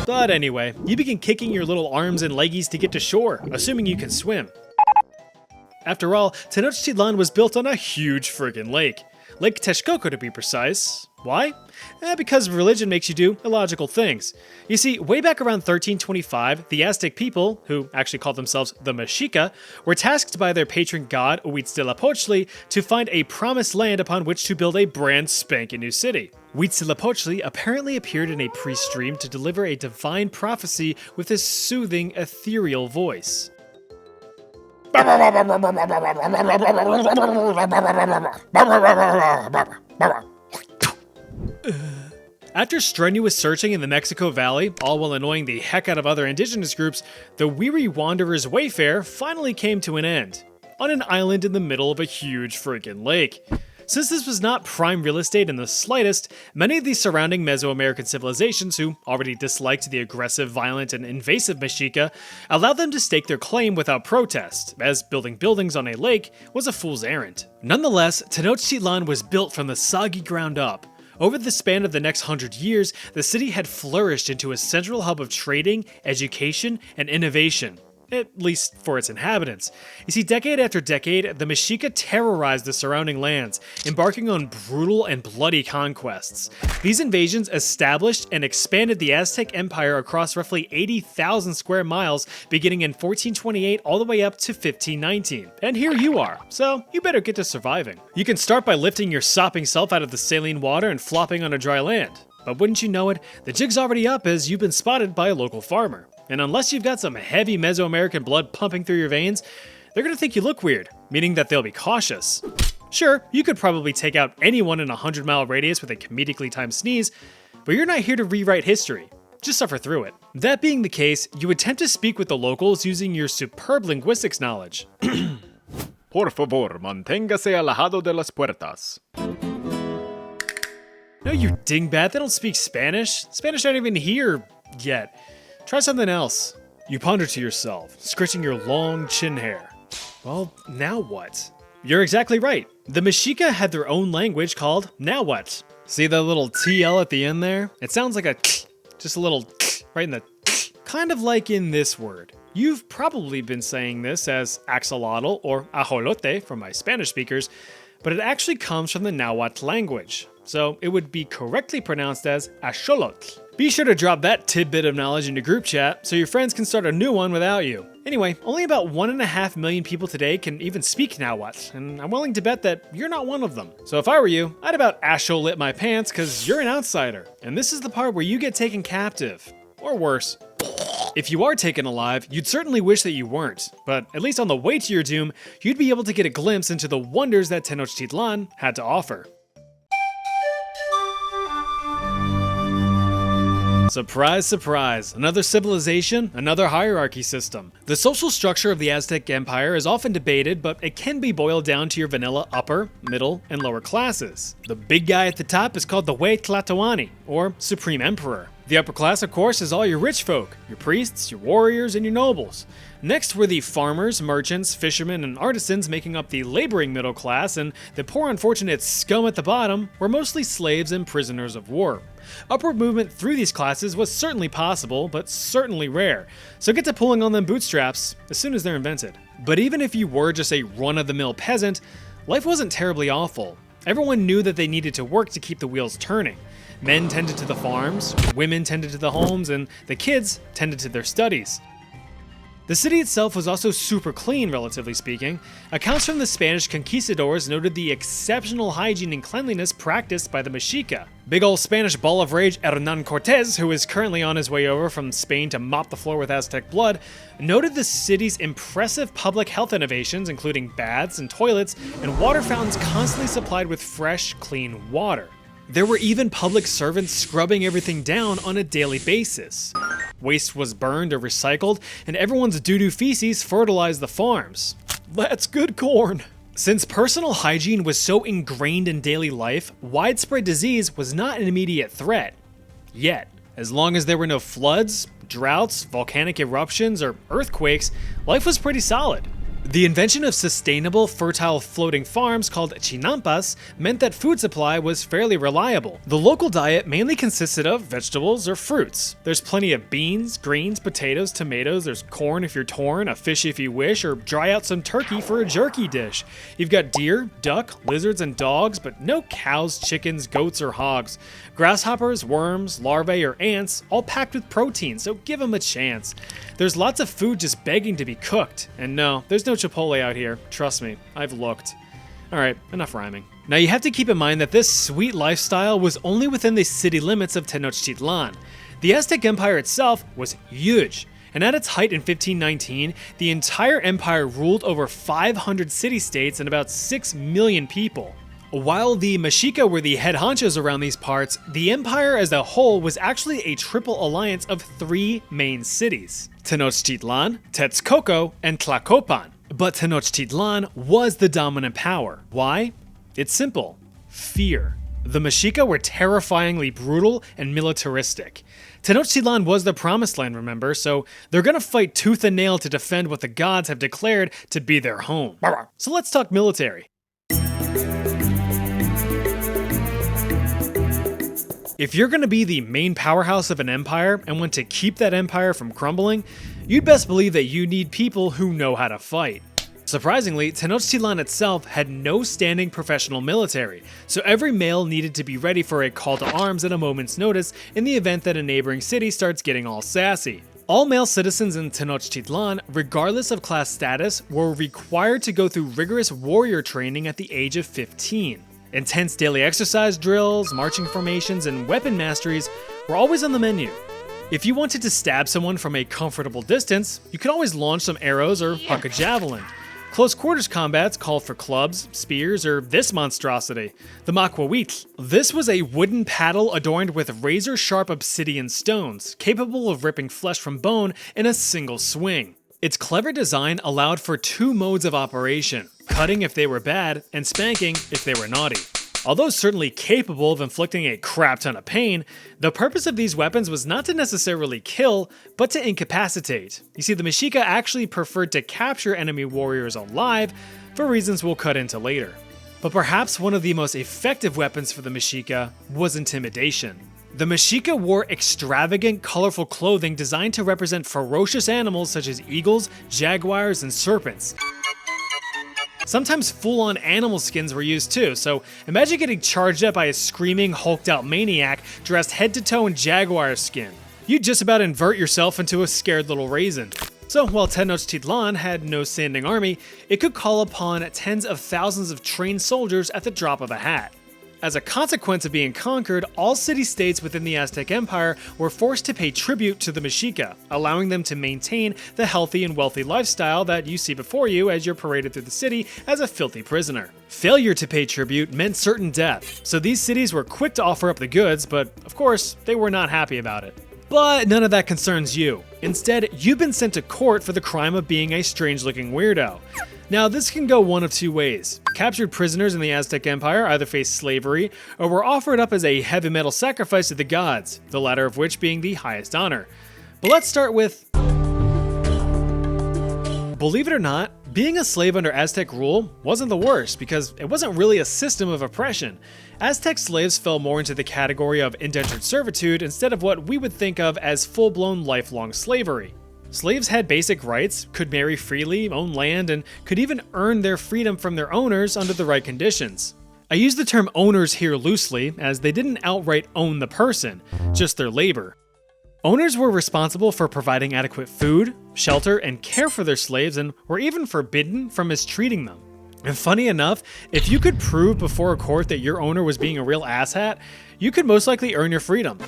But anyway, you begin kicking your little arms and leggies to get to shore, assuming you can swim. After all, Tenochtitlan was built on a huge friggin' lake. Lake Texcoco to be precise. Why? Because religion makes you do illogical things. You see, way back around 1325, the Aztec people, who actually called themselves the Mexica, were tasked by their patron god Huitzilopochtli to find a promised land upon which to build a brand spanking new city. Huitzilopochtli apparently appeared in a priest's dream to deliver a divine prophecy with his soothing, ethereal voice. After strenuous searching in the Mexico Valley, all while annoying the heck out of other indigenous groups, the weary wanderer's wayfare finally came to an end, on an island in the middle of a huge freaking lake. Since this was not prime real estate in the slightest, many of the surrounding Mesoamerican civilizations who already disliked the aggressive, violent, and invasive Mexica allowed them to stake their claim without protest, as building buildings on a lake was a fool's errand. Nonetheless, Tenochtitlan was built from the soggy ground up. Over the span of the next 100 years, the city had flourished into a central hub of trading, education, and innovation. At least for its inhabitants. You see, decade after decade, the Mexica terrorized the surrounding lands, embarking on brutal and bloody conquests. These invasions established and expanded the Aztec Empire across roughly 80,000 square miles, beginning in 1428 all the way up to 1519. And here you are, so you better get to surviving. You can start by lifting your sopping self out of the saline water and flopping on a dry land. But wouldn't you know it, the jig's already up as you've been spotted by a local farmer. And unless you've got some heavy Mesoamerican blood pumping through your veins, they're gonna think you look weird, meaning that they'll be cautious. Sure, you could probably take out anyone in a 100-mile radius with a comedically timed sneeze, but you're not here to rewrite history. Just suffer through it. That being the case, you attempt to speak with the locals using your superb linguistics knowledge. Por favor, manténgase alejado de las puertas. No, you dingbat, they don't speak Spanish. Spanish aren't even here yet. Try something else. You ponder to yourself, scratching your long chin hair. Well, now what? You're exactly right. The Mexica had their own language called now what? See that little TL at the end there? It sounds like a just a little right in the kind of like in this word. You've probably been saying this as axolotl or ajolote from my Spanish speakers, but it actually comes from the Nahuatl language. So it would be correctly pronounced as axolotl. Be sure to drop that tidbit of knowledge into group chat so your friends can start a new one without you. Anyway, only about 1.5 million people today can even speak Nahuatl, and I'm willing to bet that you're not one of them. So if I were you, I'd about axolit my pants cause you're an outsider. And this is the part where you get taken captive. Or worse. If you are taken alive, you'd certainly wish that you weren't, but at least on the way to your doom, you'd be able to get a glimpse into the wonders that Tenochtitlan had to offer. Surprise, surprise, another civilization, another hierarchy system. The social structure of the Aztec Empire is often debated, but it can be boiled down to your vanilla upper, middle, and lower classes. The big guy at the top is called the Huey Tlatoani, or Supreme Emperor. The upper class, of course, is all your rich folk, your priests, your warriors, and your nobles. Next were the farmers, merchants, fishermen, and artisans making up the laboring middle class, and the poor unfortunate scum at the bottom were mostly slaves and prisoners of war. Upward movement through these classes was certainly possible, but certainly rare, so get to pulling on them bootstraps as soon as they're invented. But even if you were just a run-of-the-mill peasant, life wasn't terribly awful. Everyone knew that they needed to work to keep the wheels turning. Men tended to the farms, women tended to the homes, and the kids tended to their studies. The city itself was also super clean, relatively speaking. Accounts from the Spanish conquistadors noted the exceptional hygiene and cleanliness practiced by the Mexica. Big ol' Spanish ball of rage Hernan Cortez, who is currently on his way over from Spain to mop the floor with Aztec blood, noted the city's impressive public health innovations, including baths and toilets, and water fountains constantly supplied with fresh, clean water. There were even public servants scrubbing everything down on a daily basis. Waste was burned or recycled, and everyone's doo-doo feces fertilized the farms. That's good corn. Since personal hygiene was so ingrained in daily life, widespread disease was not an immediate threat. Yet, as long as there were no floods, droughts, volcanic eruptions, or earthquakes, life was pretty solid. The invention of sustainable, fertile floating farms called chinampas meant that food supply was fairly reliable. The local diet mainly consisted of vegetables or fruits. There's plenty of beans, greens, potatoes, tomatoes, there's corn if you're torn, a fish if you wish, or dry out some turkey for a jerky dish. You've got deer, duck, lizards, and dogs, but no cows, chickens, goats, or hogs. Grasshoppers, worms, larvae, or ants, all packed with protein, so give them a chance. There's lots of food just begging to be cooked, and no, there's no Chipotle out here. Trust me, I've looked. Alright, enough rhyming. Now you have to keep in mind that this sweet lifestyle was only within the city limits of Tenochtitlan. The Aztec Empire itself was huge, and at its height in 1519, the entire empire ruled over 500 city-states and about 6 million people. While the Mexica were the head honchos around these parts, the empire as a whole was actually a triple alliance of 3 main cities: Tenochtitlan, Texcoco, and Tlacopan. But Tenochtitlan was the dominant power. Why? It's simple: fear. The Mexica were terrifyingly brutal and militaristic. Tenochtitlan was the promised land, remember, so they're gonna fight tooth and nail to defend what the gods have declared to be their home. So let's talk military. If you're going to be the main powerhouse of an empire and want to keep that empire from crumbling, you'd best believe that you need people who know how to fight. Surprisingly, Tenochtitlan itself had no standing professional military, so every male needed to be ready for a call to arms at a moment's notice in the event that a neighboring city starts getting all sassy. All male citizens in Tenochtitlan, regardless of class status, were required to go through rigorous warrior training at the age of 15. Intense daily exercise drills, marching formations, and weapon masteries were always on the menu. If you wanted to stab someone from a comfortable distance, you could always launch some arrows or huck a javelin. Close quarters combats called for clubs, spears, or this monstrosity, the maquawitl. This was a wooden paddle adorned with razor-sharp obsidian stones, capable of ripping flesh from bone in a single swing. Its clever design allowed for 2 modes of operation: cutting if they were bad, and spanking if they were naughty. Although certainly capable of inflicting a crap ton of pain, the purpose of these weapons was not to necessarily kill, but to incapacitate. You see, the Mexica actually preferred to capture enemy warriors alive, for reasons we'll cut into later. But perhaps one of the most effective weapons for the Mexica was intimidation. The Mexica wore extravagant, colorful clothing designed to represent ferocious animals such as eagles, jaguars, and serpents. Sometimes full-on animal skins were used too, so imagine getting charged up by a screaming, hulked-out maniac dressed head to toe in jaguar skin. You'd just about invert yourself into a scared little raisin. So while Tenochtitlan had no standing army, it could call upon tens of thousands of trained soldiers at the drop of a hat. As a consequence of being conquered, all city-states within the Aztec Empire were forced to pay tribute to the Mexica, allowing them to maintain the healthy and wealthy lifestyle that you see before you as you're paraded through the city as a filthy prisoner. Failure to pay tribute meant certain death, so these cities were quick to offer up the goods, but of course, they were not happy about it. But none of that concerns you. Instead, you've been sent to court for the crime of being a strange-looking weirdo. Now, this can go one of 2 ways. Captured prisoners in the Aztec Empire either faced slavery or were offered up as a heavy metal sacrifice to the gods, the latter of which being the highest honor. But let's start with... Believe it or not, being a slave under Aztec rule wasn't the worst because it wasn't really a system of oppression. Aztec slaves fell more into the category of indentured servitude instead of what we would think of as full-blown lifelong slavery. Slaves had basic rights, could marry freely, own land, and could even earn their freedom from their owners under the right conditions. I use the term owners here loosely, as they didn't outright own the person, just their labor. Owners were responsible for providing adequate food, shelter, and care for their slaves, and were even forbidden from mistreating them. And funny enough, if you could prove before a court that your owner was being a real asshat, you could most likely earn your freedom.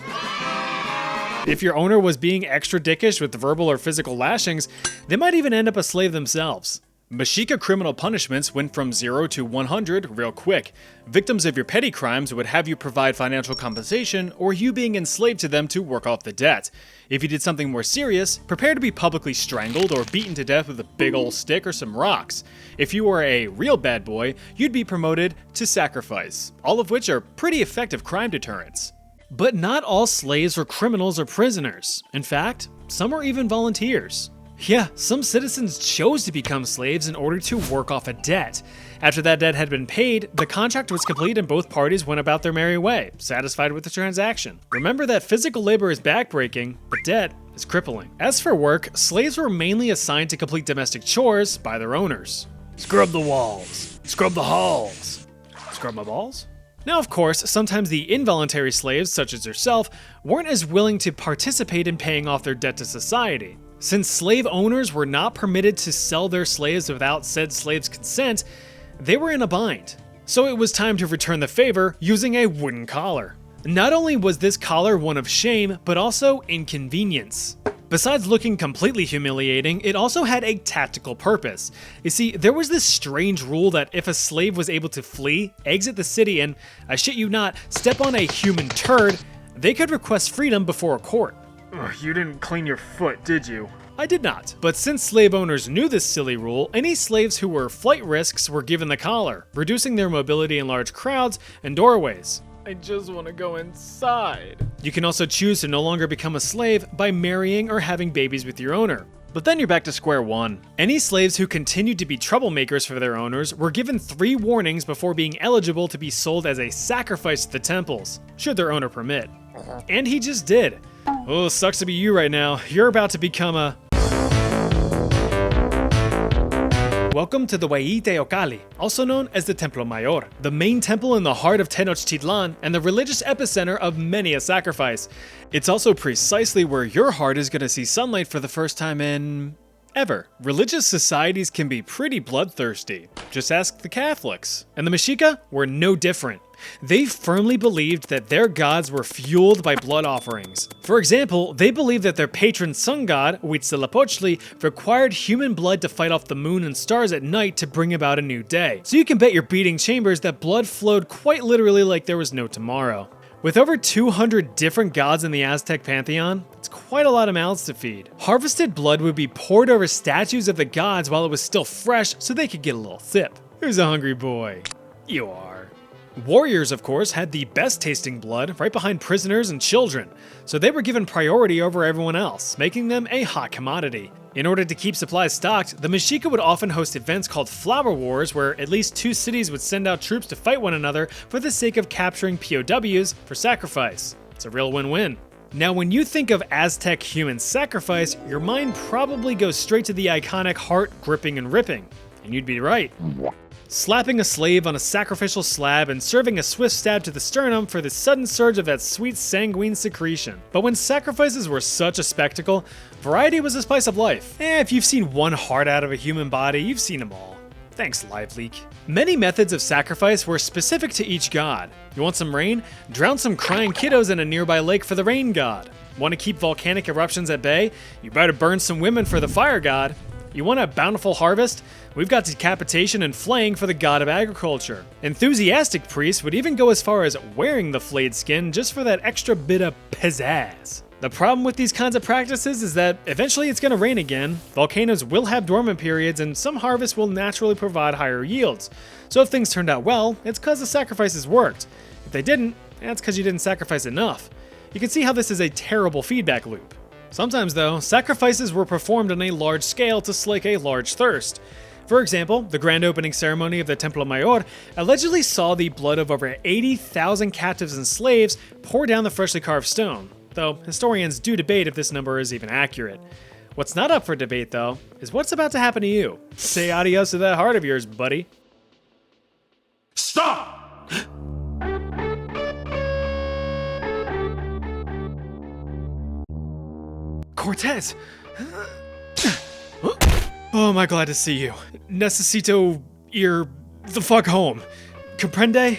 If your owner was being extra dickish with verbal or physical lashings, they might even end up a slave themselves. Mexica criminal punishments went from 0 to 100 real quick. Victims of your petty crimes would have you provide financial compensation or you being enslaved to them to work off the debt. If you did something more serious, prepare to be publicly strangled or beaten to death with a big old stick or some rocks. If you were a real bad boy, you'd be promoted to sacrifice, all of which are pretty effective crime deterrents. But not all slaves were criminals or prisoners. In fact, some were even volunteers. Yeah, some citizens chose to become slaves in order to work off a debt. After that debt had been paid, the contract was complete and both parties went about their merry way, satisfied with the transaction. Remember that physical labor is backbreaking, but debt is crippling. As for work, slaves were mainly assigned to complete domestic chores by their owners. Scrub the walls. Scrub the halls. Scrub my balls? Now, of course, sometimes the involuntary slaves, such as yourself, weren't as willing to participate in paying off their debt to society. Since slave owners were not permitted to sell their slaves without said slave's consent, they were in a bind. So it was time to return the favor using a wooden collar. Not only was this collar one of shame, but also inconvenience. Besides looking completely humiliating, it also had a tactical purpose. You see, there was this strange rule that if a slave was able to flee, exit the city, and, I shit you not, step on a human turd, they could request freedom before a court. Ugh, you didn't clean your foot, did you? I did not. But since slave owners knew this silly rule, any slaves who were flight risks were given the collar, reducing their mobility in large crowds and doorways. I just want to go inside. You can also choose to no longer become a slave by marrying or having babies with your owner. But then you're back to square one. Any slaves who continued to be troublemakers for their owners were given 3 warnings before being eligible to be sold as a sacrifice to the temples, should their owner permit. And he just did. Oh, sucks to be you right now. You're about to become a... Welcome to the Hueyteocalli, also known as the Templo Mayor, the main temple in the heart of Tenochtitlan and the religious epicenter of many a sacrifice. It's also precisely where your heart is going to see sunlight for the first time in... ever. Religious societies can be pretty bloodthirsty. Just ask the Catholics. And the Mexica were no different. They firmly believed that their gods were fueled by blood offerings. For example, they believed that their patron sun god, Huitzilopochtli, required human blood to fight off the moon and stars at night to bring about a new day. So you can bet your beating chambers that blood flowed quite literally like there was no tomorrow. With over 200 different gods in the Aztec pantheon, it's quite a lot of mouths to feed. Harvested blood would be poured over statues of the gods while it was still fresh so they could get a little sip. Who's a hungry boy? You are. Warriors, of course, had the best tasting blood, right behind prisoners and children, so they were given priority over everyone else, making them a hot commodity. In order to keep supplies stocked, the Mexica would often host events called flower wars where at least 2 cities would send out troops to fight one another for the sake of capturing POWs for sacrifice. It's a real win-win. Now, when you think of Aztec human sacrifice, your mind probably goes straight to the iconic heart gripping and ripping, and you'd be right. Slapping a slave on a sacrificial slab and serving a swift stab to the sternum for the sudden surge of that sweet sanguine secretion. But when sacrifices were such a spectacle, variety was the spice of life. If you've seen one heart out of a human body, you've seen them all. Thanks, LiveLeak. Many methods of sacrifice were specific to each god. You want some rain? Drown some crying kiddos in a nearby lake for the rain god. Want to keep volcanic eruptions at bay? You better burn some women for the fire god. You want a bountiful harvest? We've got decapitation and flaying for the god of agriculture. Enthusiastic priests would even go as far as wearing the flayed skin just for that extra bit of pizzazz. The problem with these kinds of practices is that eventually it's going to rain again, volcanoes will have dormant periods, and some harvests will naturally provide higher yields. So if things turned out well, it's because the sacrifices worked. If they didn't, that's because you didn't sacrifice enough. You can see how this is a terrible feedback loop. Sometimes, though, sacrifices were performed on a large scale to slake a large thirst. For example, the grand opening ceremony of the Templo Mayor allegedly saw the blood of over 80,000 captives and slaves pour down the freshly carved stone, though historians do debate if this number is even accurate. What's not up for debate, though, is what's about to happen to you. Say adios to that heart of yours, buddy. Stop! Cortez! Oh, am I glad to see you. Necesito ir the fuck home. Comprende?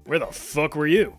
Where the fuck were you?